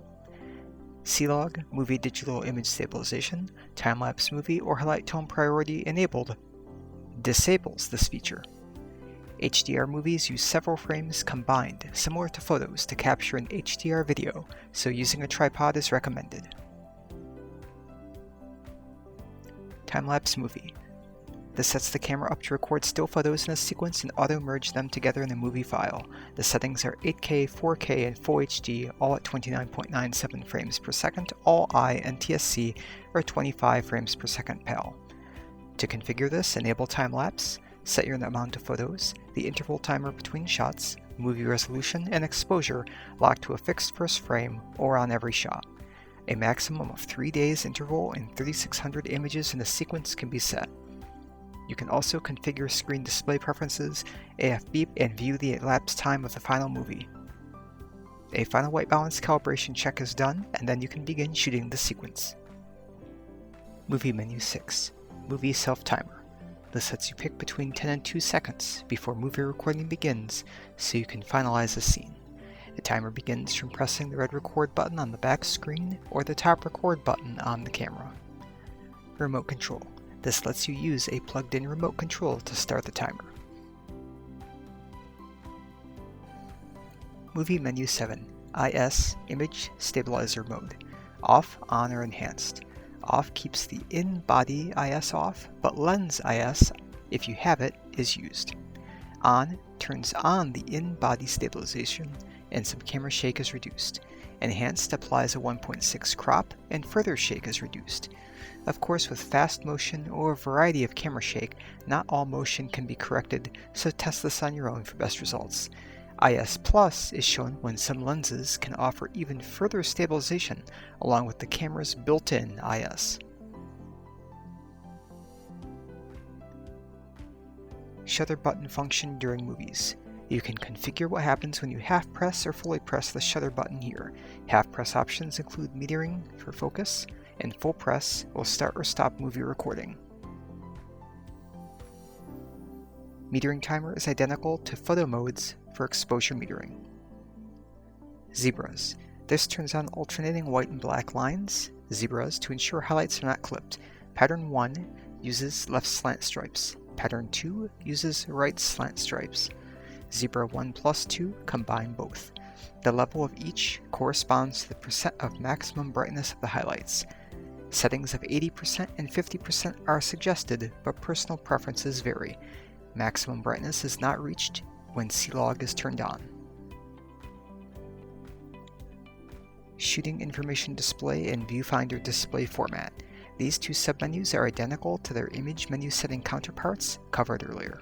C-Log, Movie Digital Image Stabilization, Time-Lapse Movie or Highlight Tone Priority Enabled, disables this feature. HDR movies use several frames combined, similar to photos, to capture an HDR video, so using a tripod is recommended. Time-Lapse Movie. This sets the camera up to record still photos in a sequence and auto-merge them together in a movie file. The settings are 8K, 4K, and Full HD, all at 29.97 frames per second, all I and TSC or 25 frames per second PAL. To configure this, enable time-lapse, set your amount of photos, the interval timer between shots, movie resolution, and exposure locked to a fixed first frame or on every shot. A maximum of 3 days interval and 3600 images in a sequence can be set. You can also configure screen display preferences, AF beep, and view the elapsed time of the final movie. A final white balance calibration check is done, and then you can begin shooting the sequence. Movie Menu 6. Movie Self-Timer. This lets you pick between 10 and 2 seconds before movie recording begins, so you can finalize a scene. The timer begins from pressing the red record button on the back screen or the top record button on the camera. Remote Control. This lets you use a plugged-in remote control to start the timer. Movie Menu 7. IS Image Stabilizer Mode. Off, on, or enhanced. Off keeps the in-body IS off, but lens IS, if you have it, is used. On turns on the in-body stabilization, and some camera shake is reduced. Enhanced applies a 1.6 crop, and further shake is reduced. Of course, with fast motion or a variety of camera shake, not all motion can be corrected, so test this on your own for best results. IS Plus is shown when some lenses can offer even further stabilization along with the camera's built-in IS. Shutter button function during movies. You can configure what happens when you half press or fully press the shutter button here. Half press options include metering for focus, and full press will start or stop movie recording. Metering timer is identical to photo modes for exposure metering. Zebras. This turns on alternating white and black lines, zebras, to ensure highlights are not clipped. Pattern 1 uses left slant stripes. Pattern 2 uses right slant stripes. Zebra 1 plus 2 combine both. The level of each corresponds to the percent of maximum brightness of the highlights. Settings of 80% and 50% are suggested, but personal preferences vary. Maximum brightness is not reached when Clog is turned on. Shooting information display and viewfinder display format. These two submenus are identical to their image menu setting counterparts covered earlier.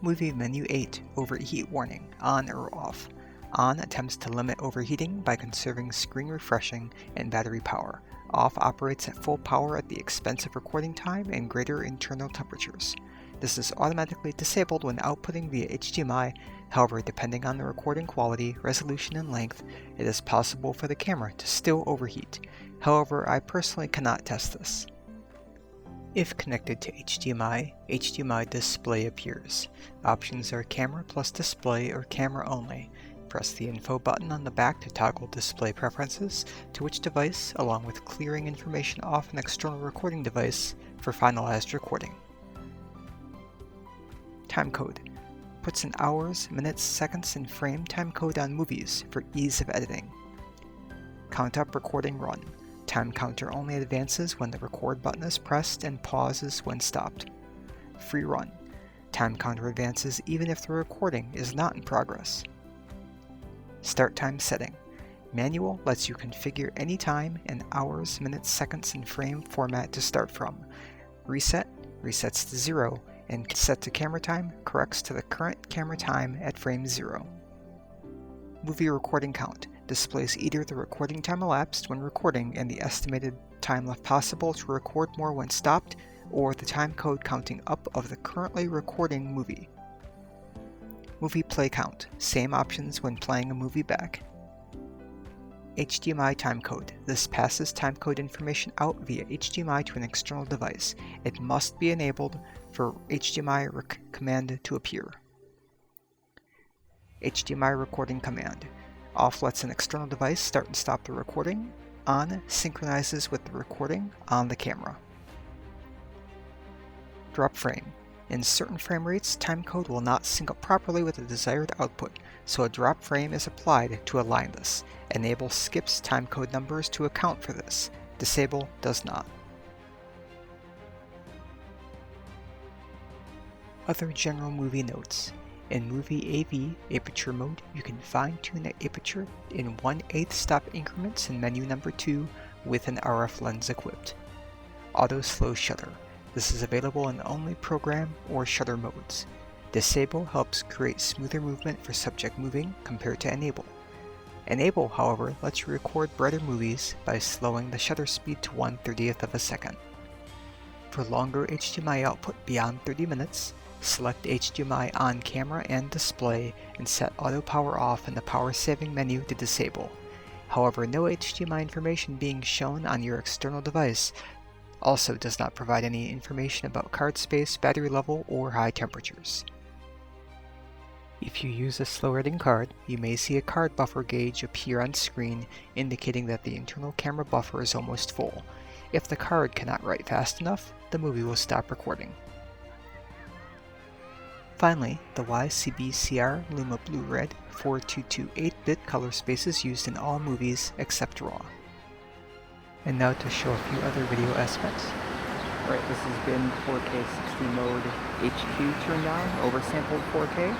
Movie Menu 8, Overheat Warning, on or off. On attempts to limit overheating by conserving screen refreshing and battery power. Off operates at full power at the expense of recording time and greater internal temperatures. This is automatically disabled when outputting via HDMI. However, depending on the recording quality, resolution, and length, it is possible for the camera to still overheat. However, I personally cannot test this. If connected to HDMI, HDMI display appears. Options are camera plus display or camera only. Press the info button on the back to toggle display preferences to which device, along with clearing information off an external recording device for finalized recording. Timecode. Puts in hours, minutes, seconds, and frame timecode on movies for ease of editing. Count up recording run. Time counter only advances when the record button is pressed and pauses when stopped. Free run. Time counter advances even if the recording is not in progress. Start time setting. Manual lets you configure any time and hours, minutes, seconds, and frame format to start from. Reset resets to 0, and set to camera time corrects to the current camera time at frame 0. Movie recording count displays either the recording time elapsed when recording and the estimated time left possible to record more when stopped, or the time code counting up of the currently recording movie. Movie play count, same options when playing a movie back. HDMI timecode. This passes timecode information out via HDMI to an external device. It must be enabled for HDMI command to appear. HDMI recording command. Off lets an external device start and stop the recording. On synchronizes with the recording on the camera. Drop frame. In certain frame rates, timecode will not sync up properly with the desired output, so a drop frame is applied to align this. Enable skips timecode numbers to account for this. Disable does not. Other general movie notes. In movie AV aperture mode, you can fine-tune the aperture in 1/8 stop increments in menu number 2 with an RF lens equipped. Auto slow shutter. This is available in only program or shutter modes. Disable helps create smoother movement for subject moving compared to enable. Enable, however, lets you record brighter movies by slowing the shutter speed to 1/30th of a second. For longer HDMI output beyond 30 minutes, select HDMI on camera and display and set auto power off in the power saving menu to disable. However, no HDMI information being shown on your external device also does not provide any information about card space, battery level, or high temperatures. If you use a slow writing card, you may see a card buffer gauge appear on screen indicating that the internal camera buffer is almost full. If the card cannot write fast enough, the movie will stop recording. Finally, the YCbCR Luma Blu-Red 422 8-bit color space is used in all movies except RAW. And now to show a few other video aspects. Alright, this has been 4K 60 mode HQ turned on, oversampled 4K.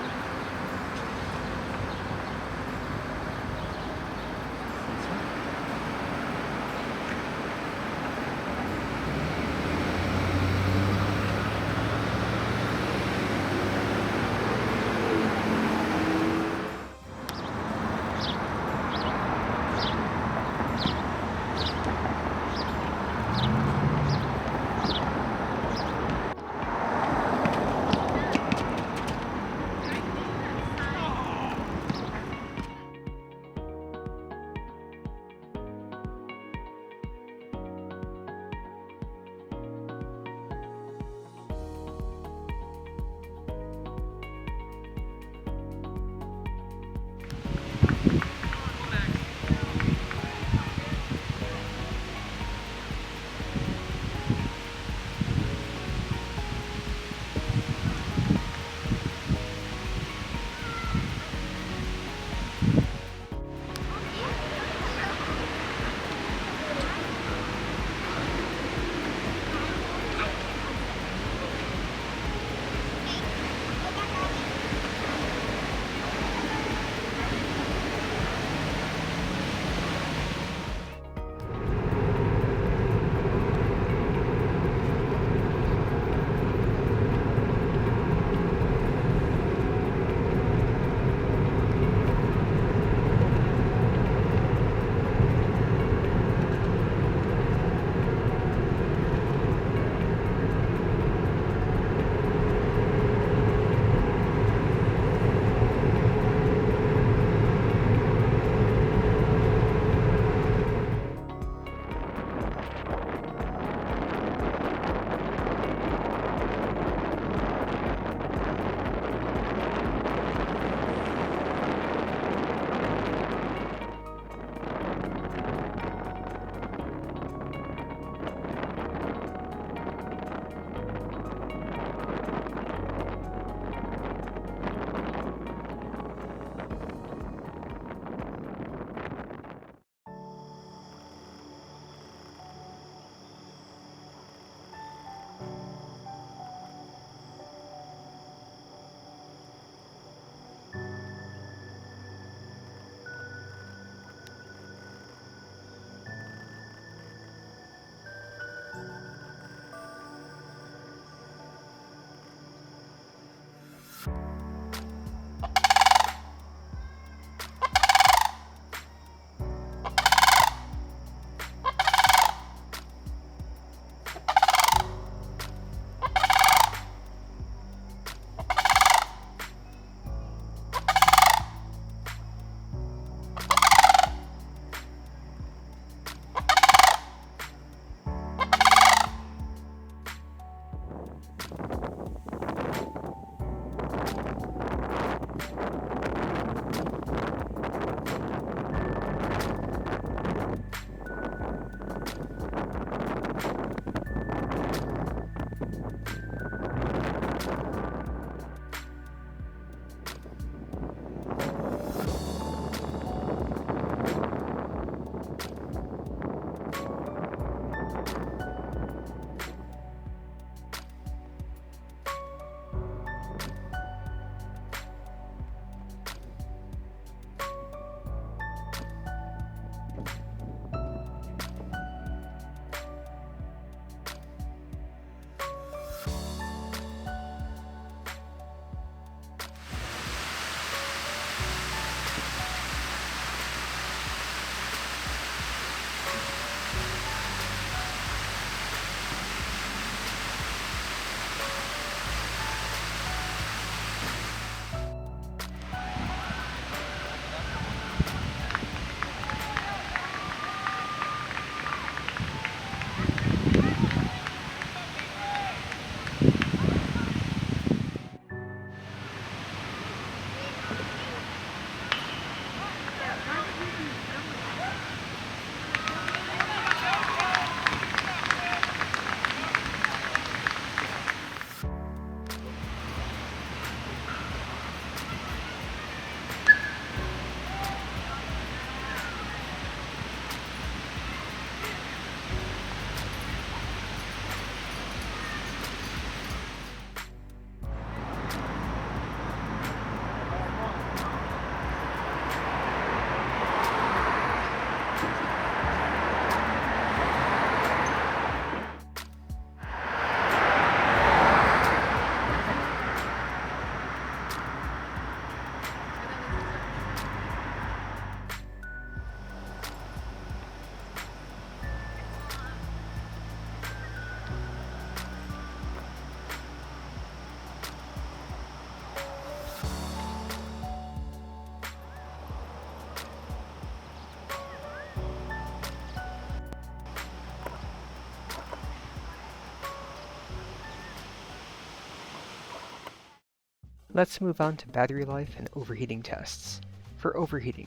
Let's move on to battery life and overheating tests. For overheating,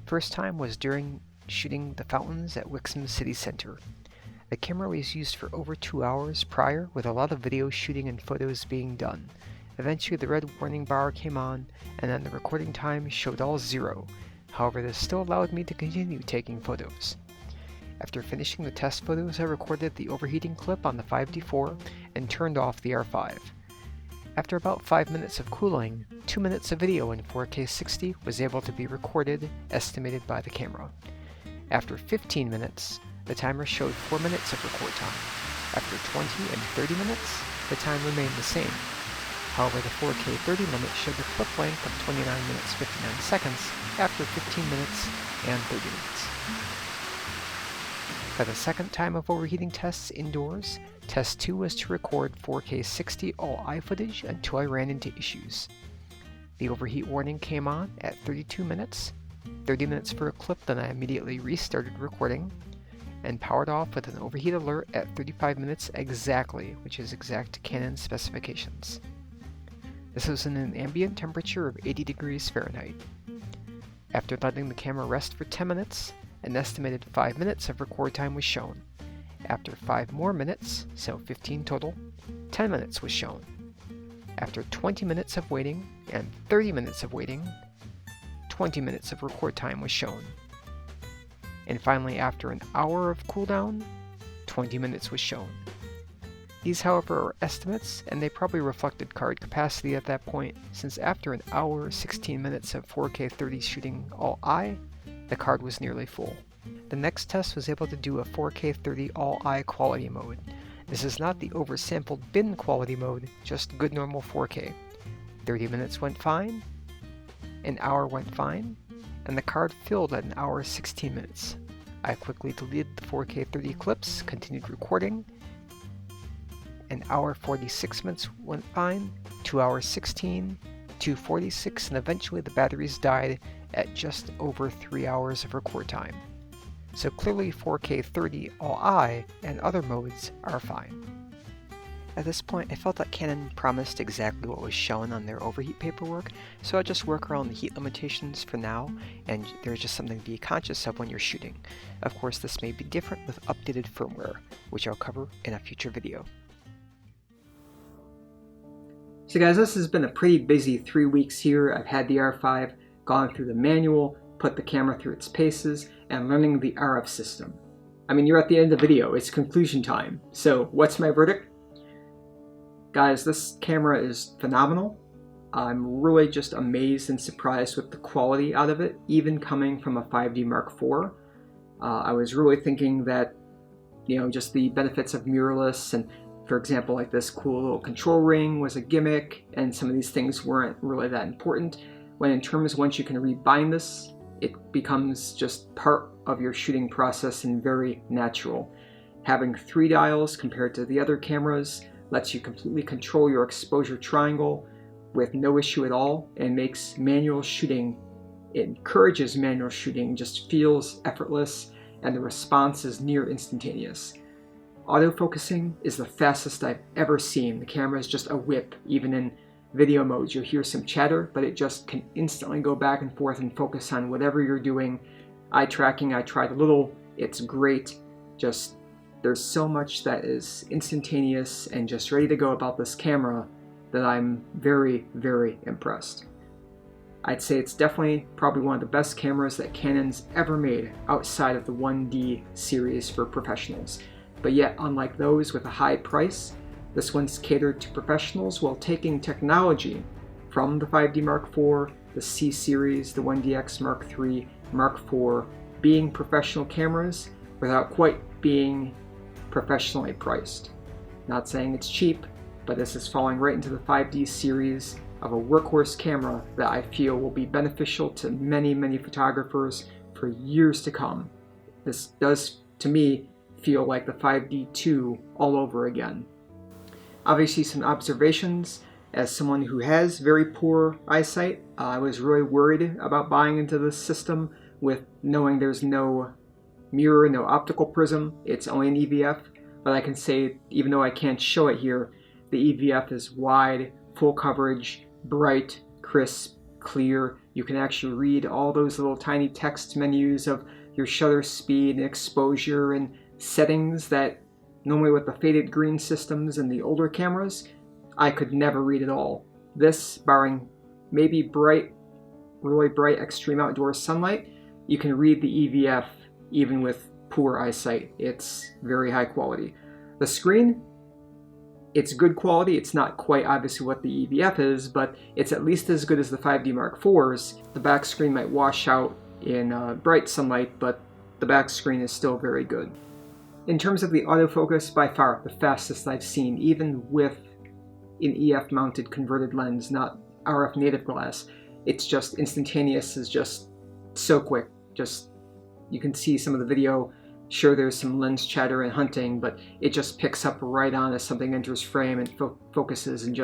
first time was during shooting the fountains at Wixom City Center. The camera was used for over 2 hours prior, with a lot of video shooting and photos being done. Eventually the red warning bar came on, and then the recording time showed all 0. However, this still allowed me to continue taking photos. After finishing the test photos, I recorded the overheating clip on the 5D4 and turned off the R5. After about 5 minutes of cooling, 2 minutes of video in 4K 60 was able to be recorded, estimated by the camera. After 15 minutes, the timer showed 4 minutes of record time. After 20 and 30 minutes, the time remained the same. However, the 4K 30 limit showed the clip length of 29 minutes 59 seconds after 15 minutes and 30 minutes. For the second time of overheating tests indoors, test 2 was to record 4K 60 all-eye footage until I ran into issues. The overheat warning came on at 32 minutes, 30 minutes for a clip, then I immediately restarted recording, and powered off with an overheat alert at 35 minutes exactly, which is exact to Canon specifications. This was in an ambient temperature of 80 degrees Fahrenheit. After letting the camera rest for 10 minutes, an estimated 5 minutes of record time was shown. After 5 more minutes, so 15 total, 10 minutes was shown. After 20 minutes of waiting and 30 minutes of waiting, 20 minutes of record time was shown. And finally, after an hour of cooldown, 20 minutes was shown. These, however, are estimates, and they probably reflected card capacity at that point, since after an hour, 16 minutes of 4K 30 shooting all-eye, the card was nearly full. The next test was able to do a 4K 30 all-eye quality mode. This is not the oversampled bin quality mode, just good normal 4K. 30 minutes went fine, an hour went fine, and the card filled at an hour 16 minutes. I quickly deleted the 4K 30 clips, continued recording. An hour 46 minutes went fine, 2 hours 16, 2:46, and eventually the batteries died at just over 3 hours of record time. So clearly 4K 30 all-eye and other modes are fine. At this point, I felt that Canon promised exactly what was shown on their overheat paperwork, so I'll just work around the heat limitations for now, and there's just something to be conscious of when you're shooting. Of course, this may be different with updated firmware, which I'll cover in a future video. So guys, this has been a pretty busy 3 weeks here. I've had the R5, gone through the manual, put the camera through its paces, and learning the RF system. I mean, you're at the end of the video, it's conclusion time. So what's my verdict? Guys, this camera is phenomenal. I'm really just amazed and surprised with the quality out of it, even coming from a 5D Mark IV. I was really thinking that, just the benefits of mirrorless and, for example, like this cool little control ring was a gimmick, and some of these things weren't really that important, when in terms, once you can rebind this, it becomes just part of your shooting process and very natural. Having 3 dials compared to the other cameras lets you completely control your exposure triangle with no issue at all, and makes manual shooting, it encourages manual shooting, just feels effortless, and the response is near instantaneous. Autofocusing is the fastest I've ever seen. The camera is just a whip. Even in video modes, you'll hear some chatter, but it just can instantly go back and forth and focus on whatever you're doing. Eye tracking, I tried a little, it's great. Just, there's so much that is instantaneous and just ready to go about this camera that I'm very, very impressed. I'd say it's definitely probably one of the best cameras that Canon's ever made outside of the 1D series for professionals. But yet, unlike those with a high price, this one's catered to professionals while taking technology from the 5D Mark IV, the C series, the 1DX Mark III, Mark IV, being professional cameras without quite being professionally priced. Not saying it's cheap, but this is falling right into the 5D series of a workhorse camera that I feel will be beneficial to many, many photographers for years to come. This does, to me, feel like the 5D2 all over again. Obviously, some observations. As someone who has very poor eyesight, I was really worried about buying into this system with knowing there's no mirror, no optical prism. It's only an EVF, but I can say, even though I can't show it here, the EVF is wide, full coverage, bright, crisp, clear. You can actually read all those little tiny text menus of your shutter speed and exposure and settings that normally with the faded green systems and the older cameras, I could never read at all. This, barring maybe bright, really bright extreme outdoor sunlight, you can read the EVF even with poor eyesight. It's very high quality. The screen, it's good quality. It's not quite obviously what the EVF is, but it's at least as good as the 5D Mark IVs. The back screen might wash out in bright sunlight, but the back screen is still very good. In terms of the autofocus, by far the fastest I've seen, even with an EF mounted converted lens, not RF native glass. It's just instantaneous, is just so quick. Just, you can see some of the video. Sure, there's some lens chatter and hunting, but it just picks up right on as something enters frame and focuses, and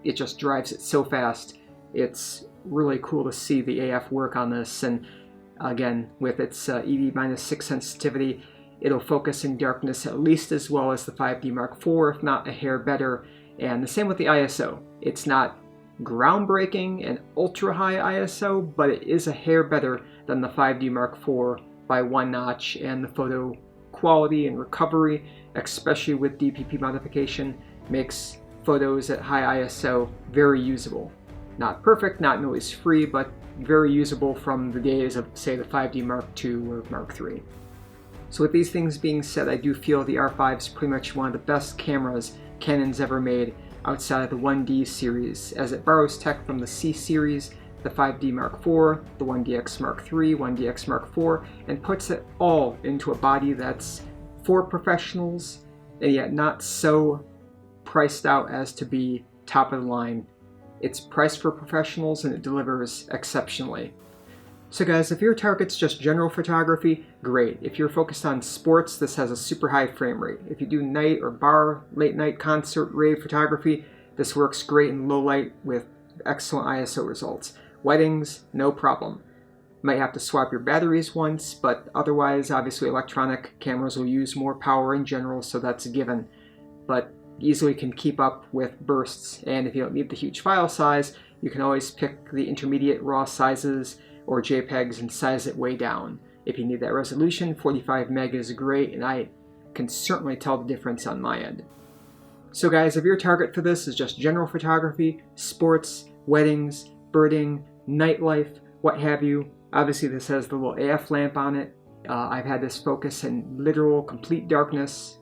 it just drives it so fast. It's really cool to see the AF work on this, and again, with its ED-6 sensitivity, it'll focus in darkness at least as well as the 5D Mark IV, if not a hair better, and the same with the ISO. It's not groundbreaking and ultra-high ISO, but it is a hair better than the 5D Mark IV by one notch, and the photo quality and recovery, especially with DPP modification, makes photos at high ISO very usable. Not perfect, not noise-free, but very usable from the days of, say, the 5D Mark II or Mark III. So with these things being said, I do feel the R5 is pretty much one of the best cameras Canon's ever made outside of the 1D series, as it borrows tech from the C series, the 5D Mark IV, the 1DX Mark III, 1DX Mark IV, and puts it all into a body that's for professionals, and yet not so priced out as to be top of the line. It's priced for professionals and it delivers exceptionally. So guys, if your target's just general photography, great. If you're focused on sports, this has a super high frame rate. If you do night or bar, late night concert, rave photography, this works great in low light with excellent ISO results. Weddings, no problem. Might have to swap your batteries once, but otherwise, obviously electronic cameras will use more power in general, so that's a given. But easily can keep up with bursts, and if you don't need the huge file size, you can always pick the intermediate raw sizes or JPEGs and size it way down. If you need that resolution, 45 meg is great, and I can certainly tell the difference on my end. So guys, if your target for this is just general photography, sports, weddings, birding, nightlife, what have you, obviously this has the little AF lamp on it. I've had this focus in literal complete darkness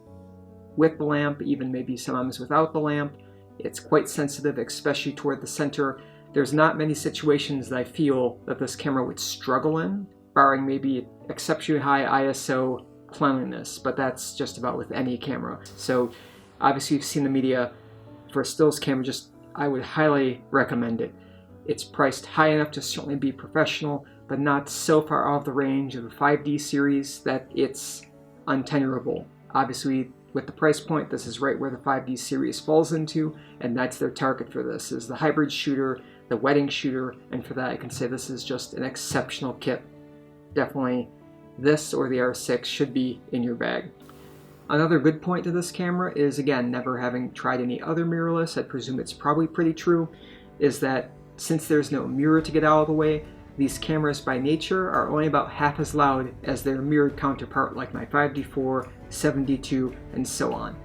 with the lamp, even maybe sometimes without the lamp. It's quite sensitive, especially toward the center. There's not many situations that I feel that this camera would struggle in, barring maybe exceptionally high ISO cleanliness, but that's just about with any camera. So obviously you've seen the media for a stills camera, I would highly recommend it. It's priced high enough to certainly be professional, but not so far out of the range of the 5D series that it's untenable. Obviously, with the price point, this is right where the 5D series falls into, and that's their target for this, is the hybrid shooter, the wedding shooter, and for that I can say this is just an exceptional kit. Definitely this or the R6 should be in your bag. Another good point to this camera is, again, never having tried any other mirrorless, I presume it's probably pretty true, is that since there's no mirror to get out of the way, these cameras by nature are only about half as loud as their mirrored counterpart like my 5D4, 7D2, and so on.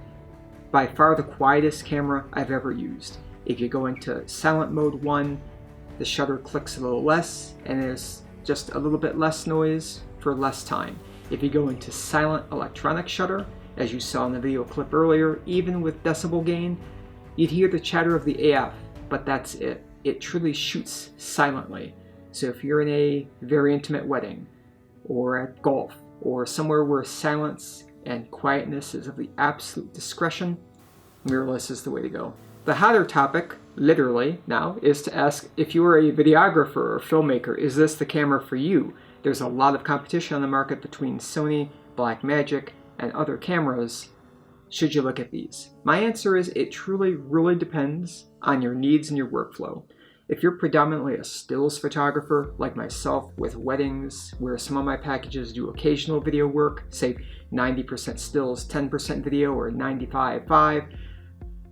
By far the quietest camera I've ever used. If you go into silent mode 1, the shutter clicks a little less, and there's just a little bit less noise for less time. If you go into silent electronic shutter, as you saw in the video clip earlier, even with decibel gain, you'd hear the chatter of the AF, but that's it. It truly shoots silently. So if you're in a very intimate wedding, or at golf, or somewhere where silence and quietness is of the absolute discretion, mirrorless is the way to go. The hotter topic, literally, now, is to ask if you are a videographer or filmmaker, is this the camera for you? There's a lot of competition on the market between Sony, Blackmagic, and other cameras. Should you look at these? My answer is it truly really depends on your needs and your workflow. If you're predominantly a stills photographer like myself with weddings, where some of my packages do occasional video work, say 90% stills, 10% video, or 95/5,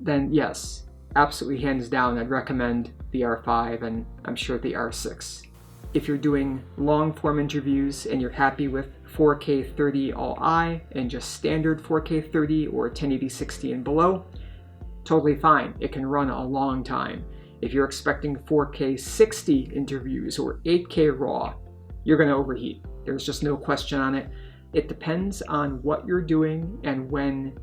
then yes, absolutely hands down I'd recommend the R5 and I'm sure the R6. If you're doing long form interviews and you're happy with 4K 30 all-I and just standard 4K 30 or 1080 60 and below, totally fine. It can run a long time. If you're expecting 4K 60 interviews or 8K RAW, you're going to overheat. There's just no question on it. It depends on what you're doing and when,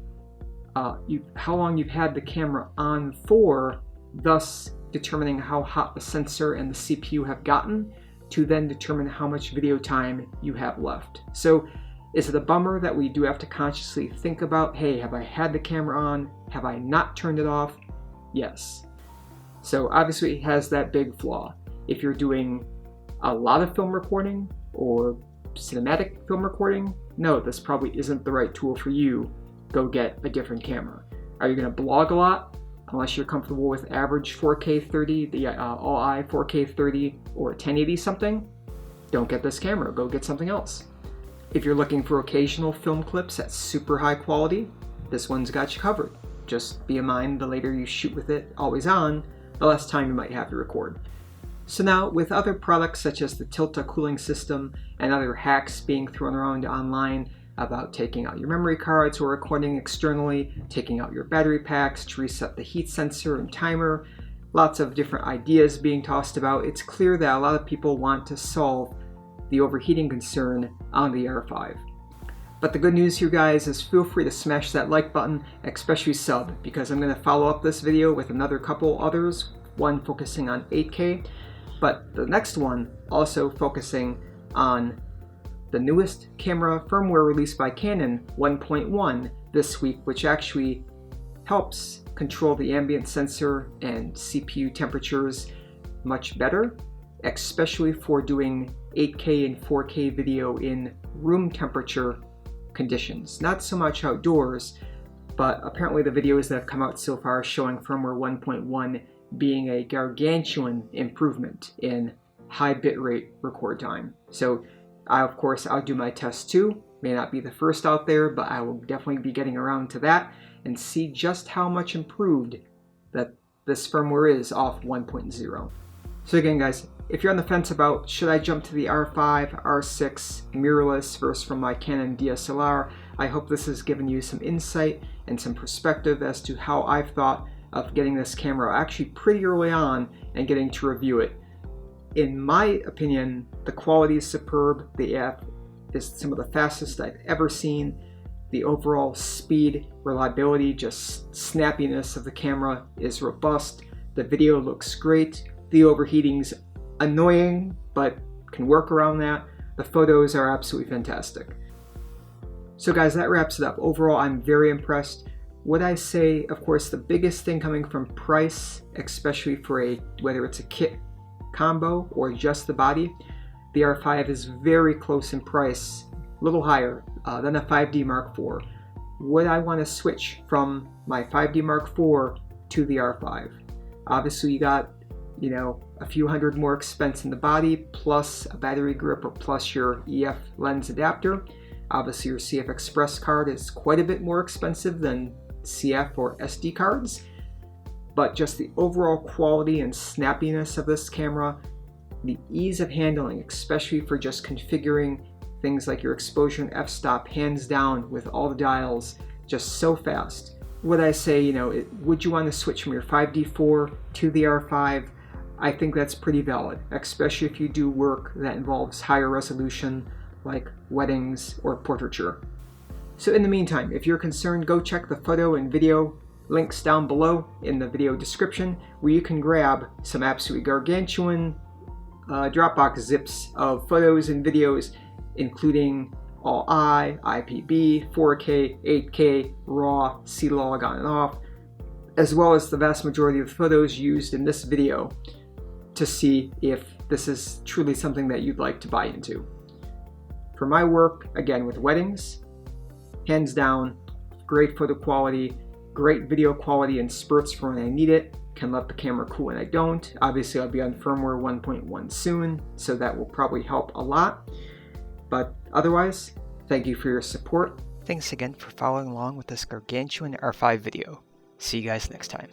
how long you've had the camera on for, thus determining how hot the sensor and the CPU have gotten to then determine how much video time you have left. So is it a bummer that we do have to consciously think about, hey, have I had the camera on? Have I not turned it off? Yes. So obviously it has that big flaw. If you're doing a lot of film recording or cinematic film recording, no, this probably isn't the right tool for you. Go get a different camera. Are you going to blog a lot? Unless you're comfortable with average 4K 30, the all-I 4K 30 or 1080 something, don't get this camera. Go get something else. If you're looking for occasional film clips at super high quality, this one's got you covered. Just be in mind the later you shoot with it always on, the less time you might have to record. So now, with other products such as the Tilta cooling system and other hacks being thrown around online about taking out your memory cards or recording externally, taking out your battery packs to reset the heat sensor and timer, lots of different ideas being tossed about, it's clear that a lot of people want to solve the overheating concern on the R5. But the good news here, guys, is feel free to smash that like button, especially sub, because I'm going to follow up this video with another couple others, one focusing on 8K, but the next one also focusing on the newest camera firmware released by Canon 1.1 this week, which actually helps control the ambient sensor and CPU temperatures much better, especially for doing 8K and 4K video in room temperature conditions. Not so much outdoors, but apparently the videos that have come out so far showing firmware 1.1 being a gargantuan improvement in high bitrate record time. So I'll do my test too. May not be the first out there, but I will definitely be getting around to that and see just how much improved that this firmware is off 1.0. So again, guys, if you're on the fence about should I jump to the R5, R6 mirrorless versus from my Canon DSLR, I hope this has given you some insight and some perspective as to how I've thought of getting this camera actually pretty early on and getting to review it. In my opinion, the quality is superb. The app is some of the fastest I've ever seen. The overall speed, reliability, just snappiness of the camera is robust. The video looks great. The overheating's annoying, but can work around that. The photos are absolutely fantastic. So guys, that wraps it up. Overall, I'm very impressed. Would I say, of course, the biggest thing coming from price, especially for whether it's a kit combo or just the body, the R5 is very close in price, a little higher than a 5D Mark IV. Would I want to switch from my 5D Mark IV to the R5? Obviously, you got, a few hundred more expense in the body, plus a battery grip, or plus your EF lens adapter. Obviously, your CF Express card is quite a bit more expensive than CF or SD cards, but just the overall quality and snappiness of this camera, the ease of handling, especially for just configuring things like your exposure and f-stop, hands down with all the dials, just so fast. Would I say, would you want to switch from your 5D4 to the R5? I think that's pretty valid, especially if you do work that involves higher resolution, like weddings or portraiture. So in the meantime, if you're concerned, go check the photo and video links down below in the video description, where you can grab some absolutely gargantuan Dropbox zips of photos and videos, including all-I, IPB, 4K, 8K, RAW, C-Log on and off, as well as the vast majority of photos used in this video, to see if this is truly something that you'd like to buy into. For my work, again with weddings, hands down, great photo quality, great video quality in spurts for when I need it, can let the camera cool when I don't. Obviously I'll be on firmware 1.1 soon, so that will probably help a lot. But otherwise, thank you for your support. Thanks again for following along with this gargantuan R5 video. See you guys next time.